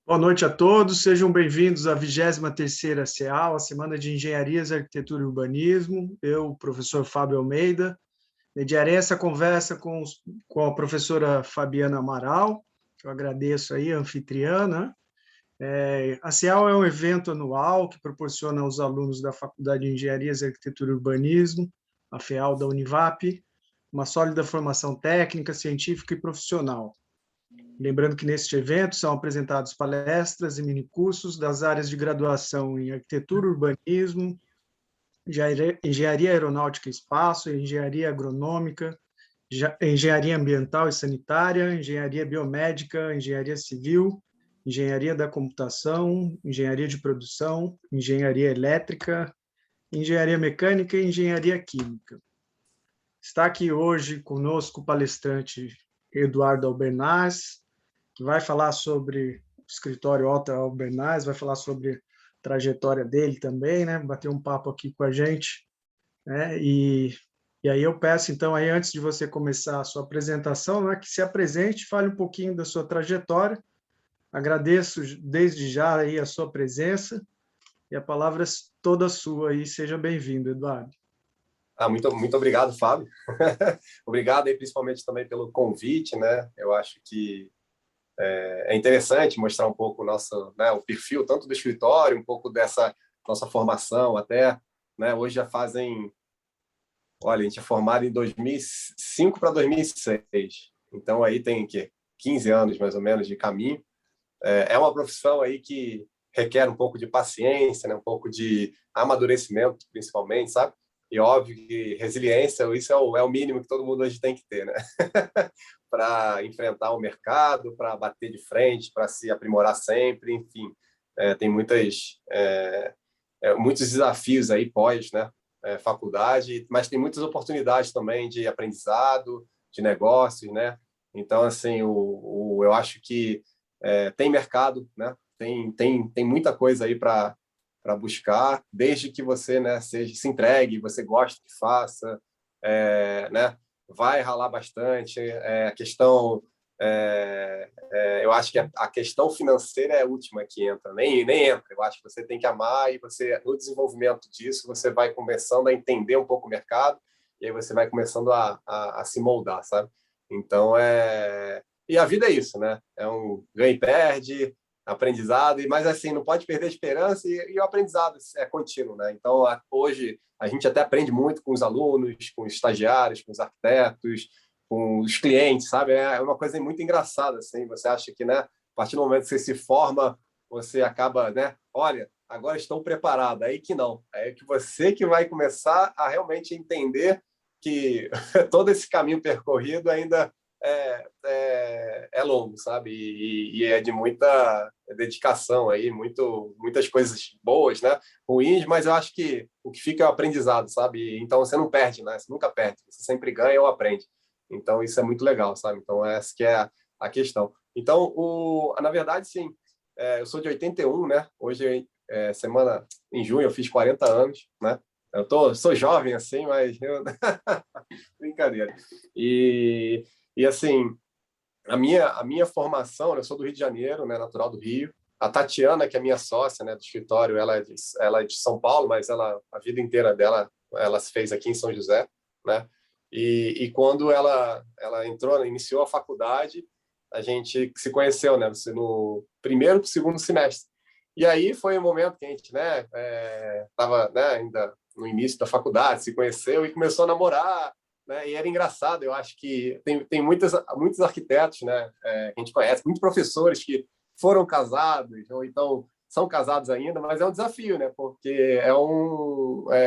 Boa noite a todos, sejam bem-vindos à 23ª CEAL, a Semana de Engenharias, Arquitetura e Urbanismo. Eu, professor Fábio Almeida, mediarei essa conversa com a professora Fabiana Amaral, que eu agradeço aí, a anfitriã, né? A CEAL é um evento anual que proporciona aos alunos da Faculdade de Engenharias, Arquitetura e Urbanismo, a FEAL da Univap, uma sólida formação técnica, científica e profissional. Lembrando que neste evento são apresentados palestras e minicursos das áreas de graduação em Arquitetura, Urbanismo, Engenharia Aeronáutica e Espaço, Engenharia Agronômica, Engenharia Ambiental e Sanitária, Engenharia Biomédica, Engenharia Civil, Engenharia da Computação, Engenharia de Produção, Engenharia Elétrica, Engenharia Mecânica e Engenharia Química. Está aqui hoje conosco o palestrante Eduardo Albernaz, que vai falar sobre o escritório Otto Albernaz, vai falar sobre a trajetória dele também, né? Bater um papo aqui com a gente, né? E aí eu peço, então, aí, antes de você começar a sua apresentação, né, que se apresente, fale um pouquinho da sua trajetória. Agradeço desde já aí a sua presença e a palavra é toda sua aí. Seja bem-vindo, Eduardo. Muito obrigado, Fábio. Obrigado aí, principalmente também pelo convite, né? Eu acho que é interessante mostrar um pouco o nosso, né, o perfil tanto do escritório, um pouco dessa nossa formação até, né? Hoje já fazem, olha, a gente é formado em 2005 para 2006, então aí tem 15 anos mais ou menos de caminho. É uma profissão aí que requer um pouco de paciência, né? Um pouco de amadurecimento, principalmente, sabe? E óbvio que resiliência, isso é o mínimo que todo mundo hoje tem que ter, né? Para enfrentar o mercado, para bater de frente, para se aprimorar sempre, enfim. Tem muitos desafios aí pós, né? Faculdade, mas tem muitas oportunidades também de aprendizado, de negócios, né? Então, assim, eu acho que tem mercado, né? Tem muita coisa aí para buscar, desde que você, né, se entregue, você goste que faça, né? Vai ralar bastante. A questão, eu acho que a questão financeira é a última que entra, nem entra. Eu acho que você tem que amar e você, no desenvolvimento disso, você vai começando a entender um pouco o mercado e aí você vai começando a se moldar, sabe? Então, e a vida é isso, né? É um ganha e perde, aprendizado, mas assim, não pode perder a esperança e o aprendizado é contínuo, né? Então, hoje, a gente até aprende muito com os alunos, com os estagiários, com os arquitetos, com os clientes, sabe? É uma coisa muito engraçada, assim, você acha que, né, a partir do momento que você se forma, você acaba, né? Olha, agora estou preparado. Aí que não. É que você que vai começar a realmente entender que todo esse caminho percorrido ainda é longo, sabe? E é de muita dedicação aí, muitas coisas boas, né? Ruins, mas eu acho que o que fica é o aprendizado, sabe? Então você não perde, né? Você nunca perde, você sempre ganha ou aprende. Então isso é muito legal, sabe? Então essa que é a questão. Então, na verdade, sim, eu sou de 81, né? Hoje, em junho, eu fiz 40 anos, né? Sou jovem assim, mas brincadeira. E assim, a minha formação, eu sou do Rio de Janeiro, né, natural do Rio. A Tatiana, que é minha sócia, né, do escritório, ela é de São Paulo, mas a vida inteira dela, ela se fez aqui em São José, né? E quando ela iniciou a faculdade, a gente se conheceu, né, no primeiro para o segundo semestre. E aí foi um momento que a gente, né, estava, né, ainda no início da faculdade, se conheceu e começou a namorar, né? E era engraçado, eu acho que tem muitos arquitetos, né, que a gente conhece, muitos professores que foram casados ou então são casados ainda, mas é um desafio, né? Porque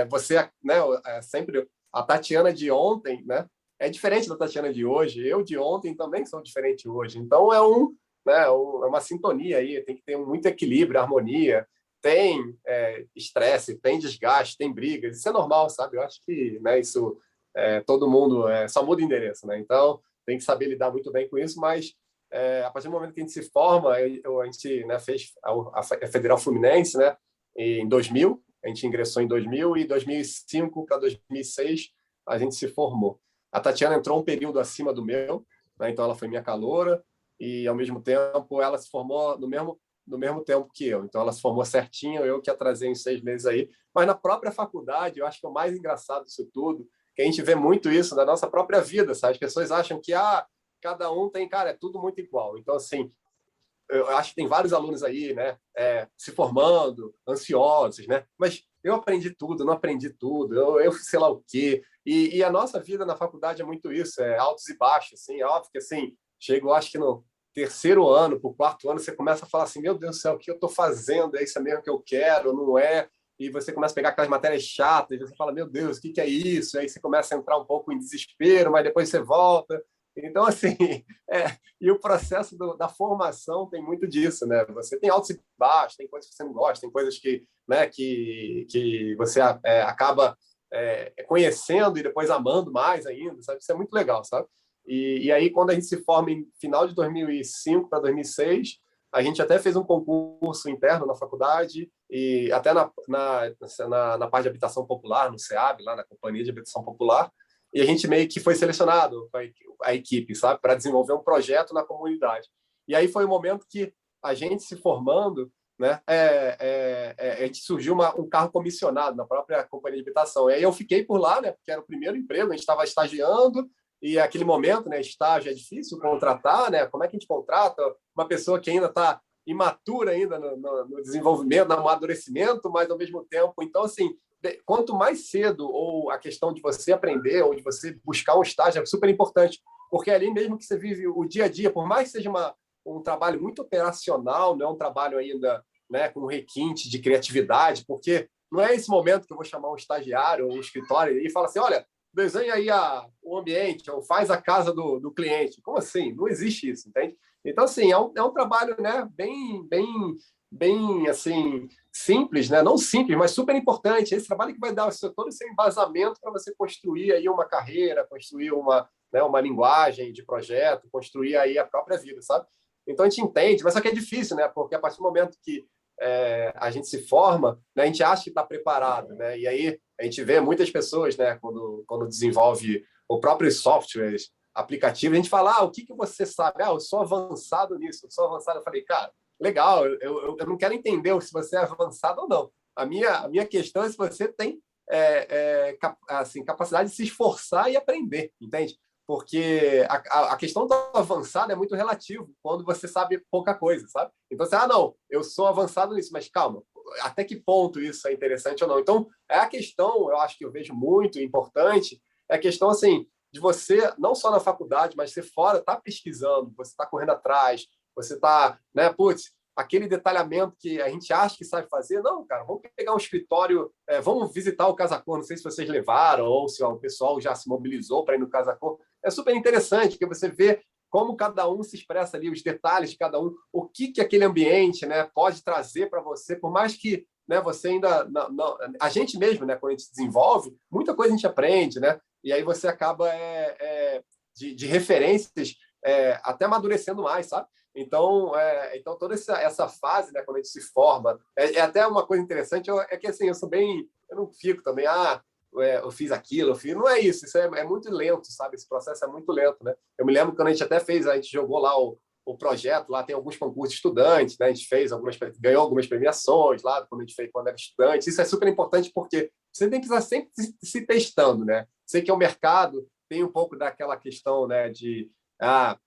você, né, sempre a Tatiana de ontem, né, é diferente da Tatiana de hoje. Eu de ontem também sou diferente hoje. Então é uma sintonia aí, tem que ter muito equilíbrio, harmonia. Tem estresse, tem desgaste, tem brigas. Isso é normal, sabe? Eu acho que, né, isso todo mundo só muda o endereço, né? Então, tem que saber lidar muito bem com isso, mas a partir do momento que a gente se forma, a gente, né, fez a Federal Fluminense, né, em 2000, a gente ingressou em 2000 e 2005 para 2006 a gente se formou. A Tatiana entrou um período acima do meu, né? Então ela foi minha caloura e, ao mesmo tempo, ela se formou no mesmo tempo que eu. Então ela se formou certinho, eu que atrasei uns 6 meses aí. Mas na própria faculdade, eu acho que é o mais engraçado disso tudo, que a gente vê muito isso na nossa própria vida, sabe? As pessoas acham que cada um tem, cara, é tudo muito igual. Então, assim, eu acho que tem vários alunos aí, né, se formando, ansiosos, né? Mas eu aprendi tudo, não aprendi tudo, eu sei lá o quê. E a nossa vida na faculdade é muito isso, é altos e baixos, assim, é óbvio que, assim, chego, acho que no terceiro ano, para o quarto ano, você começa a falar assim, meu Deus do céu, o que eu estou fazendo? É isso mesmo que eu quero, não é? E você começa a pegar aquelas matérias chatas, e você fala, meu Deus, o que é isso? E aí você começa a entrar um pouco em desespero, mas depois você volta. Então, assim, e o processo da formação tem muito disso, né? Você tem altos e baixos, tem coisas que você não gosta, tem coisas que, né, que você acaba conhecendo e depois amando mais ainda, sabe? Isso é muito legal, sabe? E aí, quando a gente se forma em final de 2005 para 2006, a gente até fez um concurso interno na faculdade e até na parte de habitação popular, no SEAB, lá na Companhia de Habitação Popular, e a gente meio que foi selecionado, a equipe, sabe, para desenvolver um projeto na comunidade. E aí foi o momento que a gente se formando, né, a gente surgiu um carro comissionado na própria companhia de habitação. E aí eu fiquei por lá, né, porque era o primeiro emprego, a gente estava estagiando, e aquele momento, né, estágio é difícil contratar, né, como é que a gente contrata uma pessoa que ainda está imatura ainda no desenvolvimento, no amadurecimento, mas ao mesmo tempo, então, assim, quanto mais cedo, ou a questão de você aprender, ou de você buscar um estágio é super importante, porque é ali mesmo que você vive o dia a dia, por mais que seja um trabalho muito operacional, não é um trabalho ainda, né, com requinte de criatividade, porque não é esse momento que eu vou chamar um estagiário ou um escritório e falar assim, olha, desenha aí o ambiente, ou faz a casa do cliente. Como assim? Não existe isso, entende? Então, assim, é um trabalho, né, bem assim, simples, né? Não simples, mas super importante. Esse trabalho que vai dar todo esse embasamento para você construir aí uma carreira, construir uma linguagem de projeto, construir aí a própria vida, sabe? Então a gente entende, mas só que é difícil, né? Porque a partir do momento que a gente se forma, né, a gente acha que está preparado, né? E aí a gente vê muitas pessoas, né, quando desenvolve o próprio softwares, aplicativo, a gente fala, o que você sabe? Eu sou avançado nisso, eu sou avançado. Eu falei, cara, legal, eu não quero entender se você é avançado ou não. A minha questão é se você tem assim, capacidade de se esforçar e aprender, entende? Porque a questão do avançado é muito relativo quando você sabe pouca coisa, sabe? Então você, não, eu sou avançado nisso, mas calma, até que ponto isso é interessante ou não? Então, é a questão, eu acho que eu vejo muito importante, é a questão, assim, de você, não só na faculdade, mas você fora, tá pesquisando, você está correndo atrás, você está, né, putz, aquele detalhamento que a gente acha que sabe fazer, não, cara, vamos pegar um escritório, vamos visitar o Casa Cor, não sei se vocês levaram ou se o pessoal já se mobilizou para ir no Casa Cor, é super interessante, porque você vê como cada um se expressa ali, os detalhes de cada um, o que aquele ambiente, né, pode trazer para você, por mais que, né, você ainda não, a gente mesmo, né, quando a gente se desenvolve, muita coisa a gente aprende, né, e aí você acaba de referências até amadurecendo mais, sabe? Então toda essa fase, né, quando a gente se forma, até uma coisa interessante, é que assim, eu não fico também, eu fiz aquilo, não é isso, é muito lento, sabe? Esse processo é muito lento, né? Eu me lembro quando a gente jogou lá o projeto, lá tem alguns concursos de estudantes, né? A gente ganhou algumas premiações lá quando a gente fez quando era estudante. Isso é super importante porque você tem que estar sempre se testando, né? Sei que o mercado tem um pouco daquela questão, né, de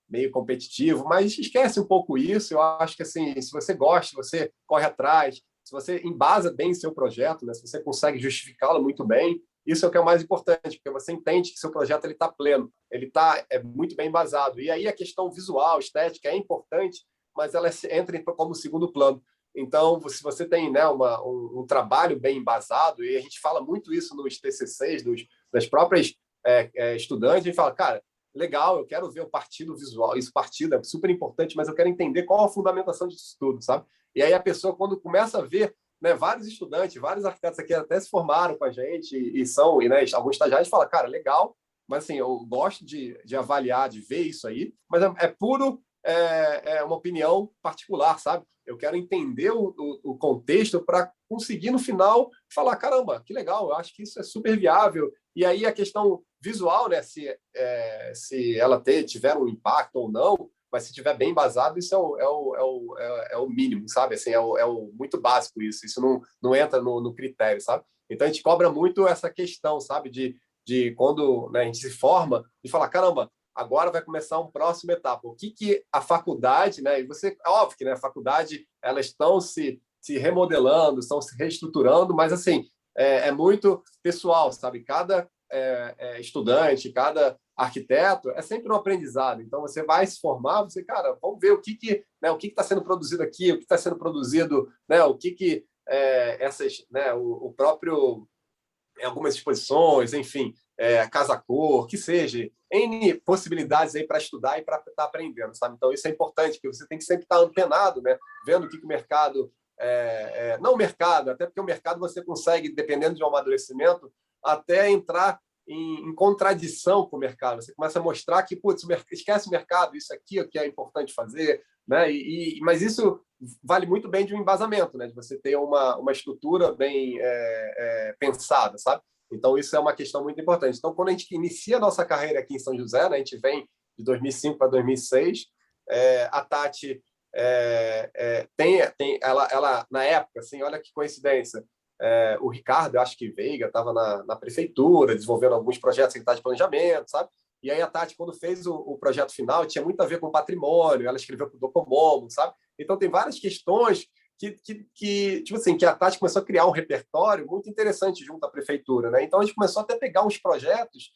meio competitivo, mas esquece um pouco isso. Eu acho que assim, se você gosta, se você corre atrás, se você embasa bem seu projeto, né, se você consegue justificá-lo muito bem, isso é o que é o mais importante, porque você entende que seu projeto ele está pleno, ele está muito bem embasado. E aí a questão visual, estética é importante, mas ela entra como segundo plano. Então, se você tem, né, um trabalho bem embasado, e a gente fala muito isso nos TCCs, das próprias estudantes, a gente fala, cara, legal, eu quero ver o partido visual, isso partido é super importante, mas eu quero entender qual a fundamentação disso tudo, sabe? E aí a pessoa, quando começa a ver, né, vários estudantes, vários arquitetos aqui até se formaram com a gente e né, alguns estagiários falam, cara, legal, mas assim, eu gosto de avaliar, de ver isso aí, mas é puro uma opinião particular, sabe? Eu quero entender o contexto para conseguir, no final, falar, caramba, que legal, eu acho que isso é super viável. E aí a questão visual, né? Se ela tiver um impacto ou não, mas se tiver bem embasado, isso é o mínimo, sabe? Assim, muito básico isso. Isso não entra no critério, sabe? Então, a gente cobra muito essa questão, sabe? De quando, né, a gente se forma, de falar, caramba, agora vai começar uma próxima etapa. O que a faculdade, né? E você, é óbvio que, né, a faculdade, elas estão se remodelando, estão se reestruturando, mas assim é muito pessoal, sabe? Cada estudante, cada arquiteto é sempre um aprendizado. Então você vai se formar, você, cara, vamos ver o que está sendo produzido aqui, o que está sendo produzido, né? O que essas, né? O próprio algumas exposições, enfim, casa-cor, que seja, N possibilidades aí para estudar e para estar aprendendo, sabe? Então, isso é importante, porque você tem que sempre estar antenado, né? Vendo o que o mercado... não o mercado, até porque o mercado você consegue, dependendo de um amadurecimento, até entrar em contradição com o mercado. Você começa a mostrar que, putz, esquece o mercado, isso aqui é o que é importante fazer, né? Mas isso vale muito bem de um embasamento, né? De você ter uma estrutura bem pensada, sabe? Então, isso é uma questão muito importante. Então, quando a gente inicia a nossa carreira aqui em São José, né? A gente vem de 2005 para 2006, a Tati ela, na época, assim, olha que coincidência, o Ricardo, eu acho que Veiga, estava na prefeitura, desenvolvendo alguns projetos em de planejamento, sabe? E aí a Tati, quando fez o projeto final, tinha muito a ver com patrimônio, ela escreveu para o Docomomo, sabe? Então, tem várias questões tipo assim, que a Tati começou a criar um repertório muito interessante junto à prefeitura, né? Então, a gente começou até a pegar uns projetos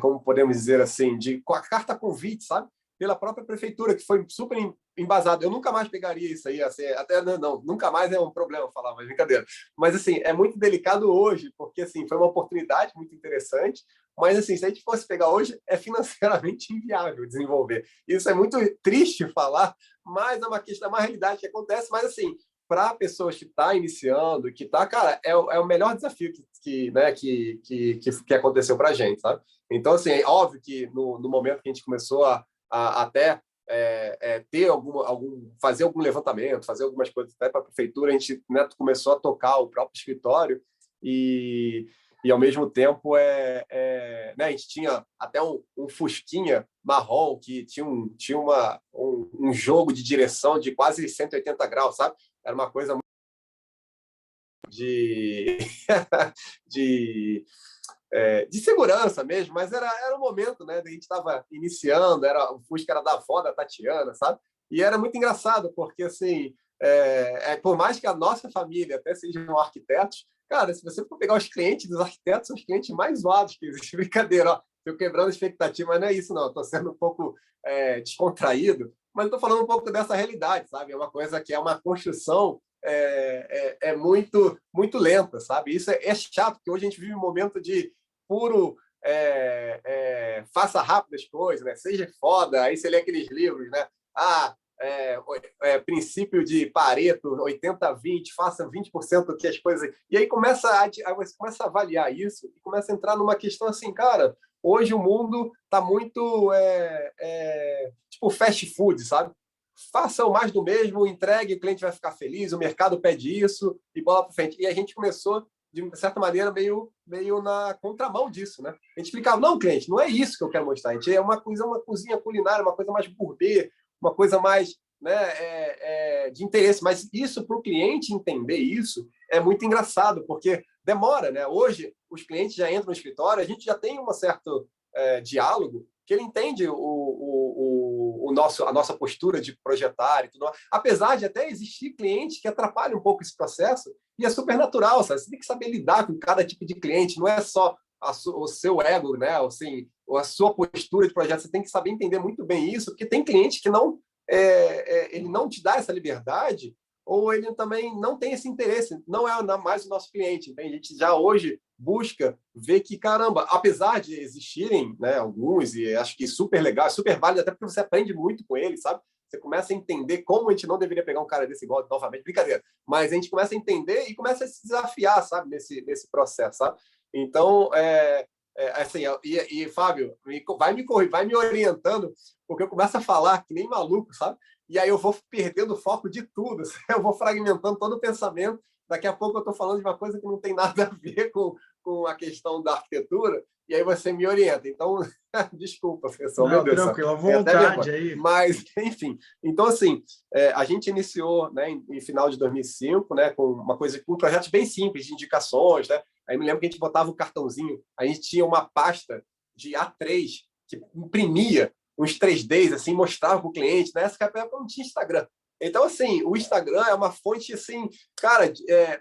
como podemos dizer assim, com a carta convite, sabe? Pela própria prefeitura, que foi super embasado. Eu nunca mais pegaria isso aí, assim, até não, nunca mais é um problema falar, mas brincadeira. Mas, assim, é muito delicado hoje, porque, assim, foi uma oportunidade muito interessante, mas, assim, se a gente fosse pegar hoje, é financeiramente inviável desenvolver. Isso é muito triste falar, mas é uma questão, é uma realidade que acontece, mas, assim, para pessoas que estão iniciando, cara, é o melhor desafio que aconteceu para a gente, sabe? Então, assim, é óbvio que no momento que a gente começou a até ter fazer algum levantamento, fazer algumas coisas até para a prefeitura, a gente, né, começou a tocar o próprio escritório e ao mesmo tempo né, a gente tinha até um Fusquinha marrom que tinha um jogo de direção de quase 180 graus, sabe? Era uma coisa de de segurança mesmo, mas era um momento, né? A gente estava iniciando, o Fusca era da avó da Tatiana, sabe? E era muito engraçado, porque, assim, por mais que a nossa família até sejam arquitetos, cara, se você for pegar os clientes dos arquitetos, são os clientes mais zoados que existem. Brincadeira, ó, estou quebrando a expectativa, mas não é isso, não. Estou sendo um pouco descontraído, mas estou falando um pouco dessa realidade, sabe? É uma coisa que é uma construção muito, muito lenta, sabe? Isso é chato, porque hoje a gente vive um momento de puro faça rápido as coisas, né? Seja foda, aí você lê aqueles livros, né? Princípio de Pareto, 80-20, faça 20% do que as coisas... E aí você começa a avaliar isso e começa a entrar numa questão assim, cara, hoje o mundo está muito tipo fast food, sabe? Façam mais do mesmo, entregue, o cliente vai ficar feliz, o mercado pede isso e bola para frente. E a gente começou, de certa maneira, meio na contramão disso, né? A gente explicava, não, cliente, não é isso que eu quero mostrar. A gente é uma cozinha culinária, uma coisa mais gourmet, uma coisa mais, né, de interesse. Mas isso, para o cliente entender isso, é muito engraçado, porque demora, né? Hoje, os clientes já entram no escritório, a gente já tem um certo diálogo, que ele entende a nossa postura de projetar e tudo mais. Apesar de até existir clientes que atrapalham um pouco esse processo, e é super natural, sabe? Você tem que saber lidar com cada tipo de cliente, não é só o seu ego, né? Assim, a sua postura de projeto, você tem que saber entender muito bem isso, porque tem cliente que ele não te dá essa liberdade, ou ele também não tem esse interesse, não é mais o nosso cliente. Entende? A gente já hoje busca ver que, caramba, apesar de existirem, né, alguns, e acho que super legal, super válido, até porque você aprende muito com eles, sabe? Você começa a entender como a gente não deveria pegar um cara desse igual, novamente, brincadeira, mas a gente começa a entender e começa a se desafiar, sabe, nesse processo, sabe? Então, assim, Fábio, vai me orientando, porque eu começo a falar que nem maluco, sabe? E aí eu vou perdendo o foco de tudo, eu vou fragmentando todo o pensamento. Daqui a pouco eu estou falando de uma coisa que não tem nada a ver com a questão da arquitetura, e aí você me orienta. Então, desculpa, professor, meu Não, Deus do céu, tranquilo, à tem até vontade vergonha. aí. Mas, enfim, então, assim, a gente iniciou, né, em final de 2005, né, com projetos bem simples, de indicações, né? Aí me lembro que a gente botava um cartãozinho, a gente tinha uma pasta de A3 que imprimia uns 3Ds, assim, mostrava para o cliente. Nessa época não tinha Instagram. Então, assim, o Instagram é uma fonte, assim, cara,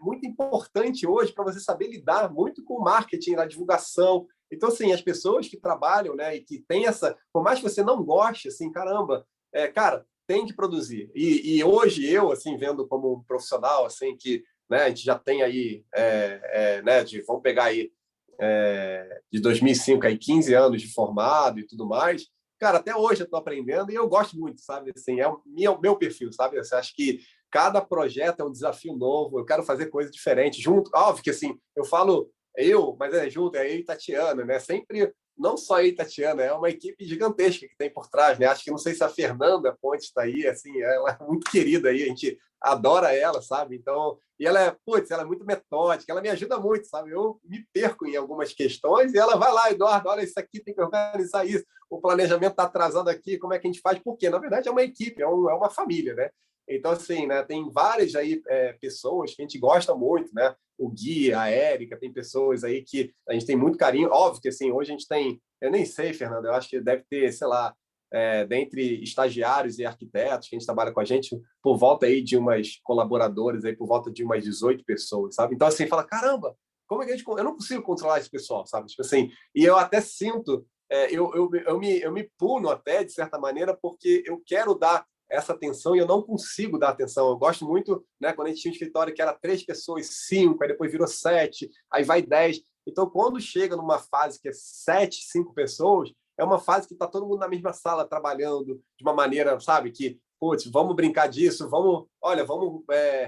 muito importante hoje para você saber lidar muito com o marketing, a divulgação. Então, assim, as pessoas que trabalham, né, e que tem essa, por mais que você não goste, assim, caramba, cara, tem que produzir. E hoje eu, assim, vendo como um profissional, assim, que, né, a gente já tem aí, né, vamos pegar aí de 2005, aí 15 anos de formado e tudo mais. Cara, até hoje eu estou aprendendo e eu gosto muito, sabe? Assim, é o meu perfil, sabe? Eu acho que cada projeto é um desafio novo, eu quero fazer coisa diferente, junto. Óbvio que, assim, eu falo mas junto, é eu e Tatiana, né? Sempre, não só eu e Tatiana, é uma equipe gigantesca que tem por trás, né? Acho que não sei se a Fernanda Ponte está aí, assim, ela é muito querida aí, a gente adora ela, sabe? Então, e ela é muito metódica, ela me ajuda muito, sabe? Eu me perco em algumas questões e ela vai lá, Eduardo, olha, isso aqui tem que organizar isso, o planejamento está atrasado aqui, como é que a gente faz? Porque, na verdade, é uma equipe, é uma família, né? Então, assim, né, tem várias aí pessoas que a gente gosta muito, né? O Gui, a Érica, tem pessoas aí que a gente tem muito carinho. Óbvio que, assim, hoje a gente tem, eu nem sei, Fernando, eu acho que deve ter, sei lá, dentre estagiários e arquitetos que a gente trabalha com a gente, por volta aí de umas colaboradores, aí por volta de umas 18 pessoas, sabe? Então, assim, fala, caramba, como é que eu não consigo controlar esse pessoal, sabe? Tipo assim, e eu até sinto, eu me puno até, de certa maneira, porque eu quero dar essa atenção e eu não consigo dar atenção. Eu gosto muito, né, quando a gente tinha um escritório que era 3 pessoas, 5, aí depois virou 7, aí vai 10. Então, quando chega numa fase que é 7, 5 pessoas, é uma fase que está todo mundo na mesma sala trabalhando de uma maneira, sabe, que, putz, vamos brincar disso, vamos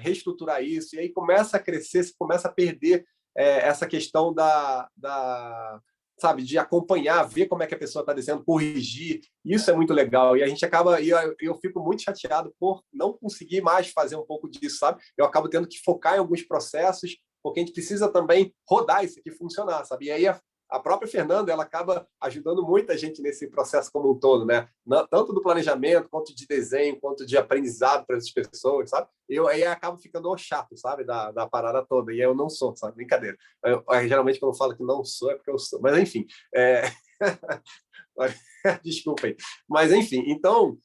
reestruturar isso, e aí começa a crescer, você começa a perder essa questão sabe, de acompanhar, ver como é que a pessoa está descendo, corrigir. Isso é muito legal. E a gente acaba, e eu fico muito chateado por não conseguir mais fazer um pouco disso, sabe? Eu acabo tendo que focar em alguns processos, porque a gente precisa também rodar isso aqui funcionar, sabe? E aí a própria Fernanda, ela acaba ajudando muita gente nesse processo como um todo, né? Tanto do planejamento, quanto de desenho, quanto de aprendizado para as pessoas, sabe? Eu aí acabo ficando chato, sabe? Da parada toda. E eu não sou, sabe? Brincadeira. Geralmente, quando eu falo que não sou, é porque eu sou. Mas, enfim. Desculpa aí. Mas, enfim, então,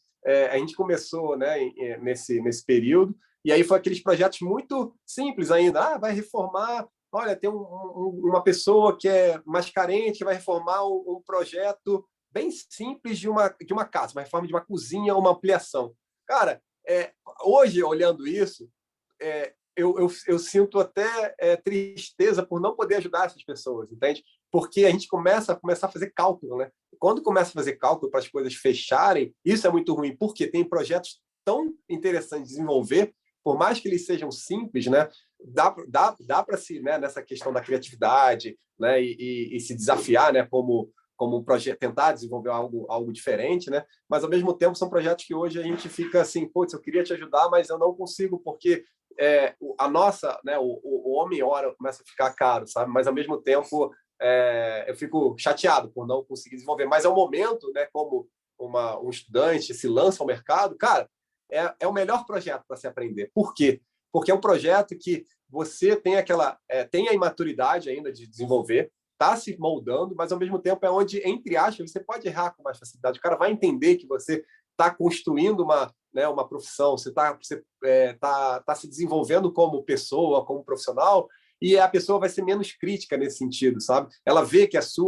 a gente começou, né, nesse período, e aí foi aqueles projetos muito simples ainda. Ah, vai reformar. Olha, tem uma pessoa que é mais carente, que vai reformar um projeto bem simples de uma casa, uma reforma de uma cozinha, uma ampliação. Cara, hoje, olhando isso, eu sinto até tristeza por não poder ajudar essas pessoas, entende? Porque a gente começa a fazer cálculo, né? Quando começa a fazer cálculo para as coisas fecharem, isso é muito ruim, porque tem projetos tão interessantes de desenvolver, por mais que eles sejam simples, né? Dá para se, né, nessa questão da criatividade, né, e se desafiar, né, como um projeto, tentar desenvolver algo diferente, né? Mas ao mesmo tempo são projetos que hoje a gente fica assim, putz, eu queria te ajudar, mas eu não consigo porque a nossa, né, o homem hora começa a ficar caro, sabe? Mas ao mesmo tempo eu fico chateado por não conseguir desenvolver. Mas é o momento, né, como um estudante se lança ao mercado, cara, é o melhor projeto para se aprender. Por quê? Porque é um projeto que você tem tem a imaturidade ainda de desenvolver, está se moldando, mas ao mesmo tempo é onde, entre aspas, você pode errar com mais facilidade. O cara vai entender que você está construindo uma profissão, você tá se desenvolvendo como pessoa, como profissional, e a pessoa vai ser menos crítica nesse sentido, sabe? Ela vê que seu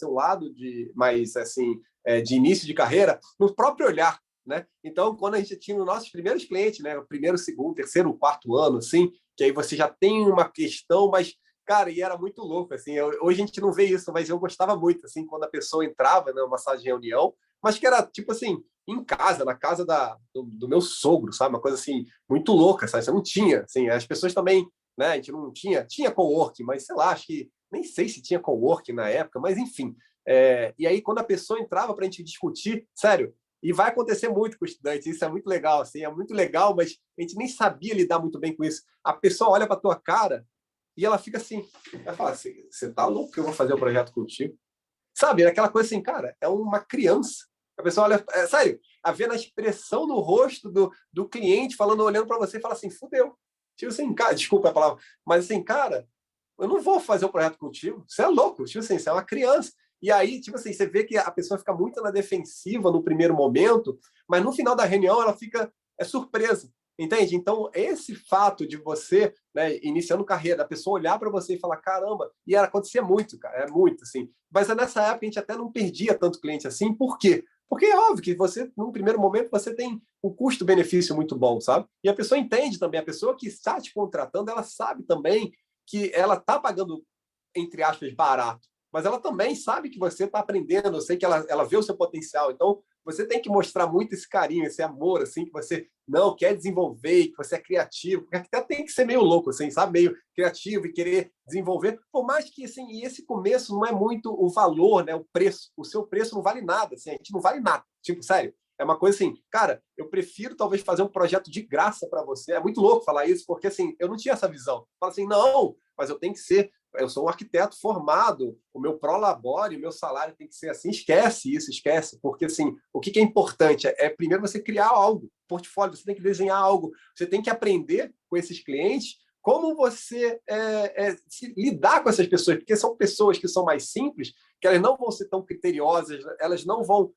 lado mais assim de início de carreira no próprio olhar, né? Então, quando a gente tinha os nossos primeiros clientes, né, o primeiro, segundo, terceiro, quarto ano, assim, que aí você já tem uma questão, mas cara, e era muito louco, assim, hoje a gente não vê isso, mas eu gostava muito, assim, quando a pessoa entrava numa sala de reunião, mas que era, tipo assim, em casa, na casa do meu sogro, sabe? Uma coisa, assim, muito louca, sabe? Você não tinha, assim, as pessoas também, né? A gente não tinha coworking, mas sei lá, acho que nem sei se tinha coworking na época, mas enfim. E aí, quando a pessoa entrava para a gente discutir, sério, e vai acontecer muito com estudantes, isso é muito legal, assim, é muito legal, mas a gente nem sabia lidar muito bem com isso. A pessoa olha para a tua cara e ela fica assim, ela fala assim, você tá louco que eu vou fazer um projeto contigo? Sabe, aquela coisa assim, cara, é uma criança. A pessoa olha, sério, a ver na expressão no rosto do cliente, falando, olhando para você e fala assim, fudeu. Tipo assim, cara, desculpa a palavra, mas assim, cara, eu não vou fazer um projeto contigo, você é louco, tipo assim, você é uma criança. E aí, tipo assim, você vê que a pessoa fica muito na defensiva no primeiro momento, mas no final da reunião ela fica surpresa, entende? Então, esse fato de você, né, iniciando carreira, da pessoa olhar para você e falar, caramba, e acontecia muito, cara, é muito, assim. Mas nessa época a gente até não perdia tanto cliente assim, por quê? Porque é óbvio que você, num primeiro momento, você tem um custo-benefício muito bom, sabe? E a pessoa entende também, a pessoa que está te contratando, ela sabe também que ela está pagando, entre aspas, barato, mas ela também sabe que você está aprendendo, eu sei que ela vê o seu potencial, então você tem que mostrar muito esse carinho, esse amor, assim, que você não quer desenvolver, que você é criativo, porque até tem que ser meio louco, assim, sabe? Meio criativo e querer desenvolver, por mais que, assim, e esse começo não é muito o valor, né? O preço, o seu preço não vale nada, assim, a gente não vale nada, tipo, sério, é uma coisa assim, cara, eu prefiro talvez fazer um projeto de graça para você, é muito louco falar isso, porque, assim, eu não tinha essa visão, fala assim, não, mas eu tenho que ser, eu sou um arquiteto formado, o meu prolabore, o meu salário tem que ser assim, esquece isso, esquece, porque assim, o que é importante primeiro você criar algo, portfólio, você tem que desenhar algo, você tem que aprender com esses clientes como você lidar com essas pessoas, porque são pessoas que são mais simples, que elas não vão ser tão criteriosas, elas não vão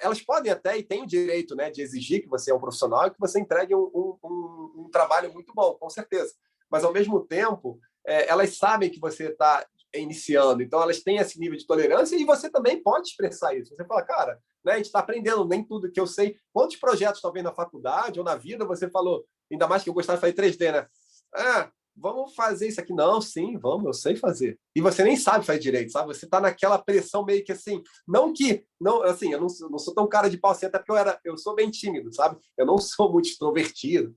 elas podem até e têm o direito, né, de exigir que você é um profissional e que você entregue um trabalho muito bom, com certeza. Mas, ao mesmo tempo, elas sabem que você está iniciando, então elas têm esse nível de tolerância e você também pode expressar isso. Você fala, cara, né, a gente está aprendendo, nem tudo que eu sei. Quantos projetos talvez na faculdade ou na vida você falou, ainda mais que eu gostava de fazer 3D, né? Vamos fazer isso aqui. Não, sim, vamos, eu sei fazer. E você nem sabe fazer direito, sabe? Você está naquela pressão meio que assim, não, assim, eu não sou tão cara de pau assim, até porque eu sou bem tímido, sabe? Eu não sou muito extrovertido.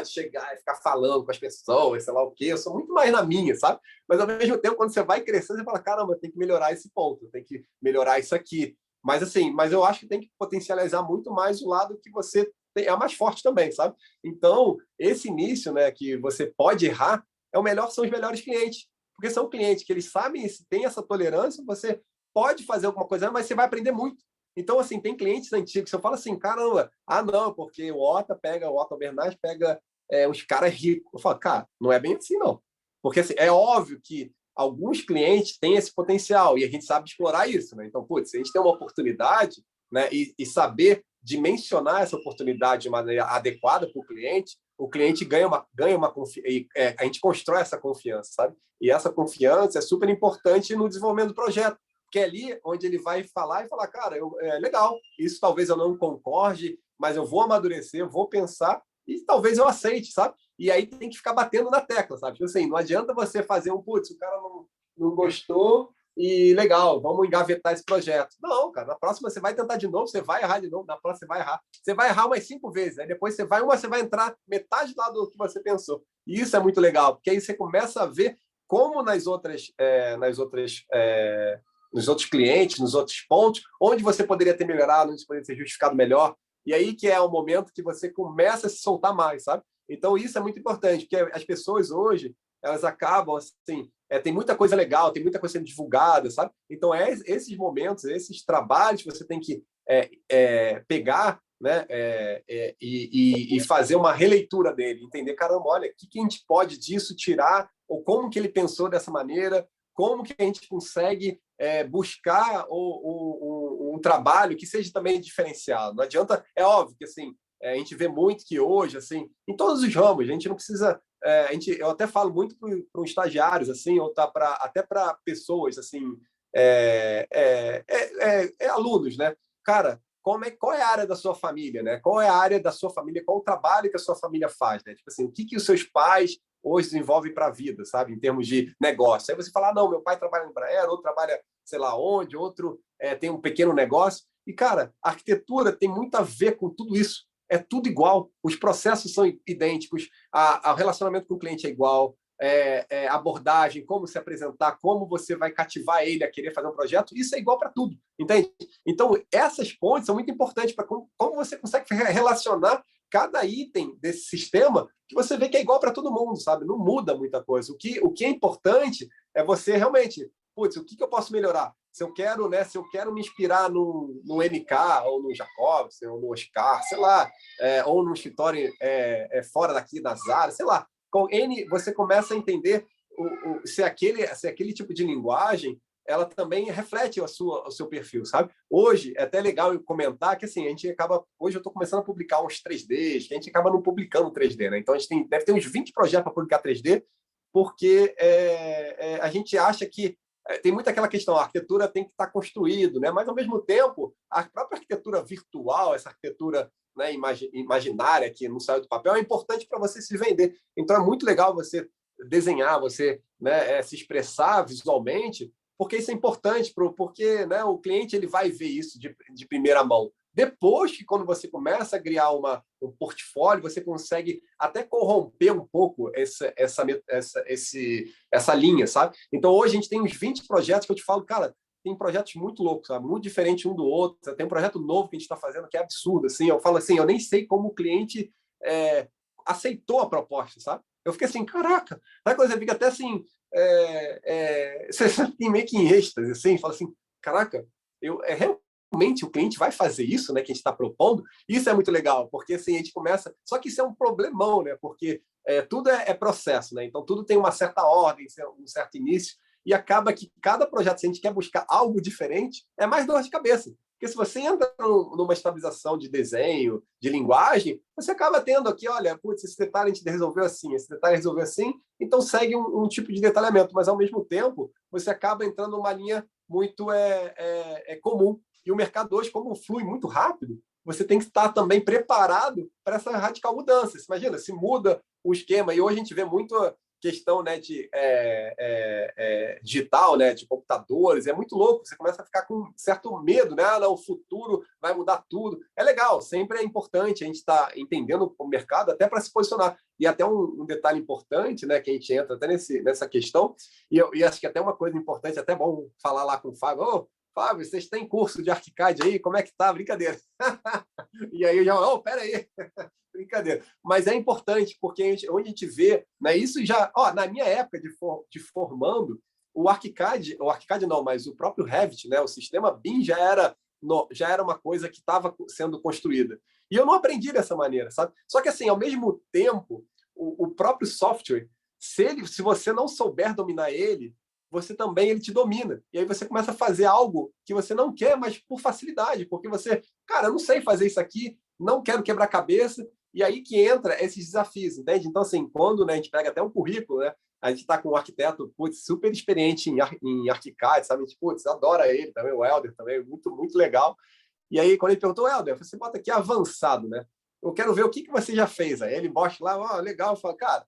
De chegar e ficar falando com as pessoas, sei lá o quê, eu sou muito mais na minha, sabe? Mas ao mesmo tempo, quando você vai crescendo, você fala, caramba, tem que melhorar esse ponto, tem que melhorar isso aqui. Mas assim, eu acho que tem que potencializar muito mais o lado que você é mais forte também, sabe? Então, esse início, né, que você pode errar, são os melhores clientes. Porque são clientes que eles sabem, têm essa tolerância, você pode fazer alguma coisa, mas você vai aprender muito. Então, assim, tem clientes antigos que eu falo assim, caramba, não, porque o Otto Bernardes pega os caras ricos. Eu falo, cara, não é bem assim, não. Porque assim, é óbvio que alguns clientes têm esse potencial e a gente sabe explorar isso, né? Então, putz, se a gente tem uma oportunidade, né, e saber dimensionar essa oportunidade de maneira adequada para o cliente ganha uma confiança, a gente constrói essa confiança, sabe? E essa confiança é super importante no desenvolvimento do projeto, porque é ali onde ele vai falar, cara, legal, isso talvez eu não concorde, mas eu vou amadurecer, vou pensar e talvez eu aceite, sabe? E aí tem que ficar batendo na tecla, sabe? Tipo assim, não adianta você fazer putz, o cara não gostou e legal, vamos engavetar esse projeto. Não, cara, na próxima você vai tentar de novo, você vai errar de novo, na próxima você vai errar. Você vai errar umas 5 vezes, aí depois você vai entrar metade lá do que você pensou. E isso é muito legal, porque aí você começa a ver como nos outros clientes, nos outros pontos, onde você poderia ter melhorado, onde poderia ter justificado melhor. E aí que é o momento que você começa a se soltar mais, sabe? Então, isso é muito importante, porque as pessoas hoje, elas acabam, assim, tem muita coisa legal, tem muita coisa sendo divulgada, sabe? Então, esses momentos, esses trabalhos que você tem que pegar, né, e fazer uma releitura dele, entender, caramba, olha, o que a gente pode disso tirar, ou como que ele pensou dessa maneira, como que a gente consegue buscar um trabalho que seja também diferenciado. Não adianta, é óbvio que assim, a gente vê muito que hoje, assim, em todos os ramos, a gente não precisa, eu até falo muito para os estagiários, assim, ou até para pessoas, assim, alunos, né? Cara, qual é a área da sua família, né? Qual é a área da sua família, qual o trabalho que a sua família faz, né? Tipo assim, o que os seus pais hoje desenvolvem para a vida, sabe? Em termos de negócio. Aí você fala, não, meu pai trabalha no Embraer, outro trabalha sei lá onde, outro tem um pequeno negócio. E, cara, a arquitetura tem muito a ver com tudo isso. É tudo igual. Os processos são idênticos, o relacionamento com o cliente é igual, abordagem, como se apresentar, como você vai cativar ele a querer fazer um projeto, isso é igual para tudo, entende? Então, essas pontes são muito importantes para como você consegue relacionar cada item desse sistema, que você vê que é igual para todo mundo, sabe? Não muda muita coisa. O que é importante é você realmente, putz, o que eu posso melhorar? Se eu quero, né, se eu quero me inspirar no MK, ou no Jacobson, ou no Oscar, sei lá, ou num escritório fora daqui das áreas, sei lá, com N você começa a entender se aquele tipo de linguagem ela também reflete o seu perfil, sabe? Hoje, é até legal eu comentar que, assim, hoje eu estou começando a publicar uns 3Ds, que a gente acaba não publicando 3D, né? Então, a gente deve ter uns 20 projetos para publicar 3D, porque a gente acha que tem muito aquela questão, a arquitetura tem que estar construído, né? Mas, ao mesmo tempo, a própria arquitetura virtual, essa arquitetura, né, imaginária que não saiu do papel, é importante para você se vender. Então, é muito legal você desenhar, você, né, se expressar visualmente, porque isso é importante, porque, né, o cliente ele vai ver isso de primeira mão. Depois que, quando você começa a criar um portfólio, você consegue até corromper um pouco essa linha, sabe? Então, hoje a gente tem uns 20 projetos que eu te falo, cara, tem projetos muito loucos, sabe? Muito diferentes um do outro. Tem um projeto novo que a gente está fazendo que é absurdo. Assim, eu falo assim, eu nem sei como o cliente aceitou a proposta, sabe? Eu fiquei assim, caraca. Aí quando você fica até assim, você fica meio que em êxtase, assim, fala assim, caraca, realmente o cliente vai fazer isso, né, que a gente está propondo. Isso é muito legal, porque assim, a gente começa... Só que isso é um problemão, né? Porque tudo é processo, né? Então, tudo tem uma certa ordem, um certo início, e acaba que cada projeto, se a gente quer buscar algo diferente, é mais dor de cabeça. Porque se você entra numa estabilização de desenho, de linguagem, você acaba tendo aqui, olha, putz, esse detalhe a gente resolveu assim, esse detalhe resolveu assim, então segue um tipo de detalhamento, mas ao mesmo tempo você acaba entrando numa linha muito comum. E o mercado hoje, como flui muito rápido, você tem que estar também preparado para essa radical mudança. Você imagina, se muda o esquema, e hoje a gente vê muito questão, né, de digital, né, de computadores, é muito louco, você começa a ficar com certo medo, né, não, o futuro vai mudar tudo. É legal, sempre é importante a gente estar entendendo o mercado até para se posicionar. E até um detalhe importante, né, que a gente entra até nessa questão, e acho que até uma coisa importante, até bom falar lá com o Fábio, Fábio, vocês têm curso de ArchiCAD aí? Como é que tá? Brincadeira. E aí eu já, pera aí. Brincadeira. Mas é importante, porque onde a gente vê, né, isso já, na minha época de formando, o ArchiCAD não, mas o próprio Revit, né, o sistema BIM já era uma coisa que estava sendo construída. E eu não aprendi dessa maneira, sabe? Só que, assim, ao mesmo tempo, o próprio software, se você não souber dominar ele ele te domina. E aí você começa a fazer algo que você não quer, mas por facilidade, porque você, cara, eu não sei fazer isso aqui, não quero quebrar cabeça, e aí que entra esses desafios, entende? Então, assim, quando, né, a gente pega até um currículo, né, a gente está com um arquiteto, putz, super experiente em ArchiCAD, sabe? A gente, putz, adora ele também, o Helder também, muito, muito legal. E aí, quando ele perguntou, Helder, você bota aqui avançado, né? Eu quero ver o que você já fez. Aí ele mostra lá, legal, eu falo, cara,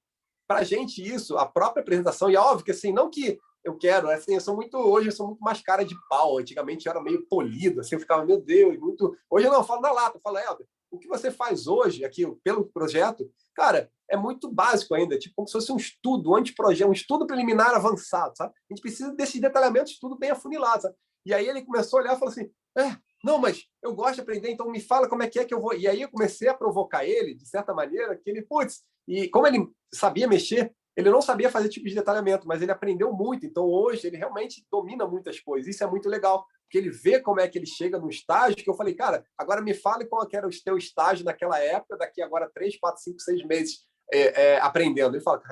para a gente isso, a própria apresentação, e é óbvio que, assim, não que eu quero, assim, hoje eu sou muito mais cara de pau. Antigamente eu era meio polido, assim, eu ficava, meu Deus, muito. Hoje eu não falo na lata, eu falo, Helder, o que você faz hoje aqui pelo projeto, cara, é muito básico ainda, tipo como se fosse um estudo, anteprojeto, um estudo preliminar avançado, sabe? A gente precisa desses detalhamentos, tudo bem afunilado, sabe? E aí ele começou a olhar e falou assim, não, mas eu gosto de aprender, então me fala como é que eu vou. E aí eu comecei a provocar ele, de certa maneira, que ele, putz, e como ele sabia mexer, ele não sabia fazer tipo de detalhamento, mas ele aprendeu muito. Então, hoje, ele realmente domina muitas coisas. Isso é muito legal, porque ele vê como é que ele chega no estágio, que eu falei, cara, agora me fale qual era o teu estágio naquela época, daqui agora 3, 4, 5, 6 meses aprendendo. Ele fala,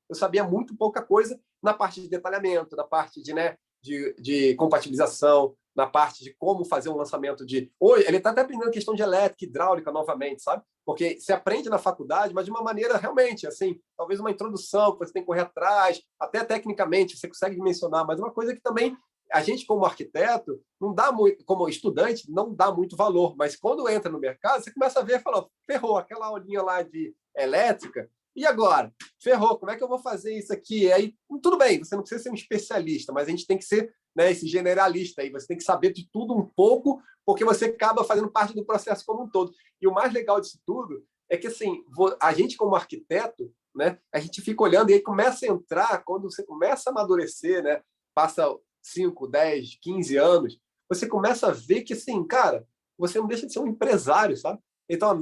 eu sabia muito pouca coisa na parte de detalhamento, na parte de compatibilização, na parte de como fazer um lançamento de... Hoje, ele está até aprendendo questão de elétrica, hidráulica novamente, sabe? Porque se aprende na faculdade, mas de uma maneira realmente, assim, talvez uma introdução que você tem que correr atrás, até tecnicamente você consegue dimensionar, mas uma coisa que também a gente, como arquiteto, não dá muito, como estudante, não dá muito valor, mas quando entra no mercado, você começa a ver e fala, ferrou, aquela aulinha lá de elétrica, e agora? Ferrou, como é que eu vou fazer isso aqui? Aí, tudo bem, você não precisa ser um especialista, mas a gente tem que ser, né, esse generalista aí, você tem que saber de tudo um pouco, porque você acaba fazendo parte do processo como um todo. E o mais legal disso tudo é que, assim, a gente como arquiteto, né? A gente fica olhando e aí começa a entrar, quando você começa a amadurecer, né? Passa 5, 10, 15 anos, você começa a ver que, assim, cara, você não deixa de ser um empresário, sabe? Então,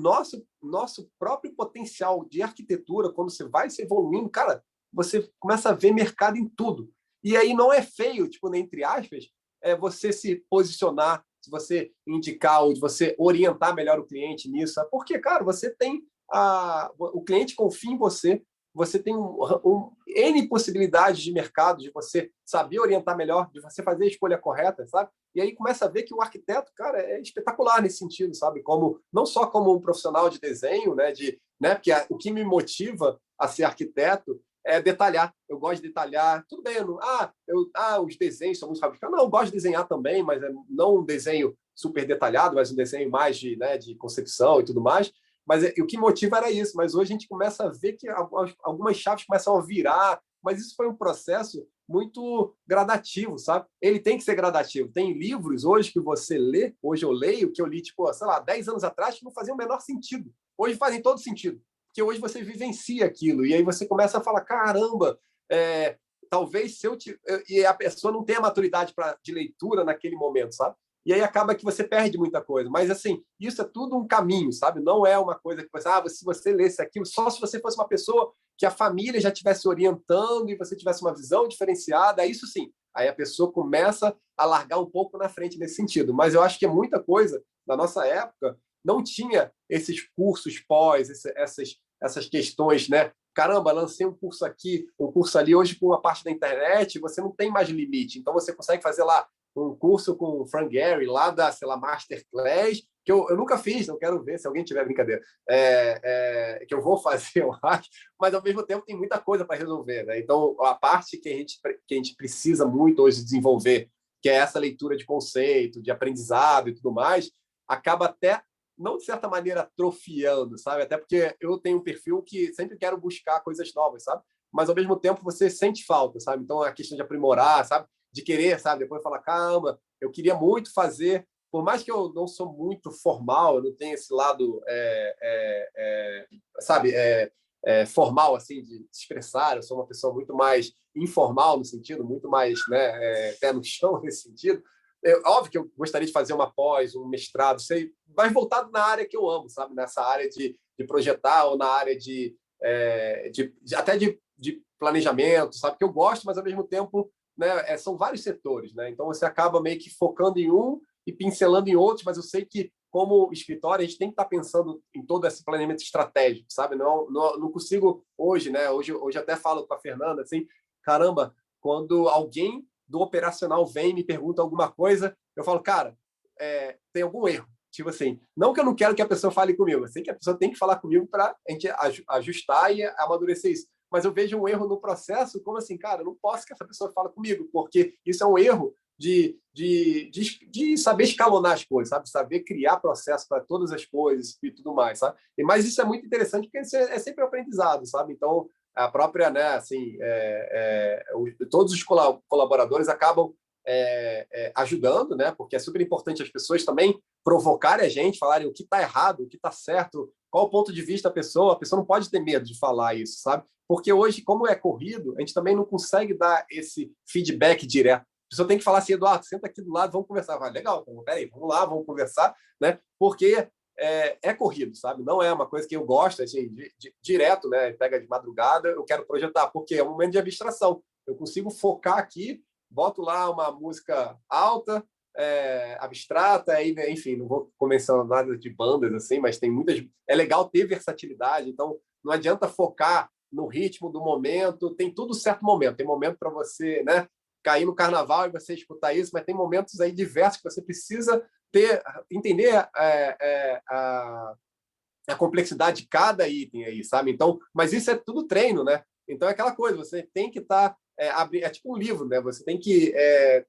nosso próprio potencial de arquitetura, quando você vai se evoluindo, cara, você começa a ver mercado em tudo. E aí não é feio, tipo, né, entre aspas, você se posicionar, se você indicar ou você orientar melhor o cliente nisso. Porque, cara, você tem o cliente confia em você, você tem N possibilidades de mercado, de você saber orientar melhor, de você fazer a escolha correta, sabe? E aí começa a ver que o arquiteto, cara, é espetacular nesse sentido, sabe? Como, não só como um profissional de desenho, né? Porque o que me motiva a ser arquiteto é detalhar. Eu gosto de detalhar. Tudo bem, os desenhos são muito rabiscados. Não, eu gosto de desenhar também, mas não um desenho super detalhado, mas um desenho mais de concepção e tudo mais. Mas o que motiva era isso. Mas hoje a gente começa a ver que algumas chaves começam a virar, mas isso foi um processo muito gradativo, sabe? Ele tem que ser gradativo. Tem livros hoje que você lê, hoje eu leio, que eu li, tipo, sei lá, 10 anos atrás, que não faziam o menor sentido. Hoje fazem todo sentido, porque hoje você vivencia aquilo, e aí você começa a falar, caramba, talvez se eu... E a pessoa não tem a maturidade de leitura naquele momento, sabe? E aí acaba que você perde muita coisa. Mas, assim, isso é tudo um caminho, sabe? Não é uma coisa que você... se você lesse aquilo, só se você fosse uma pessoa que a família já estivesse orientando e você tivesse uma visão diferenciada, isso sim. Aí a pessoa começa a largar um pouco na frente nesse sentido. Mas eu acho que é muita coisa, na nossa época, não tinha esses cursos pós, essas questões, né? Caramba, lancei um curso aqui, um curso ali. Hoje, com a parte da internet, você não tem mais limite. Então, você consegue fazer lá um curso com o Frank Gehry, lá da, sei lá, Masterclass, que eu nunca fiz, não quero ver, se alguém tiver brincadeira, que eu vou fazer, eu acho, mas, ao mesmo tempo, tem muita coisa para resolver, né? Então, a parte que a gente precisa muito hoje desenvolver, que é essa leitura de conceito, de aprendizado e tudo mais, acaba até, não de certa maneira, atrofiando, sabe? Até porque eu tenho um perfil que sempre quero buscar coisas novas, sabe? Mas, ao mesmo tempo, você sente falta, sabe? Então, a questão de aprimorar, sabe? De querer, sabe? Depois falar, calma, eu queria muito fazer, por mais que eu não sou muito formal, eu não tenho esse lado, sabe, formal, assim, de se expressar, eu sou uma pessoa muito mais informal no sentido, muito mais, né, pé no chão nesse sentido. Óbvio que eu gostaria de fazer uma pós, um mestrado, sei, mas voltado na área que eu amo, sabe? Nessa área de projetar ou na área até de planejamento, sabe? Que eu gosto, mas, ao mesmo tempo, né, são vários setores, né? Então você acaba meio que focando em um e pincelando em outros, mas eu sei que, como escritório, a gente tem que estar pensando em todo esse planeamento estratégico, sabe? Não consigo hoje, né? Hoje até falo com a Fernanda assim, caramba, quando alguém do operacional vem e me pergunta alguma coisa, eu falo, cara, tem algum erro? Tipo assim, não que eu não quero que a pessoa fale comigo, eu sei que a pessoa tem que falar comigo para a gente ajustar e amadurecer isso. Mas eu vejo um erro no processo, como assim, cara, eu não posso que essa pessoa fale comigo, porque isso é um erro de saber escalonar as coisas, sabe? Saber criar processo para todas as coisas e tudo mais, sabe? Mas isso é muito interessante, porque isso é sempre um aprendizado, sabe? Então, a própria, né, assim, todos os colaboradores acabam ajudando, né? Porque é super importante as pessoas também provocarem a gente, falarem o que está errado, o que está certo, qual o ponto de vista da pessoa. A pessoa não pode ter medo de falar isso, sabe? Porque hoje, como é corrido, a gente também não consegue dar esse feedback direto. A pessoa tem que falar assim, Eduardo, senta aqui do lado, vamos conversar. Vai, legal, então, peraí, vamos lá, vamos conversar, né? Porque corrido, sabe? Não é uma coisa que eu gosto, assim, direto, né? Pega de madrugada, eu quero projetar, porque é um momento de abstração. Eu consigo focar aqui, boto lá uma música alta, abstrata, aí, enfim, não vou começar nada de bandas, assim, mas tem muitas... É legal ter versatilidade, então não adianta focar no ritmo do momento, tem tudo certo momento. Tem momento para você, né, cair no carnaval e você escutar isso, mas tem momentos aí diversos que você precisa entender a complexidade de cada item aí, sabe? Então, mas isso é tudo treino, né? Então é aquela coisa, você tem que estar é tipo um livro, né? Você tem que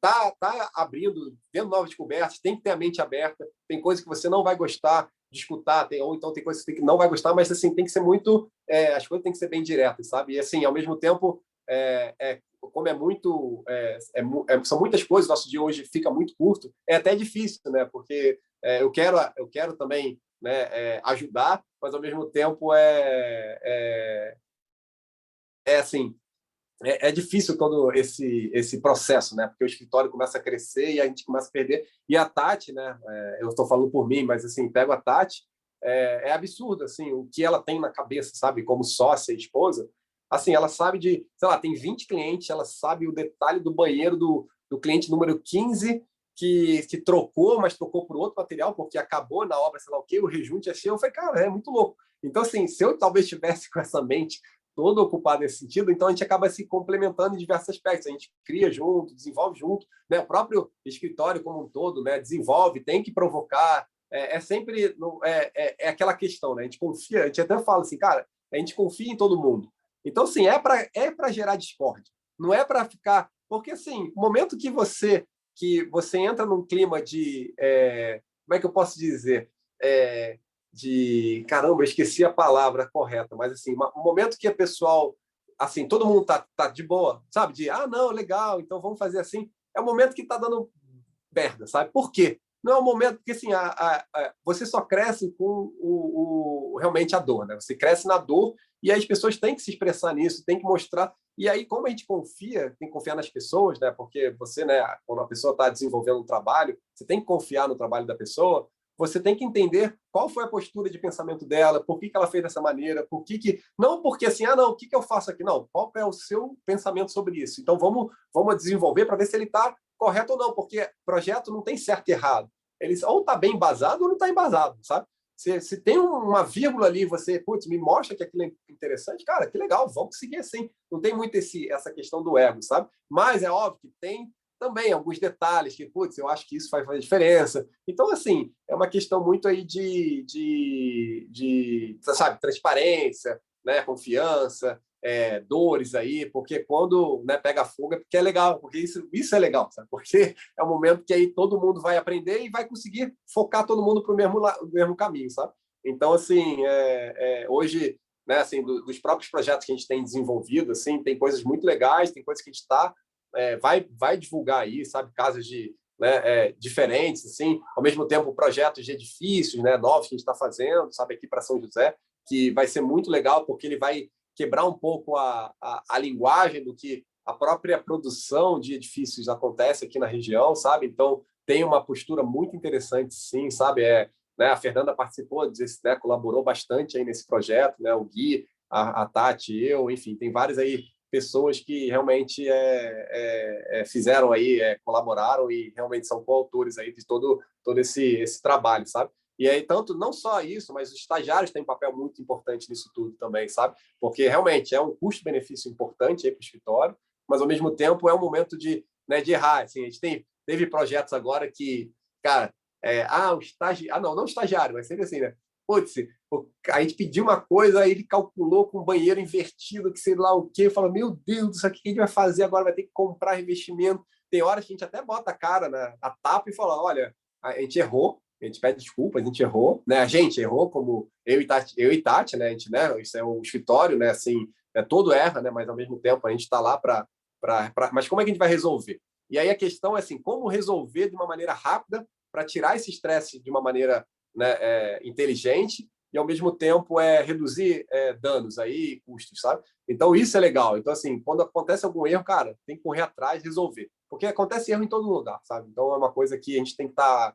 tá abrindo, vendo novas descobertas, tem que ter a mente aberta. Tem coisas que você não vai gostar de escutar, ou então tem coisas que você não vai gostar, mas assim tem que ser muito, as coisas têm que ser bem diretas, sabe? E assim, ao mesmo tempo, como são muitas coisas, nosso dia hoje fica muito curto, é até difícil, né? Porque eu quero também, né, ajudar, mas ao mesmo tempo assim, é difícil todo esse processo, né? Porque o escritório começa a crescer e a gente começa a perder. E a Tati, né? Eu estou falando por mim, mas assim, pego a Tati, é absurdo, assim, o que ela tem na cabeça, sabe? Como sócia e esposa. Assim, ela sabe sei lá, tem 20 clientes, ela sabe o detalhe do banheiro do cliente número 15 que trocou, mas trocou por outro material, porque acabou na obra, sei lá o quê, o rejunte é cheio. Eu falei, cara, é muito louco. Então, assim, se eu talvez tivesse com essa mente todo ocupado nesse sentido, então a gente acaba se complementando em diversos aspectos. A gente cria junto, desenvolve junto, né? O próprio escritório como um todo, né? Desenvolve, tem que provocar. Sempre aquela questão, né? A gente confia, a gente até fala assim, cara, a gente confia em todo mundo. Então, assim, para gerar discórdia, não é para ficar. Porque, assim, o momento que você entra num clima de. Como é que eu posso dizer? Caramba, eu esqueci a palavra correta, mas assim, um momento que a pessoal, assim, todo mundo tá de boa, sabe? Não, legal, então vamos fazer assim. É o momento que tá dando merda, sabe? Por quê? Não é um momento porque assim, você só cresce com realmente a dor, né? Você cresce na dor e aí as pessoas têm que se expressar nisso, têm que mostrar. E aí, como a gente confia, tem que confiar nas pessoas, né? Porque você, né, quando a pessoa está desenvolvendo um trabalho, você tem que confiar no trabalho da pessoa. Você tem que entender qual foi a postura de pensamento dela, por que ela fez dessa maneira, não porque assim, não, o que eu faço aqui? Não, qual é o seu pensamento sobre isso? Então, vamos desenvolver para ver se ele está correto ou não, porque projeto não tem certo e errado. Ele ou está bem embasado ou não está embasado, sabe? Se tem uma vírgula ali, você, putz, me mostra que aquilo é interessante, cara, que legal, vamos seguir assim. Não tem muito essa questão do ego, sabe? Mas é óbvio que tem também alguns detalhes que, putz, eu acho que isso vai fazer diferença. Então, assim, é uma questão muito aí sabe, transparência, né, confiança, dores aí, porque quando, né, pega fogo é porque é legal, porque isso é legal, sabe? Porque é o momento que aí todo mundo vai aprender e vai conseguir focar todo mundo para o mesmo caminho, sabe? Então, assim, hoje, né, assim, dos próprios projetos que a gente tem desenvolvido, assim, tem coisas muito legais, tem coisas que a gente vai divulgar aí, sabe, casos né, diferentes, assim, ao mesmo tempo projetos de edifícios, né, novos que a gente está fazendo, sabe, aqui para São José, que vai ser muito legal porque ele vai quebrar um pouco a linguagem do que a própria produção de edifícios acontece aqui na região, sabe? Então, tem uma postura muito interessante, sim, sabe? Né, a Fernanda participou, né, colaborou bastante aí nesse projeto, né? O Gui, a Tati, eu, enfim, tem várias aí pessoas que realmente fizeram aí, colaboraram e realmente são coautores aí de todo esse trabalho, sabe? E aí, tanto, não só isso, mas os estagiários têm um papel muito importante nisso tudo também, sabe? Porque realmente é um custo-benefício importante aí para o escritório, mas ao mesmo tempo é um momento né, de errar. Assim, a gente teve projetos agora que, cara, o estagiário. Não estagiário, mas sempre assim, né? Putz, a gente pediu uma coisa, aí ele calculou com o banheiro invertido, que sei lá o quê. Fala, meu Deus, isso aqui que a gente vai fazer agora? Vai ter que comprar revestimento. Tem horas que a gente até bota a cara, né, a tapa e fala, olha, a gente errou, a gente pede desculpa, a gente errou, né? A gente errou, como eu e Tati, né? A gente, né? Isso é um escritório, né? Assim, todo erra, né? Mas ao mesmo tempo a gente está lá mas como é que a gente vai resolver? E aí a questão é assim, como resolver de uma maneira rápida para tirar esse estresse de uma maneira, né, inteligente e ao mesmo tempo reduzir danos aí, custos, sabe? Então isso é legal. Então assim, quando acontece algum erro, cara, tem que correr atrás e resolver, porque acontece erro em todo lugar, sabe? Então é uma coisa que a gente tem que estar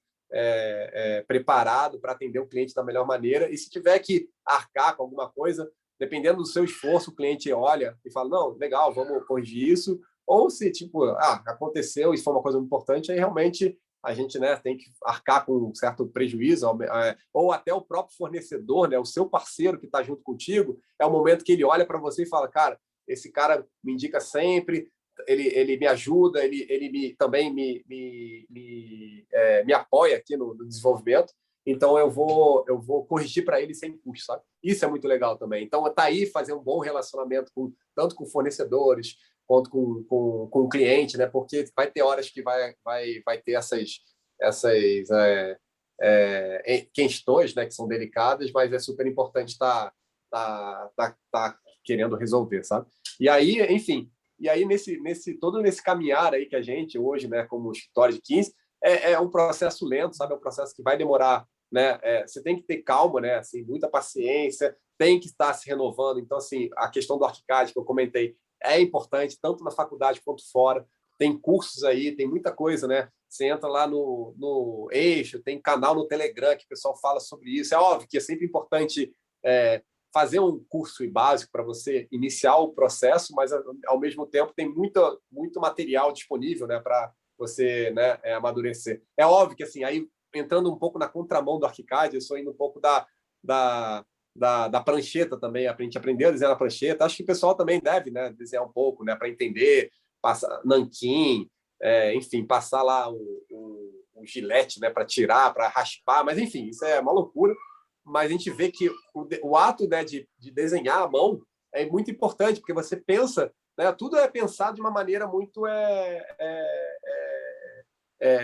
preparado para atender o cliente da melhor maneira. E se tiver que arcar com alguma coisa, dependendo do seu esforço, o cliente olha e fala, não, legal, vamos corrigir isso. Ou se, tipo, aconteceu, isso foi uma coisa importante, aí realmente a gente, né, tem que arcar com um certo prejuízo, ou até o próprio fornecedor, né, o seu parceiro que está junto contigo, é o momento que ele olha para você e fala, cara, esse cara me indica sempre, ele me ajuda, ele também me apoia aqui no desenvolvimento, então eu vou corrigir para ele sem custo, sabe? Isso é muito legal também. Então, tá aí fazer um bom relacionamento tanto com fornecedores quanto com o cliente, né? Porque vai ter horas que vai ter essas questões, né, que são delicadas, mas é super importante estar querendo resolver, sabe? E aí, enfim, todo nesse caminhar aí que a gente hoje, né, como escritório de 15, é um processo lento, sabe? É um processo que vai demorar né? Você tem que ter calma, né? Assim, muita paciência, tem que estar se renovando. Então, assim, a questão do ArchiCAD que eu comentei é importante, tanto na faculdade quanto fora. Tem cursos aí, tem muita coisa, né? Você entra lá no Eixo, tem canal no Telegram que o pessoal fala sobre isso. É óbvio que é sempre importante fazer um curso básico para você iniciar o processo, mas, ao mesmo tempo, tem muito material disponível, né, para você, né, amadurecer. É óbvio que, assim, aí, entrando um pouco na contramão do ArchiCAD, eu estou indo um pouco da prancheta também, a gente aprendeu a desenhar na prancheta. Acho que o pessoal também deve, né, desenhar um pouco, né, para entender, passar nanquim, enfim, passar lá o gilete, né, para tirar, para raspar, mas, enfim, isso é uma loucura. Mas a gente vê que o ato, né, de desenhar à mão é muito importante, porque você pensa, né, tudo é pensado de uma maneira muito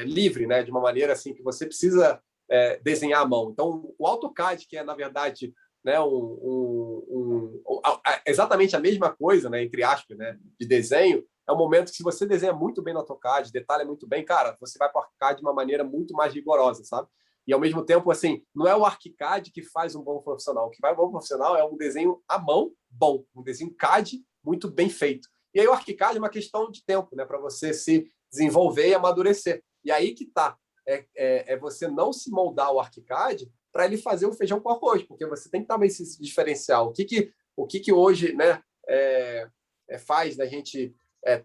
livre, né, de uma maneira assim que você precisa desenhar à mão. Então, o AutoCAD, que é, na verdade, né, exatamente a mesma coisa, né, entre aspas, né, de desenho, é um momento que, se você desenha muito bem no AutoCAD, detalha muito bem, cara, você vai para o ArchiCAD de uma maneira muito mais rigorosa, sabe? E, ao mesmo tempo, assim, não é o ArchiCAD que faz um bom profissional. O que vai um bom profissional é um desenho à mão bom, um desenho CAD muito bem feito. E aí o ArchiCAD é uma questão de tempo, né, para você se desenvolver e amadurecer. E aí que está. Você não se moldar o ArchiCAD para ele fazer o feijão com arroz, porque você tem que também se diferenciar. O que hoje, né, faz da gente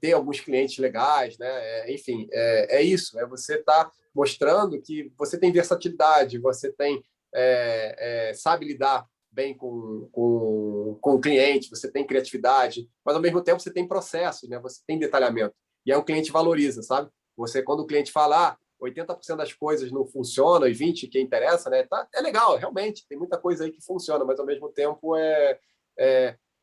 ter alguns clientes legais, né? Enfim, é isso. Você estar mostrando que você tem versatilidade, você tem sabe lidar bem com o cliente, você tem criatividade, mas, ao mesmo tempo, você tem processos, né? Você tem detalhamento. E aí o cliente valoriza, sabe? Quando o cliente fala, 80% das coisas não funcionam e 20% que interessa, né? É legal, realmente, tem muita coisa aí que funciona, mas, ao mesmo tempo,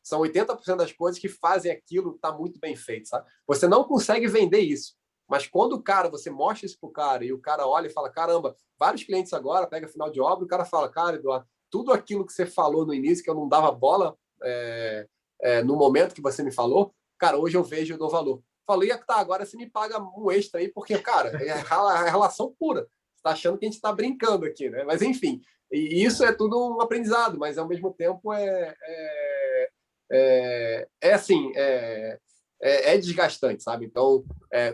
são 80% das coisas que fazem aquilo estar muito bem feito, sabe? Você não consegue vender isso, mas quando você mostra isso para o cara e o cara olha e fala, caramba, vários clientes agora, pega final de obra, o cara fala, cara, Eduardo, tudo aquilo que você falou no início, que eu não dava bola no momento que você me falou, cara, hoje eu vejo e eu dou valor. Falei, agora você me paga um extra aí, porque, cara, é a relação pura. Você está achando que a gente está brincando aqui, né? Mas, enfim, e isso é tudo um aprendizado, mas, ao mesmo tempo, assim, desgastante, sabe? Então,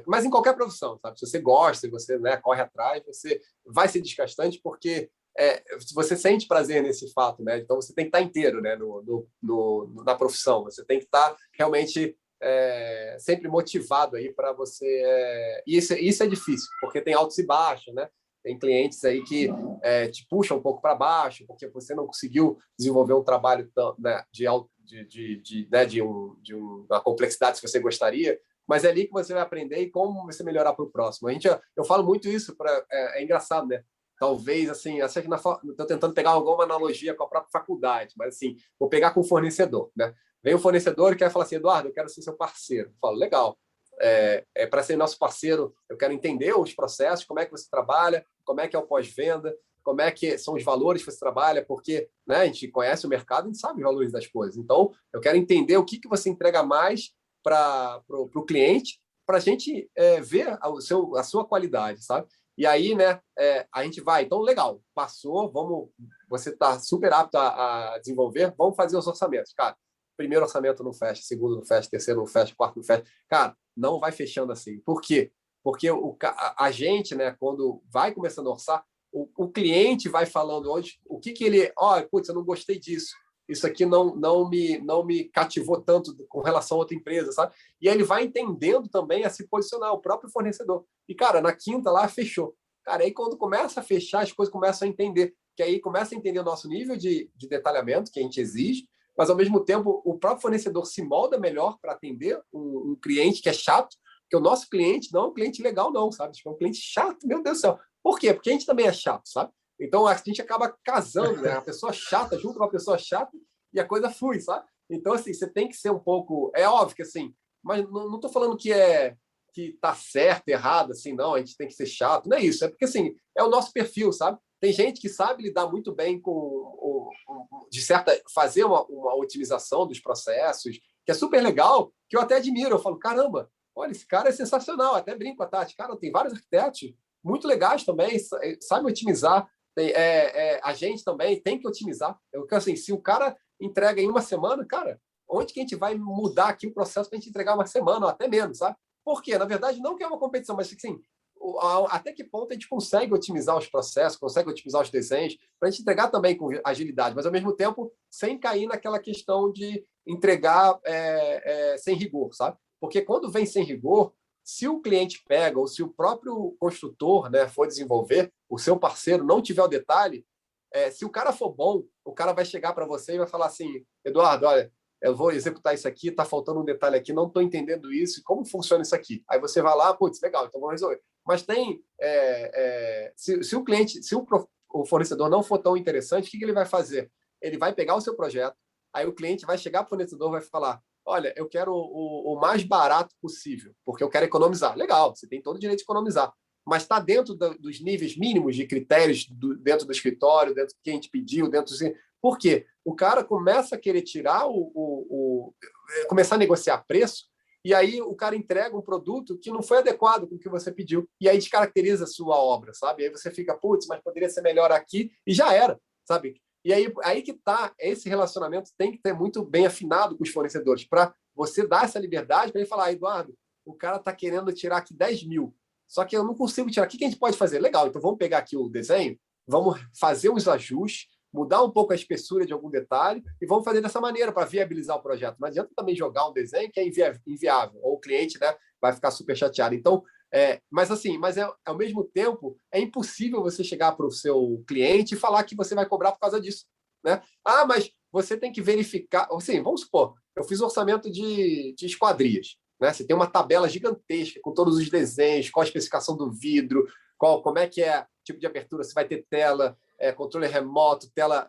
mas em qualquer profissão, sabe? Se você gosta, se você, né, corre atrás, você vai ser desgastante, porque você sente prazer nesse fato, né? Então, você tem que estar inteiro, né, na profissão. Você tem que estar realmente sempre motivado aí para você. Isso é difícil, porque tem altos e baixos, né? Tem clientes aí que te puxam um pouco para baixo, porque você não conseguiu desenvolver um trabalho né, de uma complexidade que você gostaria, mas é ali que você vai aprender e como você melhorar para o próximo. Eu falo muito isso, é engraçado, né? Talvez, assim, estou tentando pegar alguma analogia com a própria faculdade, mas, assim, vou pegar com o fornecedor, né? Vem o fornecedor e quer falar assim, Eduardo, eu quero ser seu parceiro. Eu falo, legal. Para ser nosso parceiro, eu quero entender os processos, como é que você trabalha, como é que é o pós-venda, como é que são os valores que você trabalha, porque, né, a gente conhece o mercado, a gente sabe os valores das coisas. Então, eu quero entender o que você entrega mais para o cliente, para a gente ver a sua qualidade, sabe? E aí, né, a gente vai. Então, legal, passou, você está super apto a desenvolver, vamos fazer os orçamentos. Cara, primeiro orçamento não fecha, segundo não fecha, terceiro não fecha, quarto não fecha. Cara, não vai fechando assim. Por quê? Porque a gente, né, quando vai começando a orçar, o cliente vai falando o que ele... putz, eu não gostei disso. Isso aqui não me cativou tanto com relação a outra empresa, sabe? E aí ele vai entendendo também a se posicionar, o próprio fornecedor. E, cara, na quinta lá, fechou. Cara, aí quando começa a fechar, as coisas começam a entender. Que aí começa a entender o nosso nível de detalhamento que a gente exige, mas, ao mesmo tempo, o próprio fornecedor se molda melhor para atender um cliente que é chato, porque o nosso cliente não é um cliente legal, não, sabe? É um cliente chato, meu Deus do céu. Por quê? Porque a gente também é chato, sabe? Então, a gente acaba casando, né? A pessoa chata junto com uma pessoa chata e a coisa flui, sabe? Então, assim, você tem que ser um pouco... É óbvio que, assim, mas não estou falando que tá certo, errado, assim, não, a gente tem que ser chato. Não é isso, é porque, assim, é o nosso perfil, sabe? Tem gente que sabe lidar muito bem fazer uma otimização dos processos, que é super legal, que eu até admiro. Eu falo, caramba, olha, esse cara é sensacional. Até brinco com a Tati. Cara, tem vários arquitetos muito legais também, sabem otimizar. A gente também tem que otimizar. Assim, se o cara entrega em uma semana, cara, onde que a gente vai mudar aqui o processo para a gente entregar uma semana ou até menos, sabe? Por quê? Na verdade, não que é uma competição, mas assim, até que ponto a gente consegue otimizar os processos, consegue otimizar os desenhos, para a gente entregar também com agilidade, mas ao mesmo tempo sem cair naquela questão de entregar sem rigor, sabe? Porque quando vem sem rigor, se o cliente pega ou se o próprio construtor, né, for desenvolver, o seu parceiro não tiver o detalhe, se o cara for bom, o cara vai chegar para você e vai falar assim: Eduardo, olha, eu vou executar isso aqui, está faltando um detalhe aqui, não estou entendendo isso, como funciona isso aqui? Aí você vai lá, putz, legal, então vamos resolver. Mas se o cliente, se o fornecedor não for tão interessante, o que ele vai fazer? Ele vai pegar o seu projeto, aí o cliente vai chegar para o fornecedor e vai falar: olha, eu quero o mais barato possível, porque eu quero economizar. Legal, você tem todo o direito de economizar, mas está dentro dos níveis mínimos de critérios dentro do escritório, dentro do que a gente pediu, dentro do... Por quê? O cara começa a querer tirar começar a negociar preço, e aí o cara entrega um produto que não foi adequado com o que você pediu, e aí descaracteriza a sua obra, sabe? E aí você fica, putz, mas poderia ser melhor aqui, e já era, sabe? E aí que tá, esse relacionamento tem que ter muito bem afinado com os fornecedores, para você dar essa liberdade para ele falar: Eduardo, o cara está querendo tirar aqui 10 mil, só que eu não consigo tirar. O que a gente pode fazer? Legal, então vamos pegar aqui o desenho, vamos fazer os ajustes, mudar um pouco a espessura de algum detalhe e vamos fazer dessa maneira para viabilizar o projeto. Não adianta também jogar um desenho que é inviável, ou o cliente, né, vai ficar super chateado. Então, mas ao mesmo tempo, é impossível você chegar para o seu cliente e falar que você vai cobrar por causa disso, né? Ah, mas você tem que verificar. Assim, vamos supor, eu fiz orçamento de esquadrias, né? Você tem uma tabela gigantesca com todos os desenhos, qual a especificação do vidro, como é que é tipo de abertura, se vai ter tela, controle remoto, tela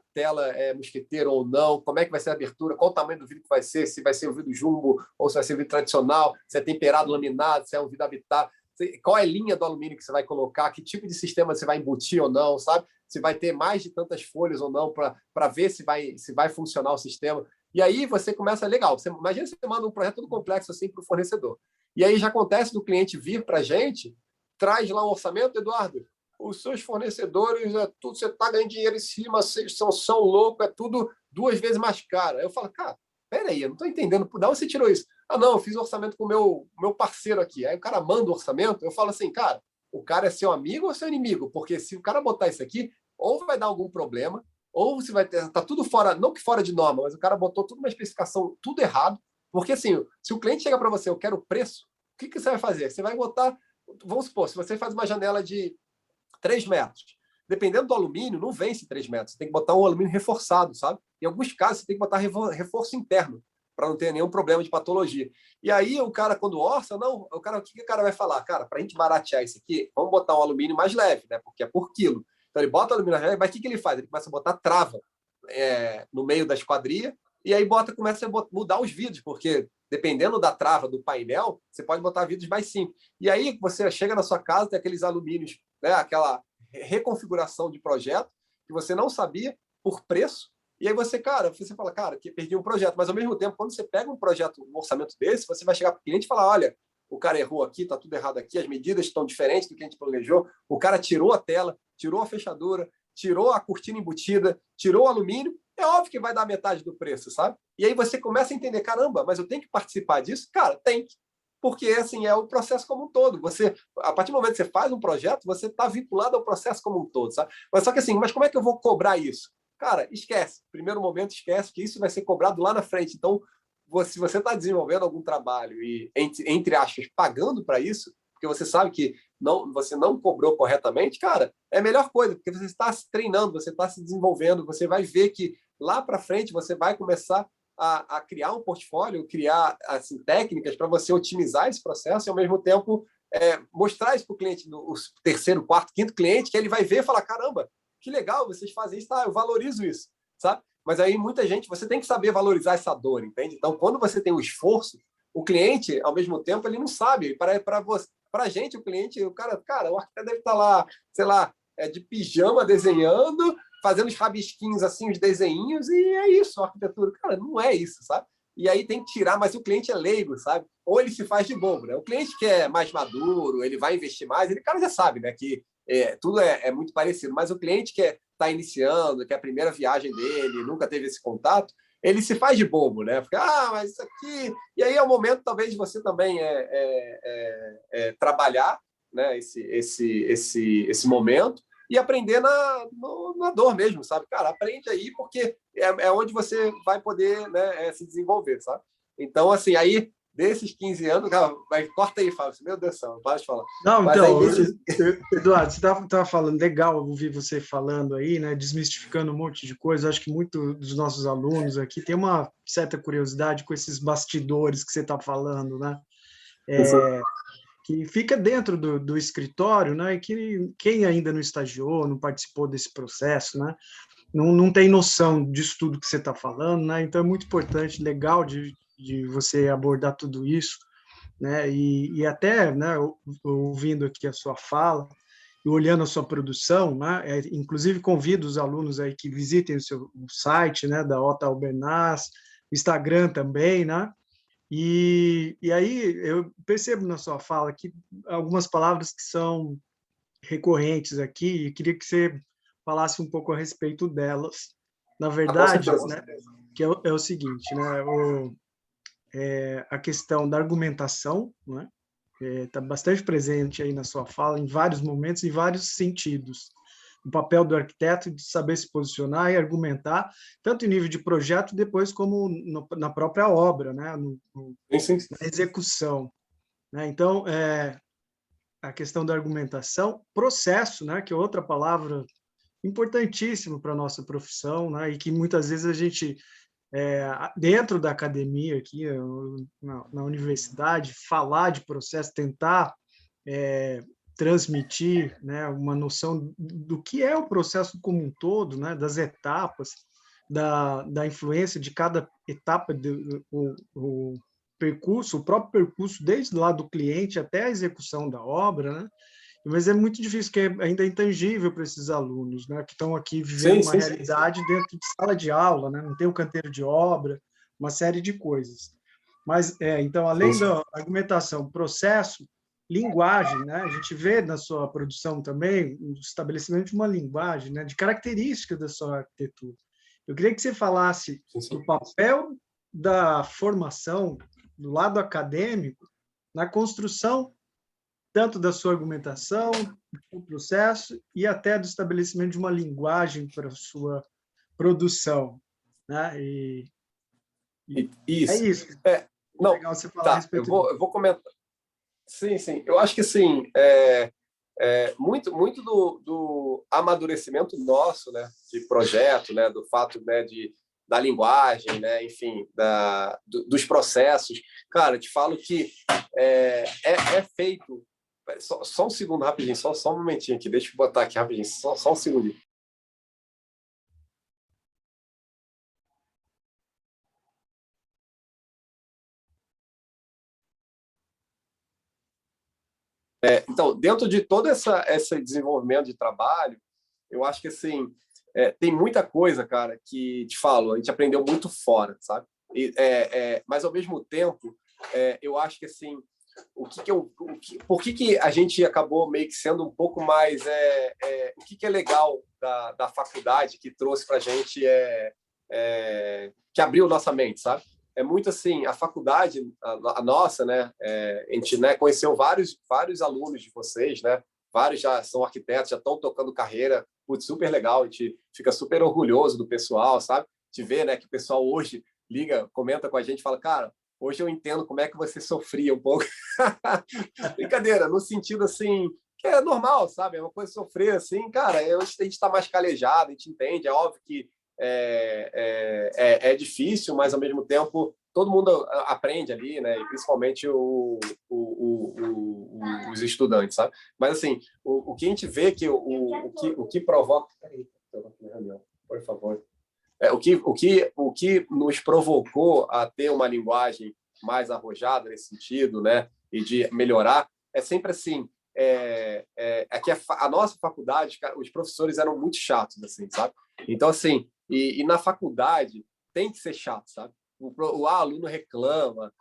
mosqueteiro ou não, como é que vai ser a abertura, qual o tamanho do vidro que vai ser, se vai ser o vidro jumbo ou se vai ser o vidro tradicional, se é temperado, laminado, se é um vidro habitado, qual é a linha do alumínio que você vai colocar, que tipo de sistema você vai embutir ou não, sabe? Se vai ter mais de tantas folhas ou não, para ver se vai funcionar o sistema. E aí você começa, legal, imagina você manda um projeto todo complexo assim para o fornecedor. E aí já acontece do cliente vir para a gente, traz lá um orçamento: Eduardo, os seus fornecedores, tudo, você está ganhando dinheiro em cima, vocês são loucos, é tudo 2 vezes mais caro. Aí eu falo: cara, peraí, eu não estou entendendo, de onde você tirou isso? Ah, não, eu fiz orçamento com o meu parceiro aqui. Aí o cara manda o orçamento, eu falo assim: cara, o cara é seu amigo ou seu inimigo? Porque se o cara botar isso aqui, ou vai dar algum problema, ou você vai ter, tá tudo fora, não que fora de norma, mas o cara botou tudo uma especificação, tudo errado. Porque assim, se o cliente chega para você: eu quero o preço, o que você vai fazer? Você vai botar, vamos supor, se você faz uma janela de 3 metros, dependendo do alumínio, não vence 3 metros. Você tem que botar um alumínio reforçado, sabe? Em alguns casos, você tem que botar reforço interno, para não ter nenhum problema de patologia. E aí, o cara, quando orça, não, o que o cara vai falar? Cara, para a gente baratear isso aqui, vamos botar um alumínio mais leve, né? Porque é por quilo. Então, ele bota o alumínio mais leve, mas o que ele faz? Ele começa a botar trava no meio da esquadria, e aí começa a mudar os vidros, porque dependendo da trava do painel, você pode botar vidros mais simples. E aí você chega na sua casa, tem aqueles alumínios, né, aquela reconfiguração de projeto que você não sabia por preço, e aí você fala: cara, que perdi um projeto. Mas ao mesmo tempo, quando você pega um projeto, um orçamento desse, você vai chegar para o cliente e falar: olha, o cara errou aqui, está tudo errado aqui, as medidas estão diferentes do que a gente planejou, o cara tirou a tela, tirou a fechadura, tirou a cortina embutida, tirou o alumínio. É óbvio que vai dar metade do preço, sabe? E aí você começa a entender: caramba, mas eu tenho que participar disso? Cara, tem que. Porque assim, é o processo como um todo. A partir do momento que você faz um projeto, você está vinculado ao processo como um todo, sabe? Mas só que assim, mas como é que eu vou cobrar isso? Cara, esquece. Primeiro momento, esquece que isso vai ser cobrado lá na frente. Então, se você está desenvolvendo algum trabalho e, entre aspas, pagando para isso, porque você sabe que você não cobrou corretamente, cara, é a melhor coisa, porque você está se treinando, você está se desenvolvendo, você vai ver que lá para frente você vai começar a criar um portfólio, criar assim, técnicas para você otimizar esse processo e, ao mesmo tempo, mostrar isso para o cliente, o terceiro, quarto, quinto cliente, que ele vai ver e falar: caramba, que legal, vocês fazem isso, eu valorizo isso, sabe? Mas aí muita gente, você tem que saber valorizar essa dor, entende? Então, quando você tem o esforço, o cliente, ao mesmo tempo, ele não sabe. Para a gente, o cara, o arquiteto deve estar lá, sei lá, de pijama desenhando, fazendo os rabisquinhos assim, os desenhinhos, e é isso, a arquitetura. Cara, não é isso, sabe? E aí tem que tirar, mas o cliente é leigo, sabe? Ou ele se faz de bobo, né? O cliente que é mais maduro, ele vai investir mais, cara já sabe, né? Que tudo é muito parecido, mas o cliente que está iniciando, que é a primeira viagem dele, nunca teve esse contato, ele se faz de bobo, né? Porque, mas isso aqui... E aí é o momento, talvez, de você também trabalhar, né, esse momento e aprender na dor mesmo, sabe? Cara, aprende aí, porque é onde você vai poder, né, se desenvolver, sabe? Então, assim, aí, desses 15 anos, cara, vai, corta aí, Fábio, meu Deus do céu, para de falar. Não, Mas aí, então, Eduardo, você estava falando, legal ouvir você falando aí, né, desmistificando um monte de coisa. Acho que muito dos nossos alunos aqui tem uma certa curiosidade com esses bastidores que você está falando, né? Que fica dentro do escritório, né? E que quem ainda não estagiou, não participou desse processo, né? Não tem noção disso tudo que você está falando, né? Então é muito importante, legal de você abordar tudo isso, né? E até, né, ouvindo aqui a sua fala e olhando a sua produção, né? Inclusive convido os alunos aí que visitem o site, né, da Ota Albernaz, o Instagram também, né? E aí eu percebo na sua fala que algumas palavras que são recorrentes aqui, e queria que você falasse um pouco a respeito delas. Na com verdade, certeza. né, que é o seguinte, né, a questão da argumentação, né, está bastante presente aí na sua fala, em vários momentos, em vários sentidos. O papel do arquiteto de saber se posicionar e argumentar, tanto em nível de projeto, depois como na própria obra, né, Sim. na execução. Né? Então, a questão da argumentação, processo, né, que é outra palavra importantíssima para a nossa profissão, né, e que muitas vezes a gente, dentro da academia, aqui na universidade, falar de processo, tentar transmitir, né, uma noção do que é o processo como um todo, né, das etapas, da influência de cada etapa, o percurso, o próprio percurso, desde lá do cliente até a execução da obra, né? Mas é muito difícil, porque ainda é intangível para esses alunos, né, que estão aqui vivendo uma realidade dentro de sala de aula, né, não tem o canteiro de obra, uma série de coisas. Mas, então, além da argumentação, processo, linguagem, né, a gente vê na sua produção também o estabelecimento de uma linguagem, né, de características da sua arquitetura. Eu queria que você falasse do papel da formação, do lado acadêmico, na construção tanto da sua argumentação, do processo e até do estabelecimento de uma linguagem para a sua produção, né? É Isso. isso. Não, Legal você falar a tá, respeito disso. eu vou comentar. Sim. Eu acho que, assim, muito do amadurecimento nosso, né, de projeto, né, do fato, né, da linguagem, né, enfim, dos processos. Cara, eu te falo que é feito... Só um segundo, rapidinho, só um momentinho aqui. Deixa eu botar aqui rapidinho, só um segundinho. Então, dentro de todo esse desenvolvimento de trabalho, eu acho que, assim, tem muita coisa, cara, que, te falo, a gente aprendeu muito fora, sabe? Mas, ao mesmo tempo, eu acho que, assim, por que a gente acabou meio que sendo um pouco mais... o que é legal da faculdade que trouxe para a gente, que abriu nossa mente, sabe? É muito assim, a faculdade, a nossa, né? A gente, né, conheceu vários alunos de vocês, né? Vários já são arquitetos, já estão tocando carreira, putz, super legal, a gente fica super orgulhoso do pessoal, sabe? De ver, né, que o pessoal hoje liga, comenta com a gente, fala, cara, hoje eu entendo como é que você sofria um pouco. Brincadeira, no sentido assim, que é normal, sabe? É uma coisa sofrer assim, cara, a gente está mais calejado, a gente entende, é óbvio que é difícil, mas ao mesmo tempo todo mundo aprende ali, né? E principalmente os estudantes, sabe? Mas assim, o que a gente vê que o que provoca... Peraí, por favor. O que nos provocou a ter uma linguagem mais arrojada nesse sentido, né? E de melhorar, é sempre assim. Que a nossa faculdade, os professores eram muito chatos, assim, sabe? Então, assim, e na faculdade tem que ser chato, sabe? O aluno reclama.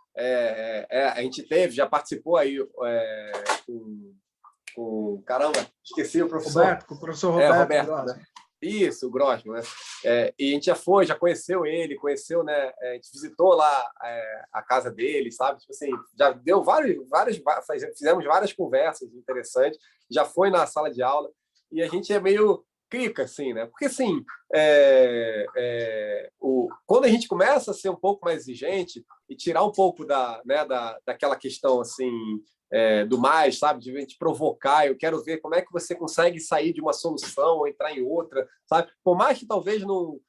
A gente já participou aí caramba, esqueci o professor. Roberto, com o professor Roberto. Roberto, né? Isso, o Grossman, né? E a gente já conheceu ele, né? A gente visitou lá a casa dele, sabe? Tipo assim, já deu fizemos várias conversas interessantes, já foi na sala de aula, e a gente é meio clica, assim, né? Porque, assim, quando a gente começa a ser um pouco mais exigente e tirar um pouco daquela questão, assim, do mais, sabe? De a gente provocar, eu quero ver como é que você consegue sair de uma solução ou entrar em outra, sabe? Por mais que talvez não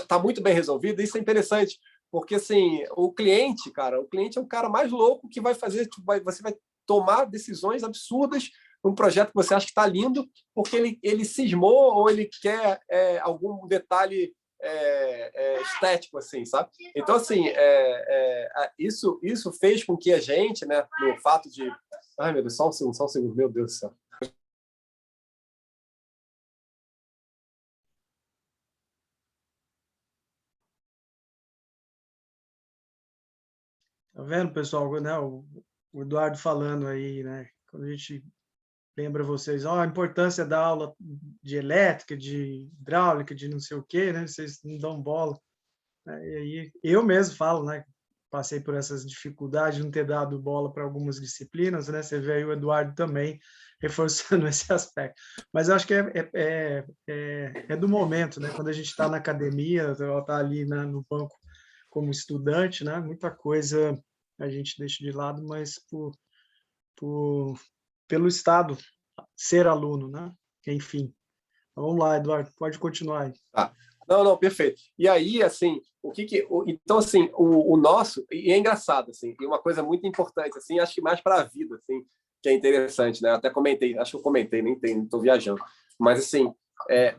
tá muito bem resolvido, isso é interessante, porque, assim, o cliente é o cara mais louco que vai fazer, tipo, você vai tomar decisões absurdas um projeto que você acha que está lindo, porque ele cismou ou ele quer algum detalhe estético, assim, sabe? Então, assim, isso fez com que a gente, né, no fato de... Ai, meu Deus, só um segundo, meu Deus do céu. Tá vendo, pessoal, né, o Eduardo falando aí, né? Quando a gente lembra vocês, a importância da aula de elétrica, de hidráulica, de não sei o quê, né? Vocês não dão bola. E aí, eu mesmo falo, né? Passei por essas dificuldades de não ter dado bola para algumas disciplinas, né? Você vê aí o Eduardo também reforçando esse aspecto. Mas eu acho que é do momento, né? Quando a gente está na academia, está ali no banco como estudante, né? Muita coisa a gente deixa de lado, mas pelo Estado ser aluno, né? Enfim. Vamos lá, Eduardo, pode continuar aí. Tá. Não, perfeito. E aí, assim, então, assim, o nosso, e é engraçado, assim, e uma coisa muito importante, assim, acho que mais para a vida, assim, que é interessante, né? Eu até comentei, acho que eu comentei, nem estou viajando, mas, assim,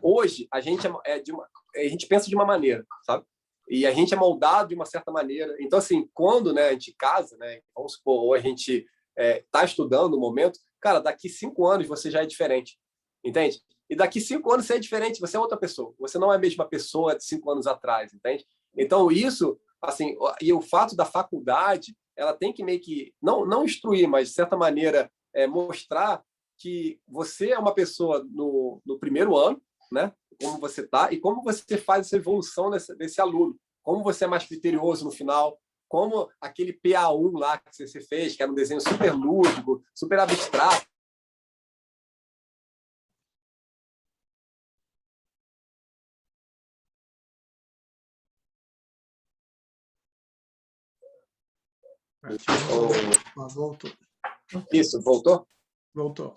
hoje a gente a gente pensa de uma maneira, sabe? E a gente é moldado de uma certa maneira. Então, assim, quando, né, a gente casa, né, vamos supor, ou a gente está estudando no momento, cara, daqui 5 anos você já é diferente, entende? E daqui 5 anos você é diferente, você é outra pessoa. Você não é a mesma pessoa de 5 anos atrás, entende? Então, isso, assim, e o fato da faculdade, ela tem que meio que, não instruir, mas, de certa maneira, mostrar que você é uma pessoa no primeiro ano, né? Como você está e como você faz essa evolução desse aluno. Como você é mais criterioso no final, como aquele PA1 lá que você fez, que era um desenho super lúdico, super abstrato. Voltou. Isso, voltou? Voltou.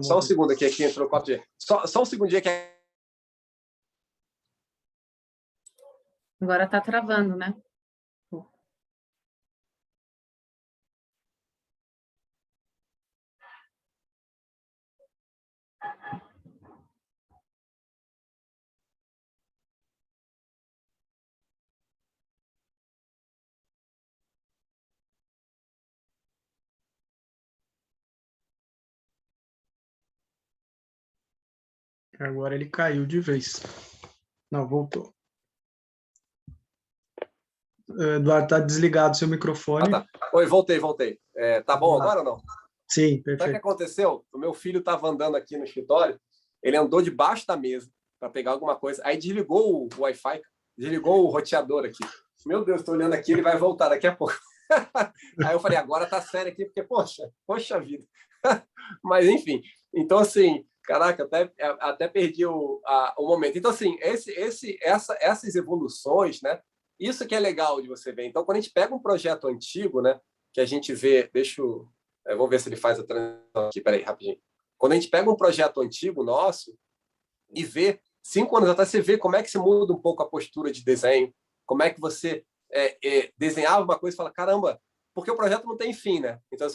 Só um segundo aqui entrou 4G. Só um segundinho aqui. Agora está travando, né? Agora ele caiu de vez. Não, voltou. Eduardo, está desligado o seu microfone. Tá. Oi, voltei. Tá bom agora ou não? Sim, perfeito. Sabe o que aconteceu? O meu filho estava andando aqui no escritório, ele andou debaixo da mesa para pegar alguma coisa, aí desligou o Wi-Fi, desligou o roteador aqui. Meu Deus, estou olhando aqui, ele vai voltar daqui a pouco. Aí eu falei, agora tá sério aqui, porque, poxa vida. Mas, enfim, então, assim, caraca, até perdi o momento. Então, assim, essas evoluções, né? Isso que é legal de você ver. Então, quando a gente pega um projeto antigo, né? Que a gente vê, vamos ver se ele faz a transição aqui, peraí, rapidinho. Quando a gente pega um projeto antigo nosso e vê, 5 anos atrás, você vê como é que se muda um pouco a postura de desenho, como é que você desenhava uma coisa e fala, caramba, porque o projeto não tem fim, né? Então,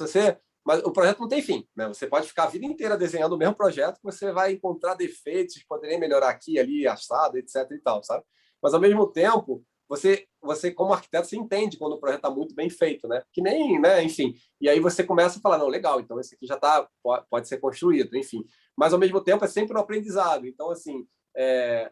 mas o projeto não tem fim, né? Você pode ficar a vida inteira desenhando o mesmo projeto que você vai encontrar defeitos, poderia melhorar aqui, ali, assado, etc e tal, sabe? Mas, ao mesmo tempo, você como arquiteto, você entende quando o projeto está muito bem feito, né? Que nem, né? Enfim. E aí você começa a falar, não, legal, então esse aqui já pode ser construído, enfim. Mas, ao mesmo tempo, é sempre um aprendizado. Então, assim,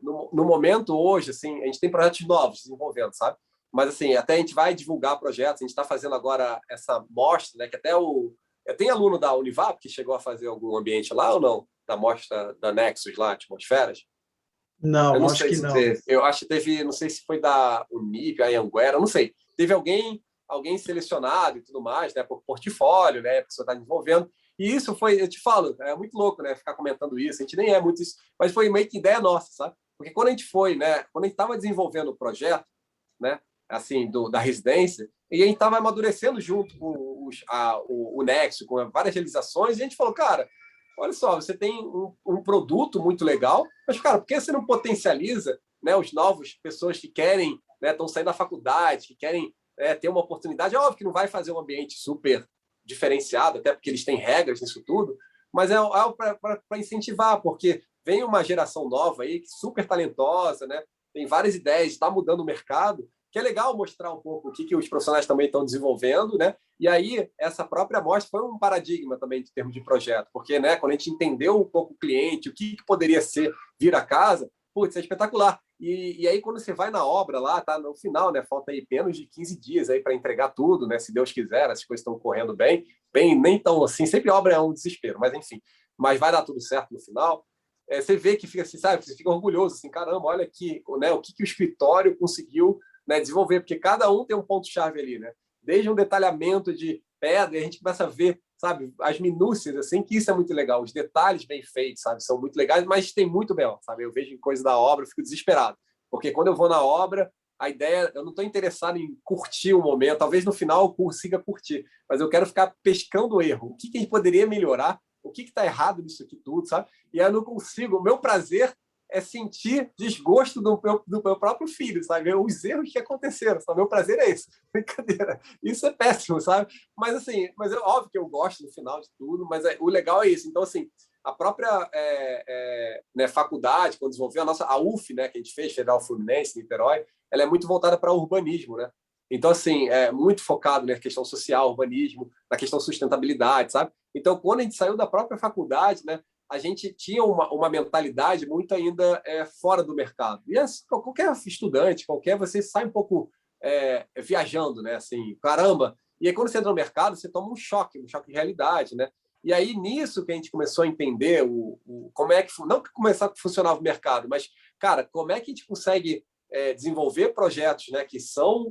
no momento hoje, assim, a gente tem projetos novos desenvolvendo, sabe? Mas, assim, até a gente vai divulgar projetos, a gente está fazendo agora essa mostra, né? Que até o Tem aluno da Univap que chegou a fazer algum ambiente lá ou não? Da mostra da Nexus lá, Atmosferas? Eu Não, não acho sei que se não. teve. Eu acho que teve, não sei se foi da Unip, a Anhanguera, não sei. Teve alguém selecionado e tudo mais, né, por portfólio, né, a pessoa está desenvolvendo. E isso foi, eu te falo, é muito louco, né, ficar comentando isso. A gente nem é muito isso, mas foi meio que ideia nossa, sabe? Porque quando a gente foi, né, quando a gente estava desenvolvendo o projeto, né, assim, da residência, e a gente estava amadurecendo junto com o Nexo, com várias realizações, e a gente falou, cara, olha só, você tem um produto muito legal, mas, cara, por que você não potencializa, né, os novos pessoas que querem, né, estão saindo da faculdade, que querem ter uma oportunidade? É óbvio que não vai fazer um ambiente super diferenciado, até porque eles têm regras nisso tudo, mas é algo para incentivar, porque vem uma geração nova aí, super talentosa, né, tem várias ideias, está mudando o mercado, que é legal mostrar um pouco o que os profissionais também estão desenvolvendo, né? E aí, essa própria amostra foi um paradigma também em termos de projeto, porque, né, quando a gente entendeu um pouco o cliente, o que poderia ser vir a casa, putz, é espetacular. E aí, quando você vai na obra lá, tá no final, né? Falta aí menos de 15 dias aí para entregar tudo, né? Se Deus quiser, as coisas estão correndo bem, nem tão assim, sempre a obra é um desespero, mas enfim, mas vai dar tudo certo no final. Você vê que fica assim, sabe? Você fica orgulhoso, assim, caramba, olha aqui, né? O que o escritório conseguiu, né, desenvolver, porque cada um tem um ponto-chave ali, né? Desde um detalhamento de pedra, a gente começa a ver, sabe, as minúcias, assim, que isso é muito legal. Os detalhes bem feitos, sabe, são muito legais, mas tem muito bem, sabe? Eu vejo coisa da obra, eu fico desesperado, porque quando eu vou na obra, a ideia, eu não estou interessado em curtir o momento, talvez no final eu consiga curtir, mas eu quero ficar pescando o erro. O que a gente poderia melhorar? O que está errado nisso aqui tudo, sabe? E aí eu não consigo. O meu prazer é sentir desgosto do meu próprio filho, sabe? Os erros que aconteceram, sabe? Meu prazer é esse. Brincadeira. Isso é péssimo, sabe? Mas, assim, óbvio que eu gosto no final de tudo, mas o legal é isso. Então, assim, a própria né, faculdade, quando desenvolveu a UF, né, que a gente fez, Federal Fluminense, Niterói, ela é muito voltada para o urbanismo, né? Então, assim, é muito focado na questão social, urbanismo, na questão sustentabilidade, sabe? Então, quando a gente saiu da própria faculdade, né, a gente tinha uma mentalidade muito ainda fora do mercado. E qualquer estudante, você sai um pouco viajando, né? Assim, caramba! E aí, quando você entra no mercado, você toma um choque de realidade, né? E aí, nisso que a gente começou a entender como é que... Não que começar a funcionar o mercado, mas, cara, como é que a gente consegue desenvolver projetos, né, que são...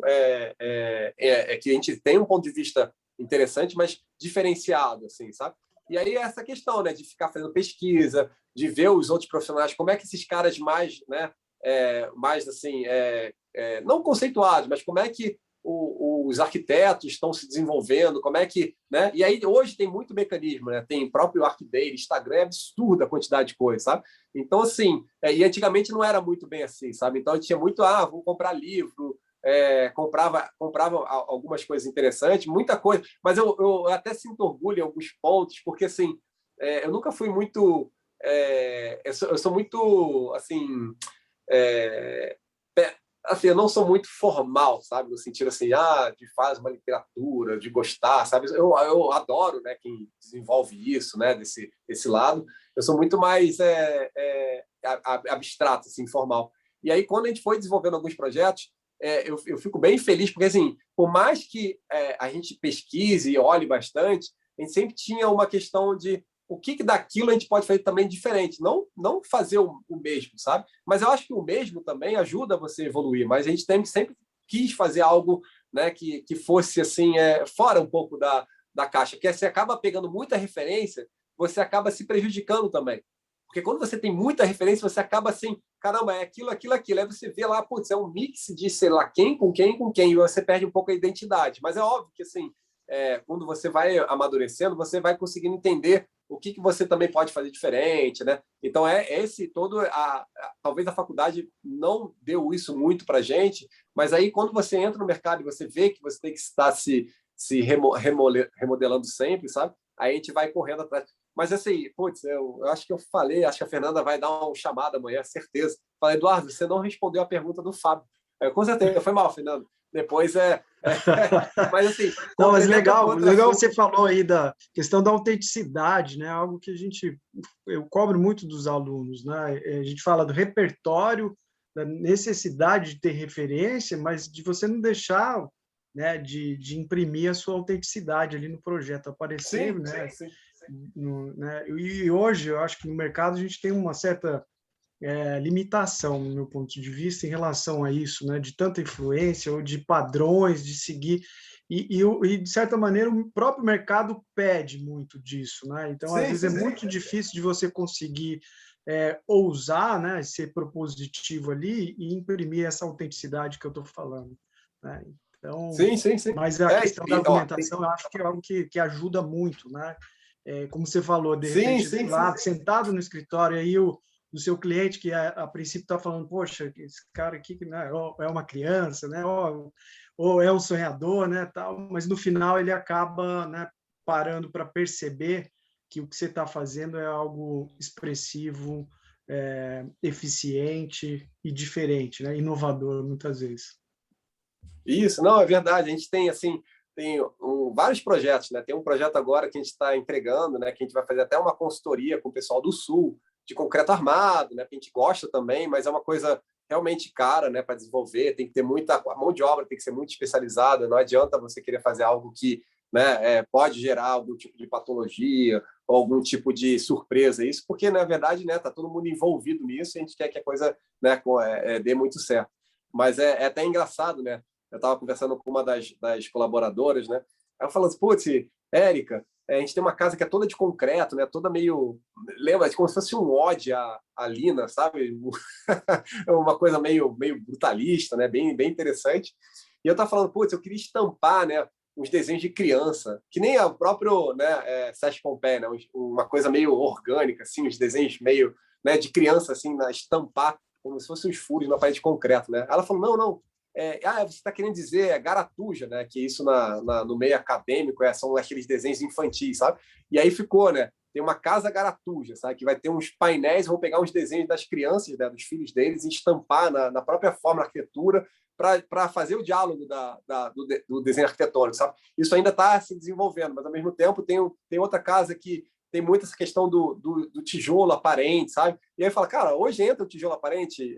que a gente tem um ponto de vista interessante, mas diferenciado, assim, sabe? E aí essa questão, né, de ficar fazendo pesquisa, de ver os outros profissionais, como é que esses caras mais, né, mais assim, não conceituados, mas como é que os arquitetos estão se desenvolvendo, como é que, né? E aí hoje tem muito mecanismo, né? Tem próprio Arcdale, Instagram, é absurda a quantidade de coisa, sabe? Então assim, e antigamente não era muito bem assim, sabe? Então tinha muito, vou comprar livro, comprava algumas coisas interessantes, muita coisa, mas eu até sinto orgulho em alguns pontos, porque assim, eu nunca fui muito, eu sou muito assim, é, assim, eu não sou muito formal, sabe, no sentido assim, de fazer uma literatura, de gostar, sabe, eu adoro, né, quem desenvolve isso, né, desse lado. Eu sou muito mais abstrato, assim, formal. E aí, quando a gente foi desenvolvendo alguns projetos, eu fico bem feliz, porque, assim, por mais que a gente pesquise e olhe bastante, a gente sempre tinha uma questão de o que daquilo a gente pode fazer também diferente. Não fazer o mesmo, sabe? Mas eu acho que o mesmo também ajuda você a evoluir, mas a gente sempre quis fazer algo, né, que fosse, assim, fora um pouco da caixa, porque você acaba pegando muita referência, você acaba se prejudicando também. Porque quando você tem muita referência, você acaba assim, caramba, é aquilo, aquilo, aquilo. Aí você vê lá, putz, é um mix de sei lá quem, e você perde um pouco a identidade. Mas é óbvio que, assim, quando você vai amadurecendo, você vai conseguindo entender o que você também pode fazer diferente, né? Então, esse todo... talvez a faculdade não deu isso muito para a gente, mas aí, quando você entra no mercado e você vê que você tem que estar se remodelando sempre, sabe? Aí a gente vai correndo atrás. Mas assim, putz, eu acho que eu falei, acho que a Fernanda vai dar uma chamada amanhã, certeza. Falei, Eduardo, você não respondeu a pergunta do Fábio. Com certeza, foi mal, Fernando. Depois Mas assim, Não, mas complementa com outro legal assunto. você falou aí da questão da autenticidade, né? Algo que eu cobro muito dos alunos, né? A gente fala do repertório, da necessidade de ter referência, mas de você não deixar né, de imprimir a sua autenticidade ali no projeto, aparecer, Sim, né, sim, sim. né, e hoje eu acho que no mercado a gente tem uma certa limitação, no meu ponto de vista, em relação a isso, né, de tanta influência ou de padrões de seguir, e de certa maneira o próprio mercado pede muito disso, né? Então às Sim, vezes é sim, sim. muito difícil de você conseguir ousar, né, ser propositivo ali e imprimir essa autenticidade que eu estou falando, né? Então, Sim, sim, sim. mas a É, questão da ó, argumentação eu acho que é algo que ajuda muito, né? Como você falou, de sim, repente, sei sim, sim. lá, sentado no escritório, aí o seu cliente que a princípio está falando, poxa, esse cara aqui que né, é uma criança, né, ou é um sonhador, né, tal, mas no final ele acaba, né, parando para perceber que o que você está fazendo é algo expressivo, eficiente e diferente, né, inovador muitas vezes. Isso, não, é verdade. A gente tem assim, vários projetos, né? Tem um projeto agora que a gente está entregando, né? Que a gente vai fazer até uma consultoria com o pessoal do Sul de concreto armado, né? Que a gente gosta também, mas é uma coisa realmente cara, né? Para desenvolver, tem que ter muita a mão de obra, tem que ser muito especializada. Não adianta você querer fazer algo que, né? Pode gerar algum tipo de patologia ou algum tipo de surpresa. Isso porque na verdade, né? Tá todo mundo envolvido nisso. E a gente quer que a coisa, né? Dê muito certo. Mas é até engraçado, né? Eu estava conversando com uma das colaboradoras, né? Ela falou assim, putz, Érica, a gente tem uma casa que é toda de concreto, né? Toda meio... Lembra? Como se fosse um ode à Lina, sabe? Uma coisa meio brutalista, né? Bem interessante. E eu estava falando, putz, eu queria estampar, né? Uns desenhos de criança, que nem o próprio, né, Sérgio Pompeia, né? Uma coisa meio orgânica, assim, os desenhos meio, né, de criança, assim, estampar como se fossem uns furos na parede de concreto, né? Ela falou, não, você está querendo dizer garatuja, né? Que isso no meio acadêmico são aqueles desenhos infantis, sabe? E aí ficou, né? Tem uma casa garatuja, sabe? Que vai ter uns painéis, vão pegar uns desenhos das crianças, né? Dos filhos deles, e estampar na própria forma, na arquitetura, para fazer o diálogo do desenho arquitetônico, sabe? Isso ainda está se desenvolvendo, mas ao mesmo tempo tem outra casa que tem muito essa questão do tijolo aparente, sabe? E aí fala, cara, hoje entra o tijolo aparente,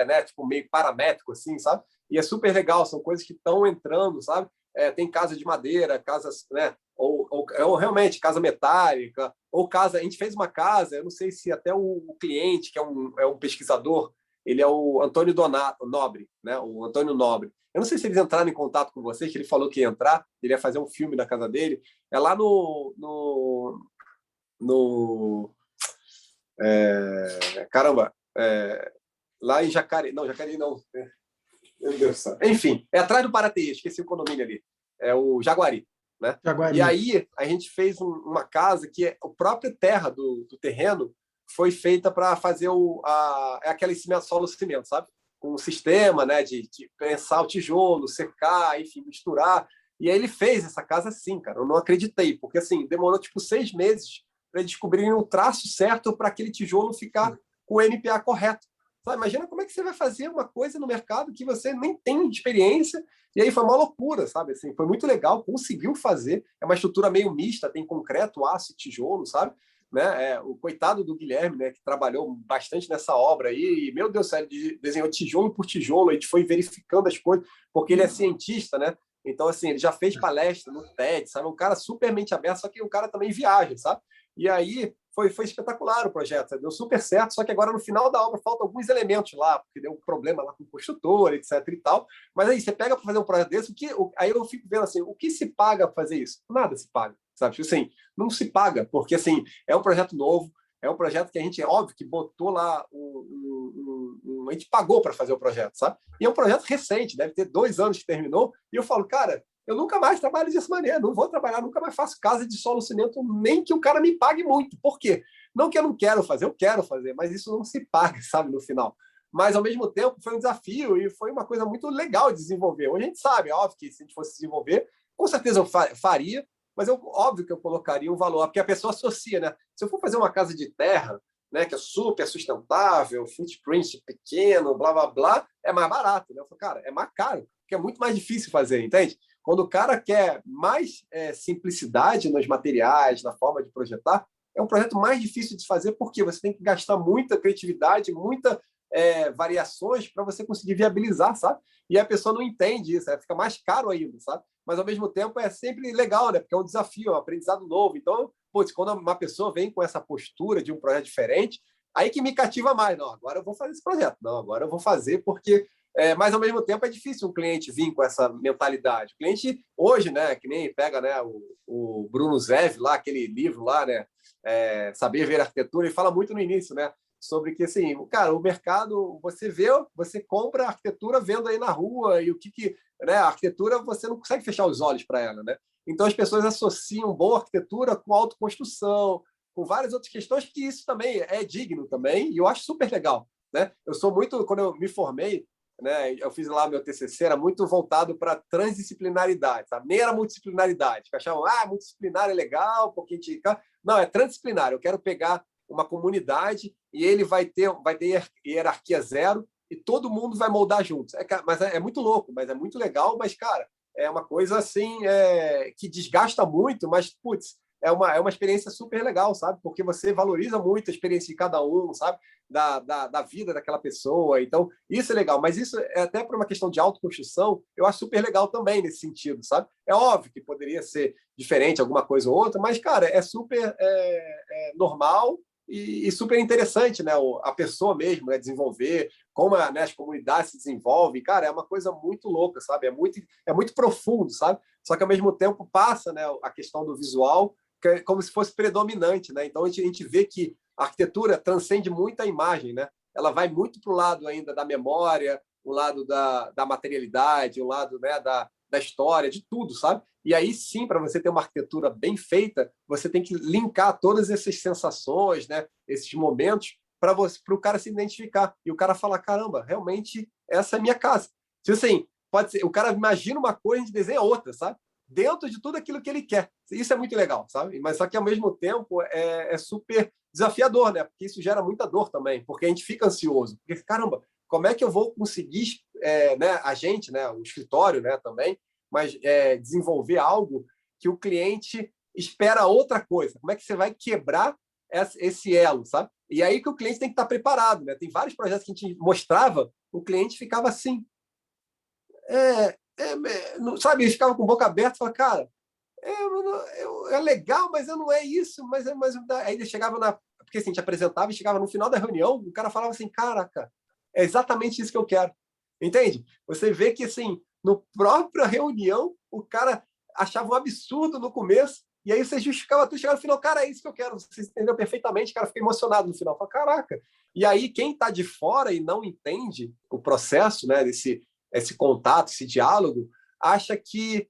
né, tipo meio paramétrico, assim, sabe? E é super legal, são coisas que estão entrando, sabe? Tem casa de madeira, casas, né? Ou realmente casa metálica, ou casa. A gente fez uma casa, eu não sei se até o cliente, que é um pesquisador, ele é o Antônio Donato, Nobre, né? O Antônio Nobre. Eu não sei se eles entraram em contato com vocês, que ele falou que ia entrar, ele ia fazer um filme da casa dele. É lá no caramba, lá em Jacareí, não, Jacareí não. Meu Deus do céu. Enfim, é atrás do Paraty, esqueci o condomínio ali. É o Jaguari, né? E Jaguari. aí a gente fez uma casa que a própria terra do terreno foi feita para fazer aquele cimento, solo cimento, sabe? Com um sistema, né, de prensar o tijolo, secar, enfim, misturar. E aí ele fez essa casa assim, cara. Eu não acreditei, porque assim, demorou tipo 6 meses para descobrirem o traço certo para aquele tijolo ficar com o MPa correto. Sabe? Imagina como é que você vai fazer uma coisa no mercado que você nem tem experiência, e aí foi uma loucura, sabe? Assim, foi muito legal, conseguiu fazer. É uma estrutura meio mista, tem concreto, aço e tijolo, sabe? Né? O coitado do Guilherme, né, que trabalhou bastante nessa obra aí, e, meu Deus do céu, ele desenhou tijolo por tijolo, a gente foi verificando as coisas, porque ele é cientista, né? Então, assim, ele já fez palestra no TED, sabe? Um cara super mente aberta, só que o cara também viaja, sabe? E aí foi espetacular o projeto, sabe? Deu super certo, só que agora no final da obra faltam alguns elementos lá, porque deu um problema lá com o construtor, etc e tal. Mas aí você pega para fazer um projeto desse, aí eu fico vendo assim, o que se paga para fazer isso? Nada se paga, sabe? Tipo assim, não se paga, porque assim, é um projeto novo, é um projeto que a gente, óbvio, que botou lá, a gente pagou para fazer o projeto, sabe? E é um projeto recente, deve ter 2 anos que terminou, e eu falo, cara, eu nunca mais trabalho dessa maneira, não vou trabalhar, nunca mais faço casa de solo cimento, nem que o cara me pague muito. Por quê? Não que eu não quero fazer, eu quero fazer, mas isso não se paga, sabe, no final. Mas, ao mesmo tempo, foi um desafio e foi uma coisa muito legal de desenvolver. Hoje a gente sabe, óbvio, que se a gente fosse desenvolver, com certeza eu faria, mas óbvio que eu colocaria um valor, porque a pessoa associa, né? Se eu for fazer uma casa de terra, né, que é super sustentável, footprint pequeno, blá, blá, blá, é mais barato, né? Eu falo, cara, é mais caro, porque é muito mais difícil fazer, entende? Quando o cara quer mais simplicidade nos materiais, na forma de projetar, é um projeto mais difícil de fazer porque você tem que gastar muita criatividade, muita variações para você conseguir viabilizar, sabe? E a pessoa não entende isso, fica mais caro ainda, sabe? Mas, ao mesmo tempo, é sempre legal, né? Porque é um desafio, é um aprendizado novo. Então, putz, quando uma pessoa vem com essa postura de um projeto diferente, aí que me cativa mais. Não, agora eu vou fazer esse projeto. Não, agora eu vou fazer porque... mas, ao mesmo tempo, é difícil um cliente vir com essa mentalidade. O cliente, hoje, né, que nem pega, né, o Bruno Zev, lá, aquele livro lá, né, Saber Ver Arquitetura, ele fala muito no início, né, sobre que, assim, cara, o mercado, você vê, você compra a arquitetura vendo aí na rua, e né, a arquitetura, você não consegue fechar os olhos para ela, né? Então, as pessoas associam boa arquitetura com autoconstrução, com várias outras questões, que isso também é digno também, e eu acho super legal, né? Eu sou muito, quando eu me formei, né, eu fiz lá meu TCC, era muito voltado para transdisciplinaridade, sabe? Nem era multidisciplinaridade, que achavam, multidisciplinar é legal, porque a gente... Não, é transdisciplinar, eu quero pegar uma comunidade e ele vai ter hierarquia zero e todo mundo vai moldar juntos. Mas é muito louco, mas é muito legal, mas, cara, é uma coisa assim que desgasta muito, mas, putz, é uma experiência super legal, sabe? Porque você valoriza muito a experiência de cada um, sabe? Da vida daquela pessoa. Então, isso é legal. Mas isso é até por uma questão de autoconstrução, eu acho super legal também nesse sentido, sabe? É óbvio que poderia ser diferente alguma coisa ou outra, mas, cara, é super normal e super interessante, né? A pessoa mesmo, né? Desenvolver, como né, as comunidades se desenvolvem. Cara, é uma coisa muito louca, sabe? É muito profundo, sabe? Só que, ao mesmo tempo, passa, né, a questão do visual como se fosse predominante, né? Então, a gente vê que a arquitetura transcende muito a imagem, né? Ela vai muito para o lado ainda da memória, o lado da materialidade, o lado, né, da história, de tudo, sabe? E aí sim, para você ter uma arquitetura bem feita, você tem que linkar todas essas sensações, né, esses momentos, para o cara se identificar. E o cara falar, caramba, realmente essa é a minha casa. Tipo assim, pode ser, o cara imagina uma coisa e a gente desenha outra, sabe? Dentro de tudo aquilo que ele quer. Isso é muito legal, sabe? Mas só que, ao mesmo tempo, é super desafiador, né? Porque isso gera muita dor também, porque a gente fica ansioso. Porque, caramba, como é que eu vou conseguir, né, a gente, né, o escritório, né, também, mas desenvolver algo que o cliente espera outra coisa? Como é que você vai quebrar esse elo, sabe? E aí que o cliente tem que estar preparado, né? Tem vários projetos que a gente mostrava, o cliente ficava assim, sabe, eles ficavam com a boca aberta e falavam, cara, é legal, mas não é isso, mas aí ele chegava porque assim, a gente apresentava e chegava no final da reunião, o cara falava assim, caraca, é exatamente isso que eu quero, entende? Você vê que assim, no própria reunião, o cara achava um absurdo no começo, e aí você justificava tudo, chegava no final, cara, é isso que eu quero, você entendeu perfeitamente, cara, fiquei emocionado no final, fala, caraca, e aí quem está de fora e não entende o processo, né, esse contato, esse diálogo, acha que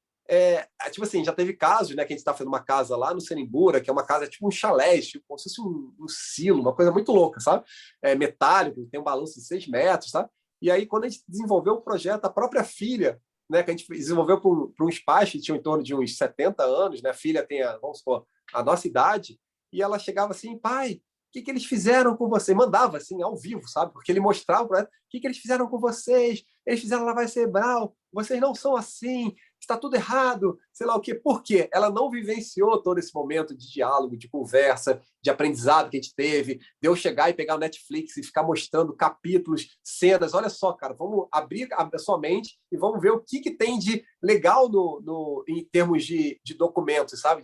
tipo assim, já teve casos, né, que a gente está fazendo uma casa lá no Senimbura, que é uma casa tipo um chalé, tipo, como se fosse um silo, uma coisa muito louca, sabe? Metálico, tem um balanço de 6 metros, sabe? E aí, quando a gente desenvolveu o projeto, a própria filha, né, que a gente desenvolveu para um espaço que tinha em torno de uns 70 anos, né? A filha tem, vamos supor, a nossa idade, e ela chegava assim, pai, o que eles fizeram com você? Mandava assim, ao vivo, sabe? Porque ele mostrava o projeto, o que eles fizeram com vocês? Eles fizeram lavar cerebral, vocês não são assim, está tudo errado, sei lá o quê. Por quê? Ela não vivenciou todo esse momento de diálogo, de conversa, de aprendizado que a gente teve, de eu chegar e pegar o Netflix e ficar mostrando capítulos, cenas. Olha só, cara, vamos abrir a sua mente e vamos ver o que tem de legal em termos de documentos, sabe?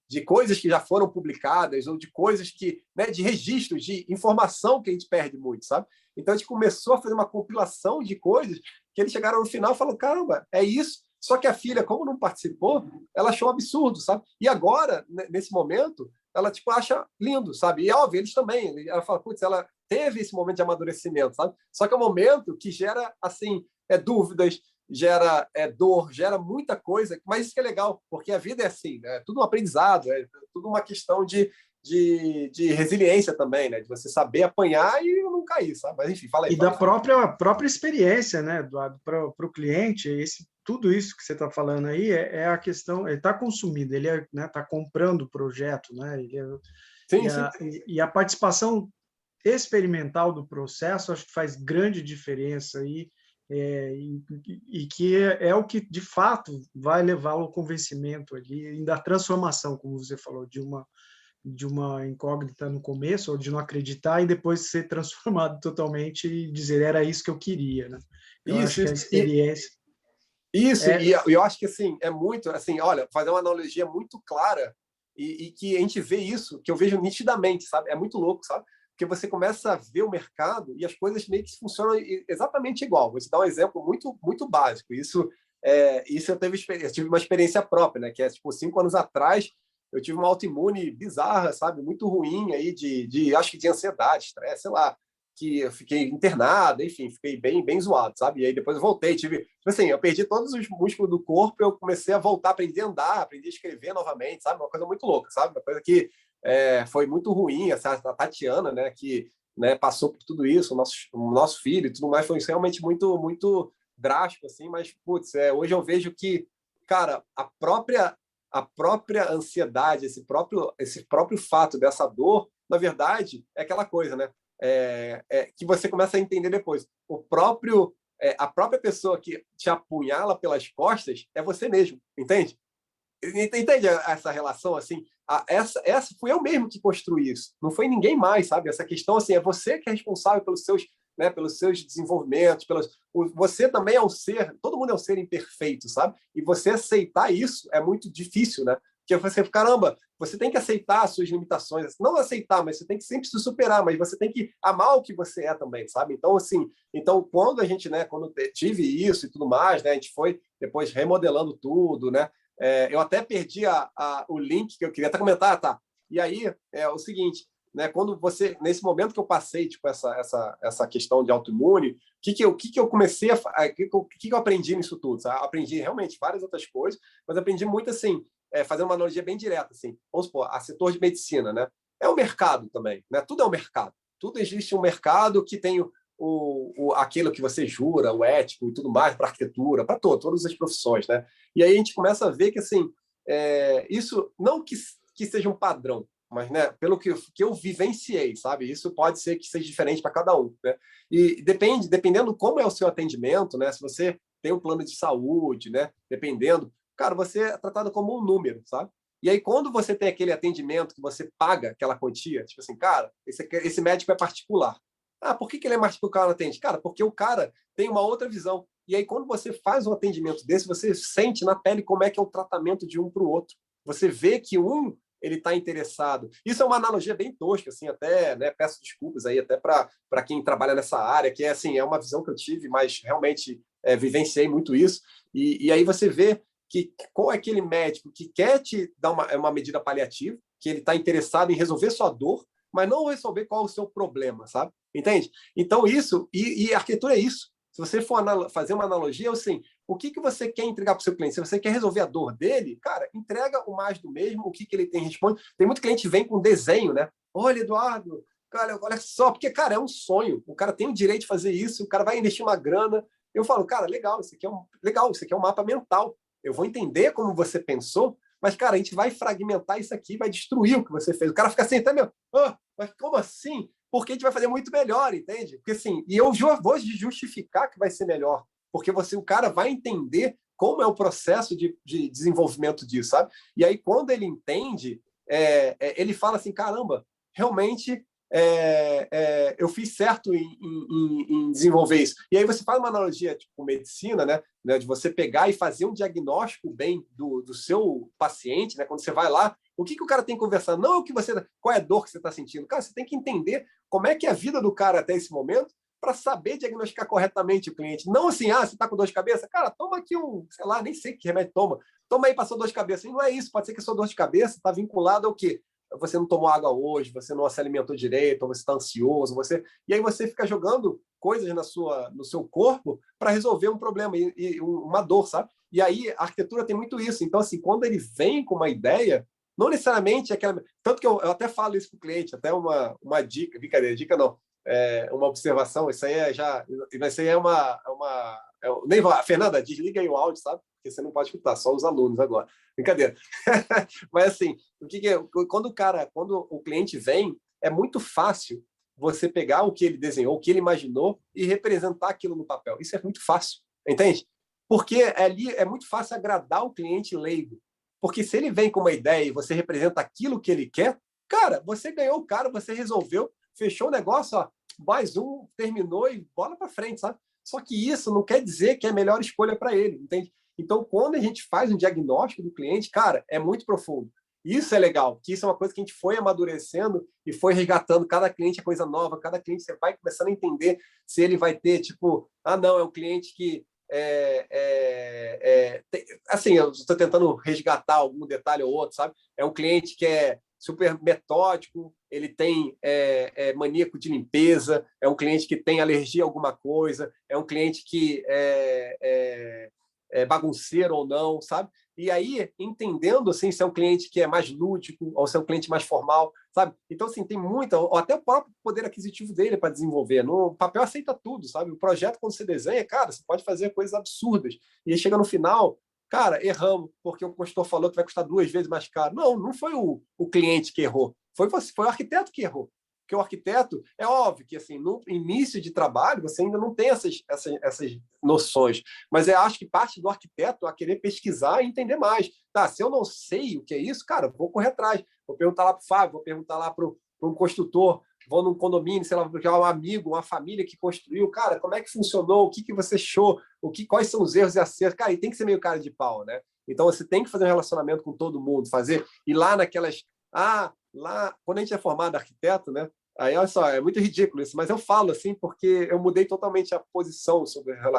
De coisas que já foram publicadas ou de coisas que, né, de registros, de informação que a gente perde muito, sabe? Então a gente começou a fazer uma compilação de coisas que eles chegaram no final e falaram, caramba, é isso. Só que a filha, como não participou, ela achou um absurdo, sabe? E agora, nesse momento, ela tipo acha lindo, sabe? E é óbvio, eles também. Ela fala, putz, ela teve esse momento de amadurecimento, sabe? Só que é um momento que gera, assim, dúvidas, gera dor, gera muita coisa, mas isso que é legal, porque a vida é assim, é tudo um aprendizado, é tudo uma questão de resiliência também, né? De você saber apanhar e não cair, sabe? Mas enfim, fala aí. E da própria experiência, né, Eduardo, para o cliente, tudo isso que você está falando aí é a questão, ele está consumindo, ele está comprando o projeto, né? E a participação experimental do processo, acho que faz grande diferença aí, e que é o que, de fato, vai levá-lo ao convencimento ali, e da transformação, como você falou, de de uma incógnita no começo, ou de não acreditar, e depois ser transformado totalmente e dizer, era isso que eu queria, né? Eu Isso, acho que a isso. experiência... Isso, É, e eu acho que assim, é muito, assim, olha, fazer uma analogia muito clara e que a gente vê isso, que eu vejo nitidamente, sabe? É muito louco, sabe? Porque você começa a ver o mercado e as coisas meio que funcionam exatamente igual. Vou te dar um exemplo muito básico. Isso eu tive uma experiência própria, né? Que é tipo 5 anos atrás eu tive uma autoimune bizarra, sabe? Muito ruim aí acho que de ansiedade, estresse, sei lá, que eu fiquei internado, enfim, fiquei bem zoado, sabe? E aí depois eu voltei, tipo assim, eu perdi todos os músculos do corpo, eu comecei a voltar, aprendi a andar, aprendi a escrever novamente, sabe? Uma coisa muito louca, sabe? Uma coisa que foi muito ruim, a Tatiana, né, que né, passou por tudo isso, o nosso filho e tudo mais, foi realmente muito drástico, assim, mas, putz, hoje eu vejo que, cara, a própria ansiedade, esse próprio fato dessa dor, na verdade, é aquela coisa, né? Que você começa a entender depois. A própria pessoa que te apunhala pelas costas é você mesmo, entende? Entende essa relação assim? Essa fui eu mesmo que construí isso, não foi ninguém mais, sabe? Essa questão assim é você que é responsável pelos seus desenvolvimentos, você também é um ser, todo mundo é um ser imperfeito, sabe? E você aceitar isso é muito difícil, né? Porque você, caramba, você tem que aceitar as suas limitações, não aceitar, mas você tem que sempre se superar, mas você tem que amar o que você é também, sabe? Então, assim, quando a gente, né, quando tive isso e tudo mais, né, a gente foi depois remodelando tudo, né? Eu até perdi o link que eu queria até comentar, tá? E aí é o seguinte, né? Quando você, nesse momento que eu passei, tipo, essa questão de autoimune, o que eu comecei que eu aprendi nisso tudo? Sabe? Aprendi realmente várias outras coisas, mas aprendi muito assim, fazendo uma analogia bem direta, assim. Vamos supor, a setor de medicina, né? É um mercado também, né? Tudo é um mercado. Tudo existe um mercado que tem aquilo que você jura, o ético e tudo mais, para arquitetura, para todas as profissões, né? E aí a gente começa a ver que, assim, isso não que seja um padrão, mas, né, pelo que eu vivenciei, sabe? Isso pode ser que seja diferente para cada um, né? E dependendo como é o seu atendimento, né? Se você tem um plano de saúde, né? Dependendo, cara, você é tratado como um número, sabe? E aí, quando você tem aquele atendimento que você paga aquela quantia, tipo assim, cara, esse médico é particular. Ah, por que ele é particular, não atende? Cara, porque o cara tem uma outra visão. E aí, quando você faz um atendimento desse, você sente na pele como é que é o tratamento de um para o outro. Você vê que ele está interessado. Isso é uma analogia bem tosca, assim, até, né, peço desculpas aí até para quem trabalha nessa área, que assim, é uma visão que eu tive, mas realmente vivenciei muito isso. E aí você vê que qual é aquele médico que quer te dar uma medida paliativa, que ele está interessado em resolver sua dor, mas não resolver qual é o seu problema, sabe? Entende? Então, isso, e arquitetura é isso. Se você for fazer uma analogia, assim, o que você quer entregar para o seu cliente? Se você quer resolver a dor dele, cara, entrega o mais do mesmo, o que ele tem, responde. Tem muito cliente que vem com desenho, né? Olha, Eduardo, cara, olha só, porque, cara, é um sonho. O cara tem o direito de fazer isso, o cara vai investir uma grana. Eu falo, cara, legal, isso aqui é um mapa mental. Eu vou entender como você pensou, mas, cara, a gente vai fragmentar isso aqui, vai destruir o que você fez. O cara fica assim, até meu, mas como assim? Porque a gente vai fazer muito melhor, entende? Porque assim, e eu vou justificar que vai ser melhor, porque o cara vai entender como é o processo de desenvolvimento disso, sabe? E aí, quando ele entende, ele fala assim, caramba, realmente eu fiz certo em desenvolver isso. E aí você faz uma analogia tipo, com medicina, né, de você pegar e fazer um diagnóstico bem do seu paciente, né, quando você vai lá, o que o cara tem que conversar? Não é qual é a dor que você está sentindo. Cara, você tem que entender como é que é a vida do cara até esse momento para saber diagnosticar corretamente o cliente. Não assim, você está com dor de cabeça? Cara, toma aqui sei lá, nem sei que remédio toma. Toma aí para sua dor de cabeça. E não é isso, pode ser que a sua dor de cabeça está vinculada ao quê? Você não tomou água hoje, você não se alimentou direito, ou você está ansioso, e aí você fica jogando coisas no seu corpo para resolver um problema e uma dor, sabe? E aí a arquitetura tem muito isso. Então, assim, quando ele vem com uma ideia, não necessariamente aquela. Tanto que eu até falo isso para o cliente, até uma dica, brincadeira, dica não, uma observação, isso aí isso aí nem vou, Fernanda, desliga aí o áudio, sabe? Porque você não pode escutar, só os alunos agora. Brincadeira. Mas assim, quando o cliente vem, é muito fácil você pegar o que ele desenhou, o que ele imaginou e representar aquilo no papel. Isso é muito fácil, entende? Porque ali é muito fácil agradar o cliente leigo. Porque se ele vem com uma ideia e você representa aquilo que ele quer, Cara, você ganhou o cara, você resolveu, fechou o negócio, ó, mais um, terminou e bola para frente, sabe? Só que isso não quer dizer que é a melhor escolha para ele, entende? Então, quando a gente faz um diagnóstico do cliente, cara, é muito profundo. Isso é legal, que isso é uma coisa que a gente foi amadurecendo e foi resgatando. Cada cliente é coisa nova, cada cliente você vai começando a entender se ele vai ter, tipo, não, é um cliente que assim, eu estou tentando resgatar algum detalhe ou outro, sabe? É um cliente que é super metódico, ele tem maníaco de limpeza, é um cliente que tem alergia a alguma coisa, é um cliente que é bagunceiro ou não, sabe? E aí, entendendo assim, se é um cliente que é mais lúdico ou se é um cliente mais formal, sabe? Então, assim, tem muita, ou até o próprio poder aquisitivo dele para desenvolver. No papel aceita tudo, sabe? O projeto, quando você desenha, cara, você pode fazer coisas absurdas. E aí chega no final, cara, erramos, porque o consultor falou que vai custar 2 vezes mais caro. Não, não foi o cliente que errou, foi você, foi o arquiteto que errou. Porque o arquiteto, é óbvio que assim, no início de trabalho, você ainda não tem essas noções, mas eu acho que parte do arquiteto a querer pesquisar e entender mais. Tá, se eu não sei o que é isso, cara, vou correr atrás. Vou perguntar lá para o Fábio, vou perguntar lá para um construtor, vou num condomínio, sei lá, porque é um amigo, uma família que construiu, cara, como é que funcionou, o que você achou, quais são os erros e acertos. Cara, e tem que ser meio cara de pau, né? Então, você tem que fazer um relacionamento com todo mundo, ir lá naquelas... lá, quando a gente é formado arquiteto, né? Aí, olha só, é muito ridículo isso, mas eu falo assim porque eu mudei totalmente a posição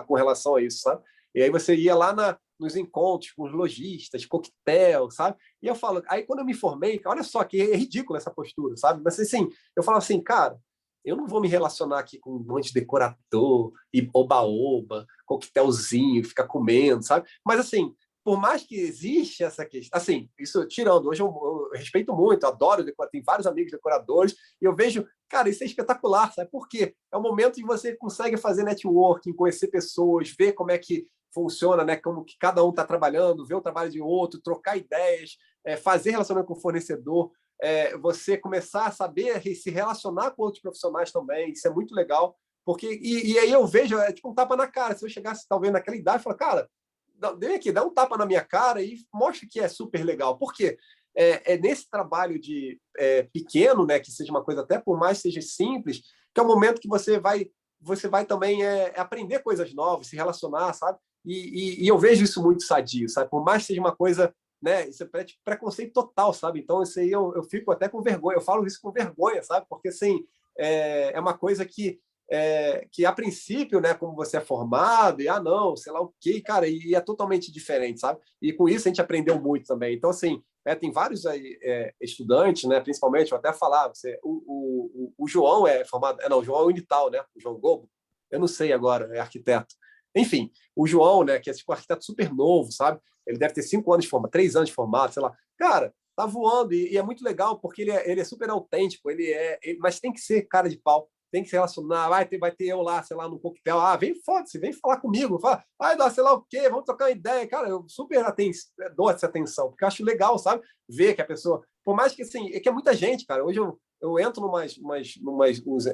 com relação a isso, sabe? E aí você ia lá nos encontros com os lojistas, coquetel, sabe? E eu falo, aí quando eu me formei, olha só que é ridículo essa postura, sabe? Mas assim, eu falo assim, cara, eu não vou me relacionar aqui com um monte de decorador e oba-oba, coquetelzinho, ficar comendo, sabe? Mas assim, por mais que existe essa questão, assim, isso tirando, hoje eu respeito muito, adoro decorar, tenho vários amigos decoradores, e eu vejo, cara, isso é espetacular, sabe por quê? É o momento em que você consegue fazer networking, conhecer pessoas, ver como é que funciona, né? Como que cada um está trabalhando, ver o trabalho de outro, trocar ideias, fazer relacionamento com o fornecedor, você começar a saber se relacionar com outros profissionais também, isso é muito legal, porque, e aí eu vejo, é tipo um tapa na cara, se eu chegasse talvez naquela idade, e falar, cara, vem aqui, dá um tapa na minha cara e mostra que é super legal. Por quê? Nesse trabalho de pequeno, né, que seja uma coisa até por mais seja simples, que é o momento que você vai também aprender coisas novas, se relacionar, sabe? E eu vejo isso muito sadio, sabe? Por mais que seja uma coisa, né, isso é preconceito total, sabe? Então isso aí eu fico até com vergonha, eu falo isso com vergonha, sabe? Porque assim, é uma coisa que a princípio, né, como você é formado, e não, sei lá o quê, cara, e é totalmente diferente, sabe? E com isso a gente aprendeu muito também. Então, assim, tem vários aí, estudantes, né, principalmente, vou até falar, o João é formado, não, o João é Unital, né, o João Gobo, eu não sei agora, é arquiteto. Enfim, o João, né, que é tipo um arquiteto super novo, sabe? Ele deve ter 5 anos de formado, 3 anos de formado, sei lá. Cara, tá voando e é muito legal porque ele é super autêntico, mas tem que ser cara de pau, tem que se relacionar, vai ter eu lá, sei lá, no coquetel, vem foda-se, vem falar comigo, fala, dá sei lá o quê, vamos trocar uma ideia, cara, eu super dou essa atenção, porque eu acho legal, sabe, ver que a pessoa, por mais que, assim, é que é muita gente, cara, hoje eu entro numas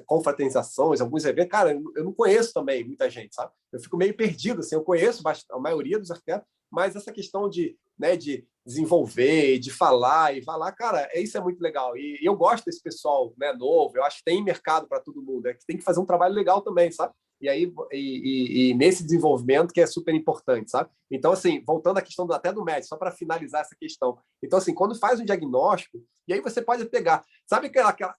confraternizações, alguns eventos, cara, eu não conheço também muita gente, sabe, eu fico meio perdido, assim, eu conheço a maioria dos arquitetos, mas essa questão de desenvolver, de falar, cara, isso é muito legal. E eu gosto desse pessoal, né, novo, eu acho que tem mercado para todo mundo, que tem que fazer um trabalho legal também, sabe? E aí, nesse desenvolvimento que é super importante, sabe? Então, assim, voltando à questão até do médico, só para finalizar essa questão. Então, assim, quando faz um diagnóstico, e aí você pode pegar, sabe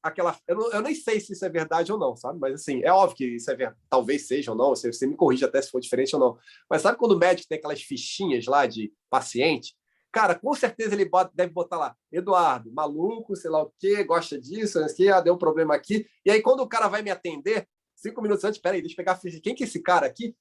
aquela eu nem sei se isso é verdade ou não, sabe? Mas, assim, é óbvio que isso é verdade, talvez seja ou não, você me corrige até se for diferente ou não. Mas sabe quando o médico tem aquelas fichinhas lá de paciente? Cara, com certeza ele deve botar lá, Eduardo, maluco, sei lá o quê, gosta disso, aqui, deu um problema aqui. E aí, quando o cara vai me atender, 5 minutos antes, peraí, deixa eu pegar a ficha. Quem que é esse cara aqui?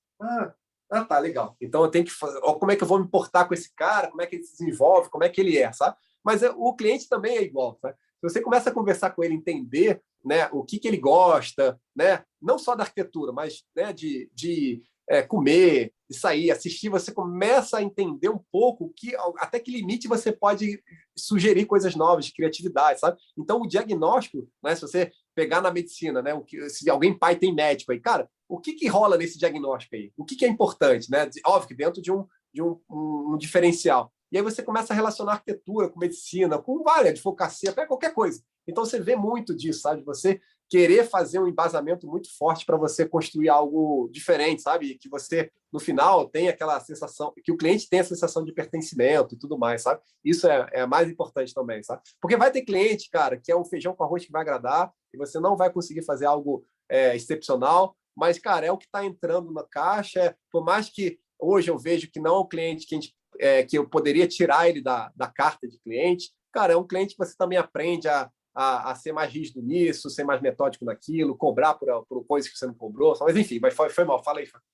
Tá, legal. Então eu tenho que fazer. Como é que eu vou me portar com esse cara? Como é que ele se desenvolve? Como é que ele é, sabe? Mas o cliente também é igual, sabe? Se você começa a conversar com ele, entender, né, o que ele gosta, né, não só da arquitetura, mas, né, de comer, de sair, assistir, você começa a entender um pouco até que limite você pode sugerir coisas novas, de criatividade, sabe? Então, o diagnóstico, né, se você pegar na medicina, né, se alguém pai tem médico aí, cara, o que rola nesse diagnóstico aí? O que é importante, né? Óbvio que dentro de um diferencial. E aí você começa a relacionar arquitetura com medicina, com várias, advocacia, até qualquer coisa. Então você vê muito disso, sabe? Você querer fazer um embasamento muito forte para você construir algo diferente, sabe? Que você, no final, tenha aquela sensação, que o cliente tenha a sensação de pertencimento e tudo mais, sabe? Isso é mais importante também, sabe? Porque vai ter cliente, cara, que é um feijão com arroz que vai agradar e você não vai conseguir fazer algo excepcional, mas, cara, é o que está entrando na caixa. Por mais que hoje eu vejo que não é um cliente que eu poderia tirar ele da carta de cliente, cara, é um cliente que você também aprende a ser mais rígido nisso, ser mais metódico naquilo, cobrar por coisas que você não cobrou. Mas, enfim, mas foi mal. Fala aí, Fábio.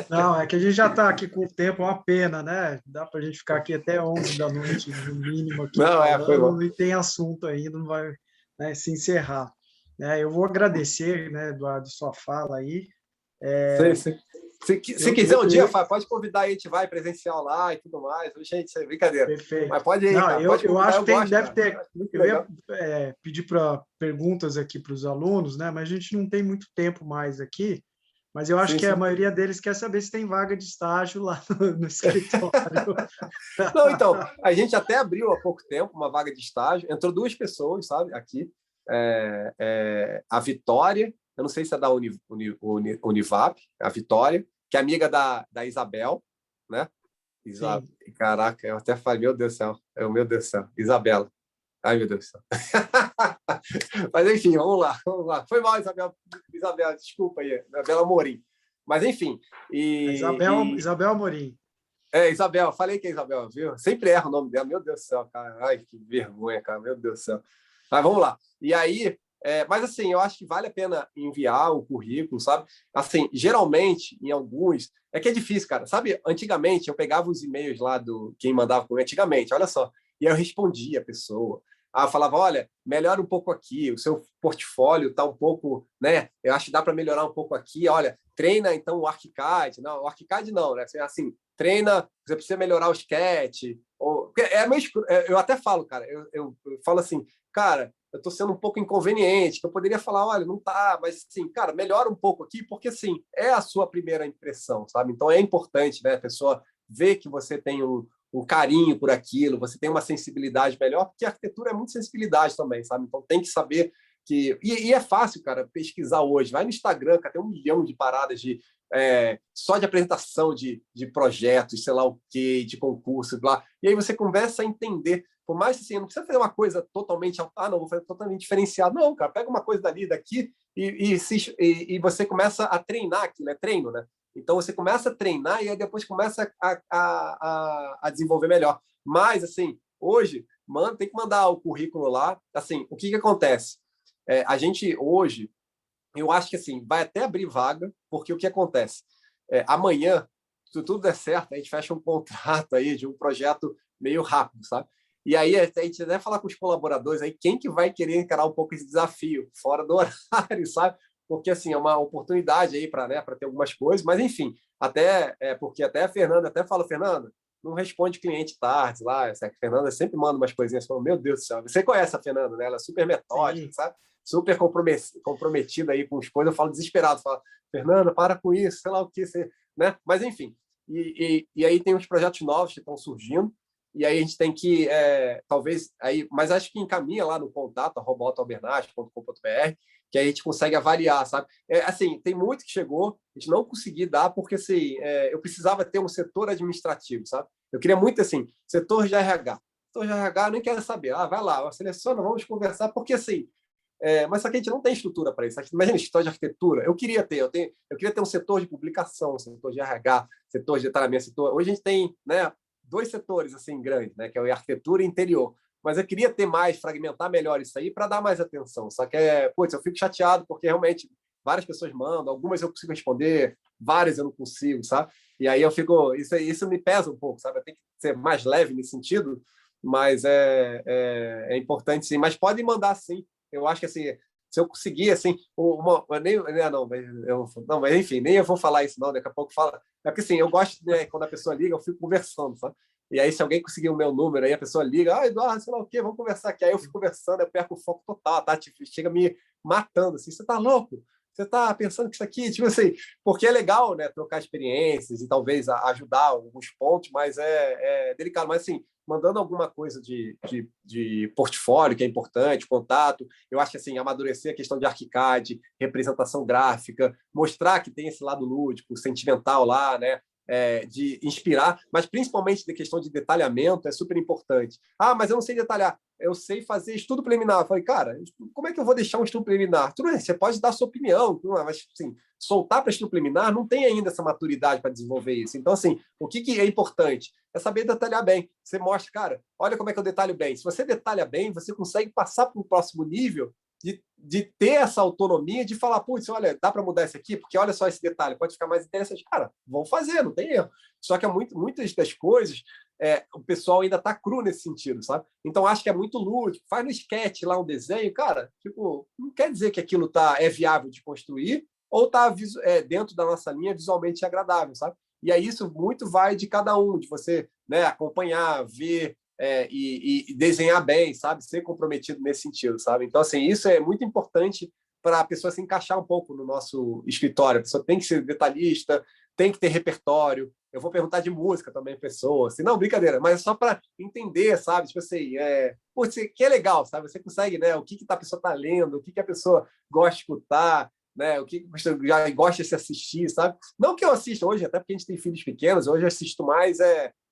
Não, é que a gente já está aqui com o tempo, é uma pena, né? Dá para a gente ficar aqui até 11 da noite, no mínimo, aqui Não, foi mal. falando, e tem assunto ainda, não vai, né, se encerrar. Eu vou agradecer, né, Eduardo, sua fala aí. Sim. Se quiser um dia, Fábio, pode convidar aí, a gente vai presencial lá e tudo mais. Gente, isso é brincadeira. Perfeito. Mas pode ir, Não, cara. Pode eu convidar, acho que gosto, deve cara. ter. Eu ia pedir para perguntas aqui para os alunos, né? Mas a gente não tem muito tempo mais aqui. Mas eu acho que a maioria deles quer saber se tem vaga de estágio lá no escritório. Não, então, a gente até abriu há pouco tempo uma vaga de estágio. Entrou 2 pessoas, sabe, aqui. A Vitória, eu não sei se é da Univap, a Vitória, que é amiga da Isabel, né? Caraca, eu até falei, meu Deus do céu. Meu Deus do céu. Isabela. Ai, meu Deus do céu. Mas, enfim, vamos lá. Foi mal, Isabel, desculpa aí. Isabela Amorim. Mas, enfim. Isabel Amorim. Isabel, falei que é Isabel, viu? Sempre erro o nome dela, meu Deus do céu, cara. Ai, que vergonha, cara, meu Deus do céu. Mas vamos lá. E aí, mas assim, eu acho que vale a pena enviar o currículo, sabe? Assim, geralmente, em alguns, é que é difícil, cara. Sabe, antigamente, eu pegava os e-mails lá do quem mandava comigo, antigamente, olha só, e aí eu respondia a pessoa. Eu falava, olha, melhora um pouco aqui, o seu portfólio está um pouco, né? Eu acho que dá para melhorar um pouco aqui. Olha, treina então o ArchiCAD. Não, o ArchiCAD não, né? Assim, treina, você precisa melhorar o sketch. Eu até falo, cara, eu falo assim, cara, eu estou sendo um pouco inconveniente, que eu poderia falar, olha, não tá, mas assim, cara, melhora um pouco aqui, porque assim, é a sua primeira impressão, sabe? Então é importante, né, a pessoa ver que você tem um carinho por aquilo, você tem uma sensibilidade melhor, porque a arquitetura é muito sensibilidade também, sabe? Então tem que saber que... E é fácil, cara, pesquisar hoje. Vai no Instagram, cara, tem 1 milhão de paradas só de apresentação de projetos, sei lá o quê, de concurso, blá. E aí você começa a entender, por mais assim, não precisa fazer uma coisa totalmente, não, vou fazer totalmente diferenciado. Não, cara, pega uma coisa dali, daqui, e você começa a treinar aquilo, é treino, né? Então, você começa a treinar e aí depois começa a desenvolver melhor. Mas, assim, hoje, tem que mandar o currículo lá. Assim, o que acontece? A gente, hoje, eu acho que assim, vai até abrir vaga, porque o que acontece? Amanhã, se tudo der certo, a gente fecha um contrato aí de um projeto meio rápido, sabe? E aí a gente até falar com os colaboradores aí, quem que vai querer encarar um pouco esse desafio fora do horário, sabe? Porque assim, é uma oportunidade aí para, né, para ter algumas coisas, mas enfim, porque até a Fernanda até fala, Fernanda, não responde cliente tarde lá, a Fernanda sempre manda umas coisinhas, fala, meu Deus do céu, você conhece a Fernanda, né? Ela é super metódica, sabe? Super comprometida aí com as coisas, eu falo desesperado, falo, Fernanda, para com isso, sei lá o que, né? Mas enfim, e aí tem uns projetos novos que estão surgindo, e aí a gente tem que, talvez, mas acho que encaminha lá no contato, @otobernat.com.br, que aí a gente consegue avaliar, sabe? Assim, tem muito que chegou, a gente não conseguiu dar, porque assim, eu precisava ter um setor administrativo, sabe? Eu queria muito, assim, setor de RH. Setor de RH, eu nem quero saber. Vai lá, seleciona, vamos conversar, porque assim, mas só que a gente não tem estrutura para isso. Imagina, setor de arquitetura. Eu queria ter um setor de publicação, um setor de RH, setor de detalhamento, setor. Hoje a gente tem, né, 2 setores assim grandes, né, que é a arquitetura e interior. Mas eu queria ter mais, fragmentar melhor isso aí para dar mais atenção. Só que eu fico chateado porque realmente várias pessoas mandam, algumas eu consigo responder, várias eu não consigo, sabe? E aí eu fico, isso me pesa um pouco, sabe? Eu tenho que ser mais leve nesse sentido, mas é importante sim. Mas podem mandar sim. Eu acho que assim, se eu conseguir assim, mas enfim, nem eu vou falar isso não. Daqui a pouco fala. É porque assim, eu gosto, né, quando a pessoa liga, eu fico conversando, sabe? E aí, se alguém conseguir o meu número, aí a pessoa liga, Eduardo, sei lá o quê, vamos conversar aqui. Aí eu fico conversando, eu perco o foco total, tá? Tipo, chega me matando, assim, você tá louco? você está pensando que isso aqui, tipo assim, porque é legal, né, trocar experiências e talvez ajudar alguns pontos, mas é delicado. Mas, assim, mandando alguma coisa de portfólio, que é importante, contato, eu acho que, assim, amadurecer a questão de ArchiCAD, representação gráfica, mostrar que tem esse lado lúdico, sentimental lá, né, de inspirar, mas principalmente da questão de detalhamento é super importante. Ah, mas eu não sei detalhar. Eu sei fazer estudo preliminar. Eu falei, cara, como é que eu vou deixar um estudo preliminar? Tudo bem, você pode dar a sua opinião, mas assim, soltar para estudo preliminar não tem ainda essa maturidade para desenvolver isso. Então, assim, o que é importante? É saber detalhar bem. Você mostra, cara, olha como é que eu detalho bem. Se você detalha bem, você consegue passar para o próximo nível de ter essa autonomia de falar, putz, olha, dá para mudar isso aqui, porque olha só esse detalhe, pode ficar mais interessante. Cara, vamos fazer, não tem erro. Só que muitas das coisas, o pessoal ainda está cru nesse sentido, sabe? Então, acho que é muito lúdico. Faz no sketch lá um desenho, cara, tipo, não quer dizer que aquilo é viável de construir ou está dentro da nossa linha visualmente agradável, sabe? E aí isso muito vai de cada um, de você, né, acompanhar, ver, e desenhar bem, sabe? Ser comprometido nesse sentido, sabe? Então, assim, isso é muito importante para a pessoa se encaixar um pouco no nosso escritório. A pessoa tem que ser detalhista, tem que ter repertório. Eu vou perguntar de música também a pessoa. Assim, não, brincadeira, mas é só para entender, sabe? Tipo assim, que é legal, sabe? Você consegue, né? O que a pessoa está lendo, o que a pessoa gosta de escutar, né? O que você já gosta de se assistir, sabe? Não que eu assista hoje, até porque a gente tem filhos pequenos, hoje eu assisto mais. O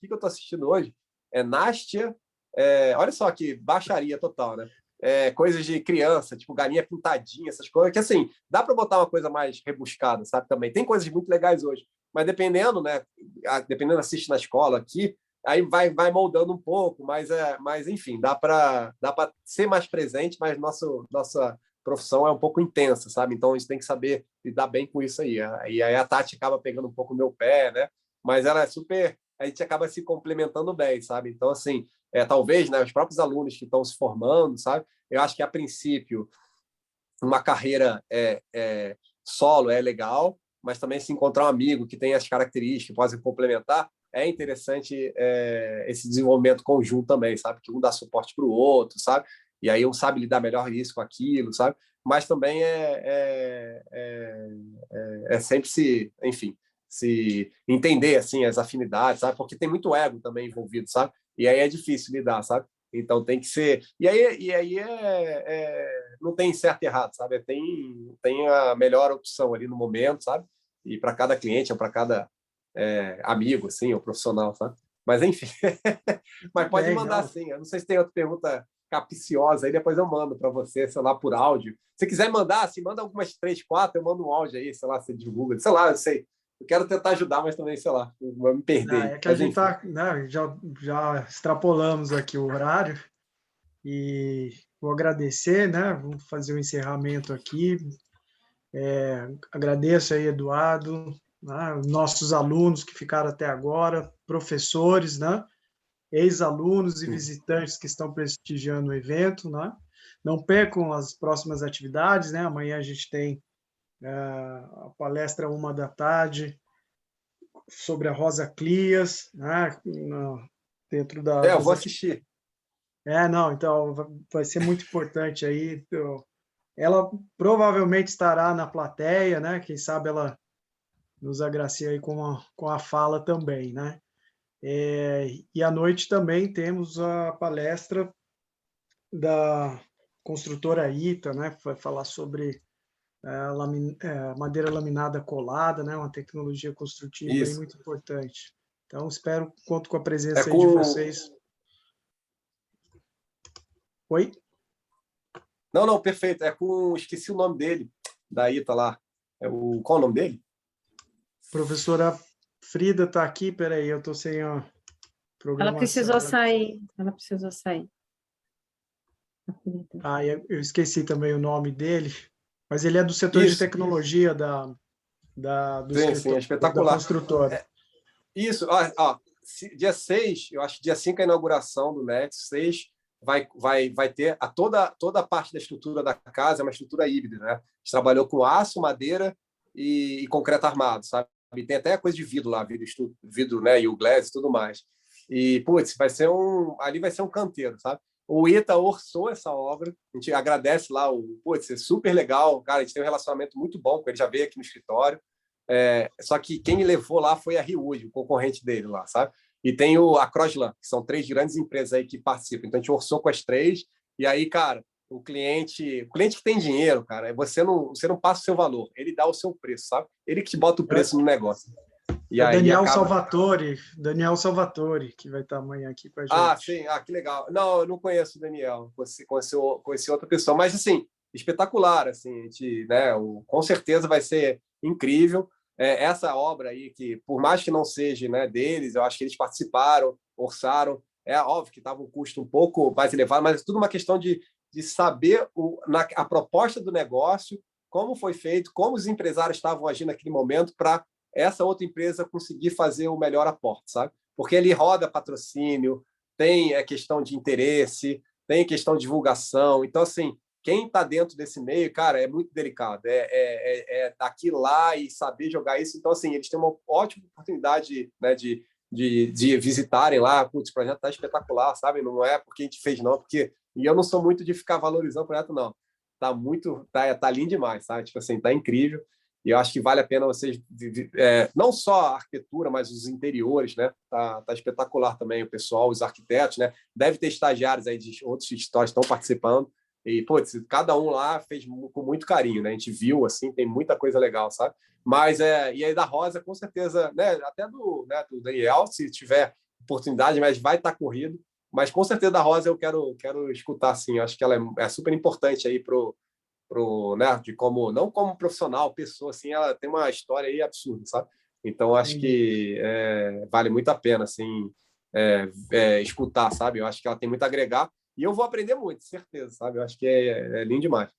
que eu estou assistindo hoje? Nastia, olha só que baixaria total, né? Coisas de criança, tipo galinha pintadinha, essas coisas, que assim, dá para botar uma coisa mais rebuscada, sabe? Também tem coisas muito legais hoje, mas dependendo, né? Dependendo, assiste na escola aqui, aí vai moldando um pouco, mas enfim, dá para ser mais presente, mas nossa profissão é um pouco intensa, sabe? Então a gente tem que saber lidar bem com isso aí. E aí a Tati acaba pegando um pouco o meu pé, né? Mas ela é super, a gente acaba se complementando bem, sabe? Então, assim, talvez, né, os próprios alunos que estão se formando, sabe? Eu acho que, a princípio, uma carreira solo é legal, mas também se encontrar um amigo que tem as características, que possa complementar, é interessante esse desenvolvimento conjunto também, sabe? Que um dá suporte para o outro, sabe? E aí um sabe lidar melhor isso com aquilo, sabe? Mas também sempre enfim, se entender assim as afinidades, sabe? Porque tem muito ego também envolvido, sabe? E aí é difícil lidar, sabe? Então tem que ser. E aí não tem certo e errado, sabe? Tem a melhor opção ali no momento, sabe? E para cada cliente ou para cada amigo, assim, ou profissional, sabe? Mas enfim. Mas pode Bem, mandar não. sim. Eu não sei se tem outra pergunta capciosa aí, depois eu mando para você, sei lá, por áudio. Se quiser mandar, assim, manda algumas 3, 4, eu mando um áudio aí, sei lá, você divulga, sei lá, eu sei. Eu quero tentar ajudar, mas também, sei lá, vou me perder. É que a Mas gente enfim. tá, né, já extrapolamos aqui o horário e vou agradecer, né? Vamos fazer o encerramento aqui. Agradeço aí, Eduardo, né, nossos alunos que ficaram até agora, professores, né? Ex-alunos e visitantes que estão prestigiando o evento, né? Não percam as próximas atividades, né? Amanhã a gente tem a palestra 1 da tarde sobre a Rosa Clias, né? Dentro Eu das vou atividades. assistir. Não, então vai ser muito importante aí. Ela provavelmente estará na plateia, né? Quem sabe ela nos agracia aí com a fala também, né? E à noite também temos a palestra da construtora ITA, né? Que vai falar sobre madeira laminada colada, né? Uma tecnologia construtiva aí Isso. muito importante. Então, conto com a É presença aí de com. vocês. Oi? Não, não, perfeito. É com. Esqueci o nome dele. Daí tá lá. Qual é o nome dele? Professora Frida está aqui, peraí, eu estou sem a Ela programação. precisou sair. Ela precisou sair. Eu esqueci também o nome dele, mas ele é do setor de Isso. tecnologia do Sim, sim, é escritório, da espetacular. construtora. Isso, dia 6, eu acho que dia 5 é a inauguração do NET, 6 vai ter toda a parte da estrutura da casa, é uma estrutura híbrida, né? A gente trabalhou com aço, madeira e concreto armado, sabe? E tem até coisa de vidro lá, vidro, né, e o glass e tudo mais. E, putz, ali vai ser um canteiro, sabe? O ITA orçou essa obra, a gente agradece lá, putz, é super legal, cara, a gente tem um relacionamento muito bom com ele, já veio aqui no escritório, só que quem me levou lá foi a Riud, o concorrente dele lá, sabe? E tem a Croslan, que são 3 grandes empresas aí que participam, então a gente orçou com as 3, e aí, cara, o cliente que tem dinheiro, cara, você não passa o seu valor, ele dá o seu preço, sabe? Ele que te bota o preço no negócio. E aí Daniel Salvatore, que vai estar amanhã aqui com a gente. Ah, sim, que legal. Não, eu não conheço o Daniel, conheci outra pessoa, mas assim, espetacular, assim, a gente, né, com certeza vai ser incrível. Essa obra aí, que por mais que não seja, né, deles, eu acho que eles participaram, orçaram, é óbvio que estava um custo um pouco mais elevado, mas é tudo uma questão de saber a proposta do negócio, como foi feito, como os empresários estavam agindo naquele momento para essa outra empresa conseguir fazer o melhor aporte, sabe? Porque ele roda patrocínio, tem questão de interesse, tem questão de divulgação. Então, assim, quem está dentro desse meio, cara, é muito delicado. É daqui lá e saber jogar isso. Então, assim, eles têm uma ótima oportunidade, né, de visitarem lá. Putz, o projeto está espetacular, sabe? Não é porque a gente fez, não. E eu não sou muito de ficar valorizando o projeto, não. Tá lindo demais, sabe? Tipo assim, tá incrível. E eu acho que vale a pena vocês, não só a arquitetura, mas os interiores, né? Tá espetacular também o pessoal, os arquitetos, né? Deve ter estagiários aí de outros escritórios que estão participando. E, putz, cada um lá fez com muito carinho, né? A gente viu, assim, tem muita coisa legal, sabe? Mas, e aí da Rosa, com certeza, né? Até do Daniel, se tiver oportunidade, mas vai estar corrido. Mas, com certeza, da Rosa eu quero escutar, assim. Acho que ela é super importante aí né, de como não como profissional, pessoa assim, ela tem uma história aí absurda, sabe? Então acho que vale muito a pena assim escutar, sabe? Eu acho que ela tem muito a agregar e eu vou aprender muito, certeza, sabe? Eu acho que é lindo demais.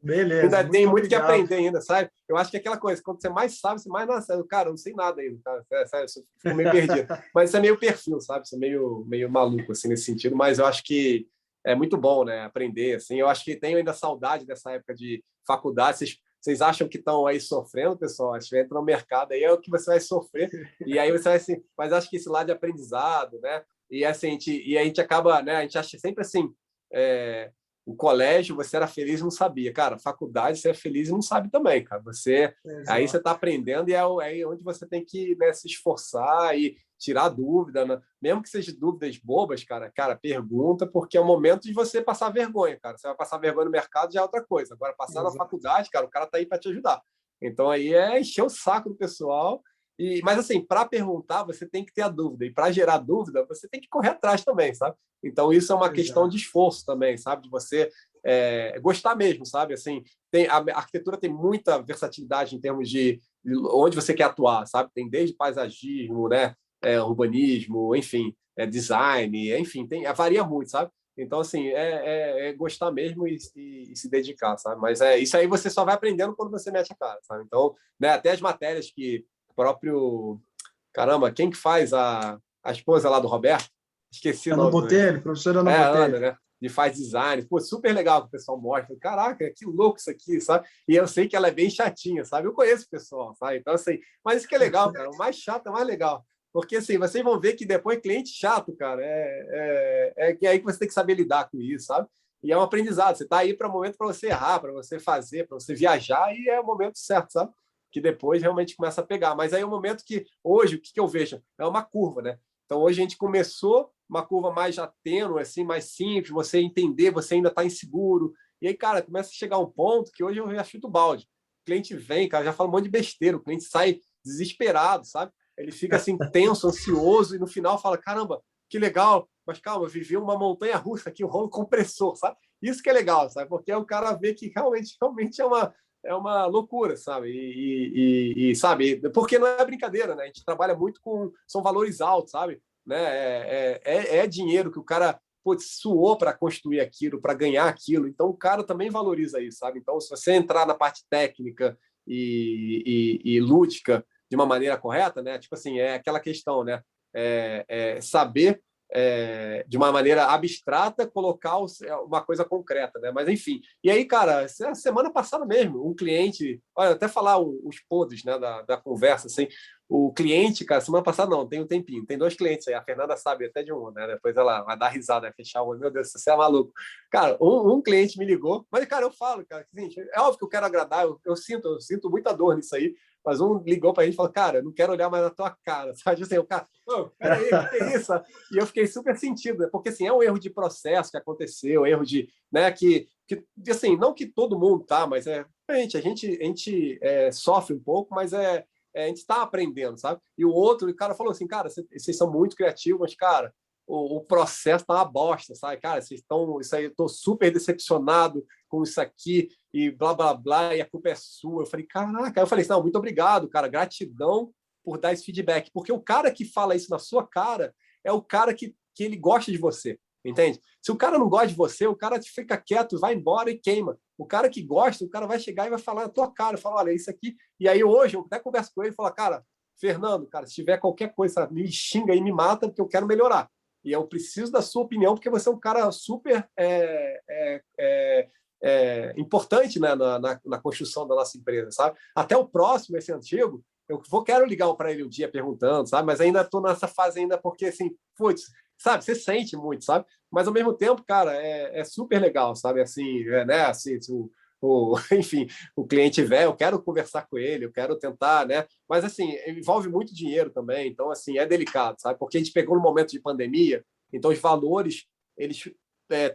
Beleza, Ainda muito tem muito que obrigado. aprender ainda, sabe? Eu acho que é aquela coisa, quando você mais sabe, você mais nasce. Cara, eu não sei nada ainda, cara. Eu fico meio perdido. Mas isso é meio perfil, sabe? Isso é meio maluco, assim, nesse sentido. Mas eu acho que é muito bom, né? Aprender, assim. Eu acho que tenho ainda saudade dessa época de faculdade. Vocês acham que estão aí sofrendo, pessoal? Acho que entra no mercado aí é o que você vai sofrer. E aí você vai assim... Mas acho que esse lado de aprendizado, né? E assim, a gente acaba, né? A gente acha sempre assim... O colégio, você era feliz e não sabia. Cara, faculdade, você é feliz e não sabe também, cara. Aí você está aprendendo e é aí onde você tem que, né, se esforçar e tirar dúvida, né? Mesmo que sejam dúvidas bobas, cara, pergunta, porque é o momento de você passar vergonha, cara. Você vai passar vergonha no mercado já é outra coisa. Agora, passar na faculdade, cara, o cara tá aí para te ajudar. Então, aí encher o saco do pessoal. Mas, assim, para perguntar, você tem que ter a dúvida. E para gerar dúvida, você tem que correr atrás também, sabe? Então, isso é uma questão de esforço também, sabe? De você gostar mesmo, sabe? Assim, a arquitetura tem muita versatilidade em termos de onde você quer atuar, sabe? Tem desde paisagismo, né? Urbanismo, enfim, design, enfim, varia muito, sabe? Então, assim, gostar mesmo e se dedicar, sabe? Mas isso aí você só vai aprendendo quando você mete a cara, sabe? Então, né, até as matérias que o próprio... Caramba, quem que faz a esposa lá do Roberto? Esqueci o Ana nome. Botelho, professora Ana A Botelho. Ana, né? De faz design. Pô, super legal que o pessoal mostra. Caraca, que louco isso aqui, sabe? E eu sei que ela é bem chatinha, sabe? Eu conheço o pessoal, sabe? Então, assim, mas isso que é legal, cara. O mais chato é o mais legal. Porque, assim, vocês vão ver que depois cliente chato, cara, que aí que você tem que saber lidar com isso, sabe? E é um aprendizado. Você está aí para o momento para você errar, para você fazer, para você viajar, e é o momento certo, sabe? Que depois realmente começa a pegar. Mas aí é o momento que, hoje, o que eu vejo? É uma curva, né? Então, hoje a gente começou uma curva mais já tênue, assim, mais simples, você entender, você ainda está inseguro. E aí, cara, começa a chegar um ponto que hoje eu já chuto o balde. O cliente vem, cara, já fala um monte de besteira, o cliente sai desesperado, sabe? Ele fica assim, tenso, ansioso, e no final fala, caramba, que legal, mas calma, eu vivi uma montanha-russa aqui, um rolo compressor, sabe? Isso que é legal, sabe? Porque o cara vê que realmente é uma loucura, sabe? Sabe? Porque não é brincadeira, né? A gente trabalha muito são valores altos, sabe? Né? É dinheiro que o cara suou para construir aquilo, para ganhar aquilo. Então, o cara também valoriza isso, sabe? Então, se você entrar na parte técnica e lúdica de uma maneira correta, né? Tipo assim, é aquela questão, né? Saber de uma maneira abstrata, colocar uma coisa concreta, né? Mas, enfim. E aí, cara, semana passada mesmo, um cliente... Olha, até falar os podres, né, da conversa, assim. O cliente, cara, semana passada não, tem um tempinho. Tem 2 clientes aí, a Fernanda sabe até de um, né? Depois ela vai dar risada, vai fechar o olho. Meu Deus, você é maluco. Cara, um cliente me ligou, mas, cara, eu falo, cara, assim, é óbvio que eu quero agradar, eu sinto muita dor nisso aí, mas um ligou para a gente e falou, cara, eu não quero olhar mais na tua cara, sabe? Assim, o cara, peraí, o que é isso? E eu fiquei super sentido, né? Porque, assim, é um erro de processo que aconteceu, erro de, né, que assim, não que todo mundo tá, mas a gente sofre um pouco, mas a gente está aprendendo, sabe? E o cara falou assim, cara, vocês são muito criativos, mas, cara, o processo tá uma bosta, sabe? Cara, isso aí, eu tô super decepcionado com isso aqui e blá, blá, blá, e a culpa é sua. Eu falei, caraca. Aí eu falei, não, muito obrigado, cara, gratidão por dar esse feedback, porque o cara que fala isso na sua cara é o cara que ele gosta de você, entende? Se o cara não gosta de você, o cara fica quieto, vai embora e queima. O cara que gosta, o cara vai chegar e vai falar na tua cara, fala, olha, isso aqui. E aí hoje eu até converso com ele e falo, cara, Fernando, cara, se tiver qualquer coisa, me xinga e me mata, porque eu quero melhorar. E eu preciso da sua opinião, porque você é um cara super importante, né, na construção da nossa empresa, sabe? Até o próximo, esse antigo, quero ligar para ele um dia perguntando, sabe? Mas ainda estou nessa fase ainda porque, assim, putz, sabe? Você sente muito, sabe? Mas, ao mesmo tempo, cara, é super legal, sabe? Assim, né? Assim, enfim, o cliente velho, eu quero conversar com ele, eu quero tentar, né? Mas, assim, envolve muito dinheiro também, então, assim, é delicado, sabe? Porque a gente pegou no momento de pandemia, então os valores, eles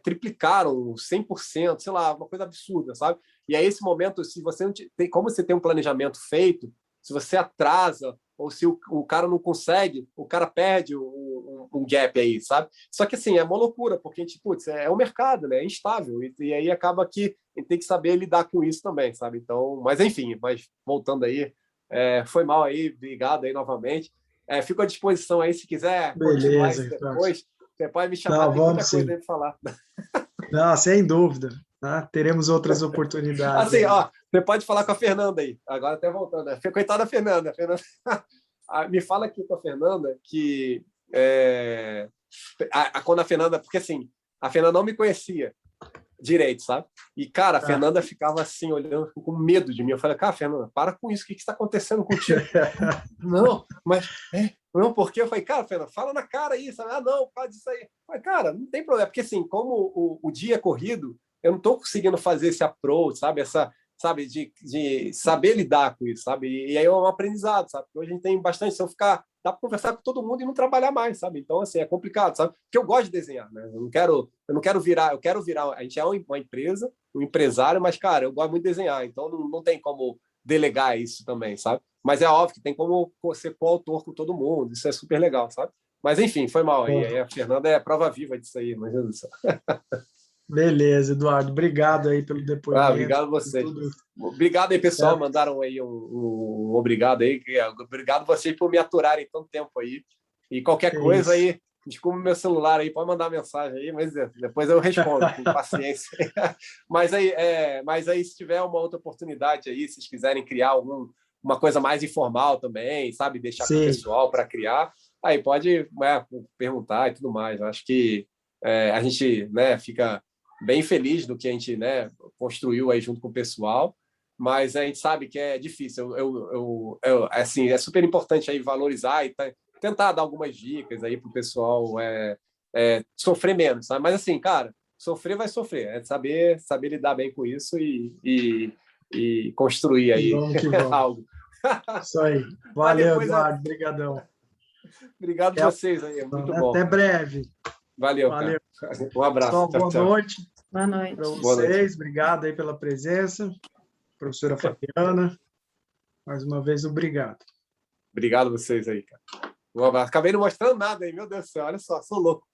triplicaram 100%, sei lá, uma coisa absurda, sabe? E aí, esse momento, se você não tem, como você tem um planejamento feito, se você atrasa, ou se o cara não consegue, o cara perde um gap aí, sabe? Só que, assim, é uma loucura, porque a gente, putz, é o mercado, né? É instável, e aí acaba que a gente tem que saber lidar com isso também, sabe? Então, mas enfim, voltando aí, foi mal aí, obrigado aí novamente. Fico à disposição aí, se quiser continuar Beleza, isso Ricardo. depois, você pode me chamar, Não, tem muita vamos coisa sim. aí para falar. Não, sem dúvida. Tá? Teremos outras oportunidades. Assim, ó, você pode falar com a Fernanda aí, agora até voltando. Coitada da Fernanda. Me fala aqui com a Fernanda que quando a Fernanda, porque assim, a Fernanda não me conhecia direito, sabe? E, cara, a Fernanda ficava assim, olhando com medo de mim. Eu falei, cara, Fernanda, para com isso, o que está acontecendo contigo? Não, mas não, porque eu falei, cara, Fernanda, fala na cara aí, sabe? Ah, não, faz isso aí. Eu falei, cara, não tem problema, porque assim, como o dia é corrido, eu não estou conseguindo fazer esse approach, sabe? Sabe, de saber lidar com isso, sabe? E aí é um aprendizado, sabe? Porque hoje a gente tem bastante, se eu ficar, dá para conversar com todo mundo e não trabalhar mais, sabe? Então, assim, é complicado, sabe? Porque eu gosto de desenhar, né? Eu não quero virar, a gente é uma empresa, um empresário, mas, cara, eu gosto muito de desenhar, então não tem como delegar isso também, sabe? Mas é óbvio que tem como ser coautor com todo mundo, isso é super legal, sabe? Mas, enfim, foi mal aí. Aí a Fernanda é prova viva disso aí, mas Deus do céu. Beleza, Eduardo. Obrigado aí pelo depoimento. Obrigado a vocês. Tudo. Obrigado aí, pessoal. Mandaram aí um obrigado aí. Obrigado vocês por me aturarem tanto tempo aí. E qualquer coisa aí, desculpa meu celular aí, pode mandar mensagem aí, mas depois eu respondo com paciência. Mas aí, se tiver uma outra oportunidade aí, se vocês quiserem criar uma coisa mais informal também, sabe? Deixar com o pessoal para criar, aí pode perguntar e tudo mais. Eu acho que a gente, né, fica bem feliz do que a gente, né, construiu aí junto com o pessoal, mas a gente sabe que é difícil. Assim, é super importante aí valorizar e tentar dar algumas dicas aí para o pessoal sofrer menos, sabe? Mas assim, cara, sofrer vai sofrer, é saber lidar bem com isso e construir aí que vamos. algo. Isso aí. Valeu, Eduardo. Obrigadão. Obrigado a vocês aí, é muito bom. Até breve. Valeu. Cara. Um abraço. Pessoal, boa noite. Boa noite. Para vocês. Obrigado aí pela presença. Professora Fabiana, mais uma vez, obrigado. Obrigado a vocês aí, cara. Um abraço. Acabei não mostrando nada aí, meu Deus do céu, olha só, sou louco.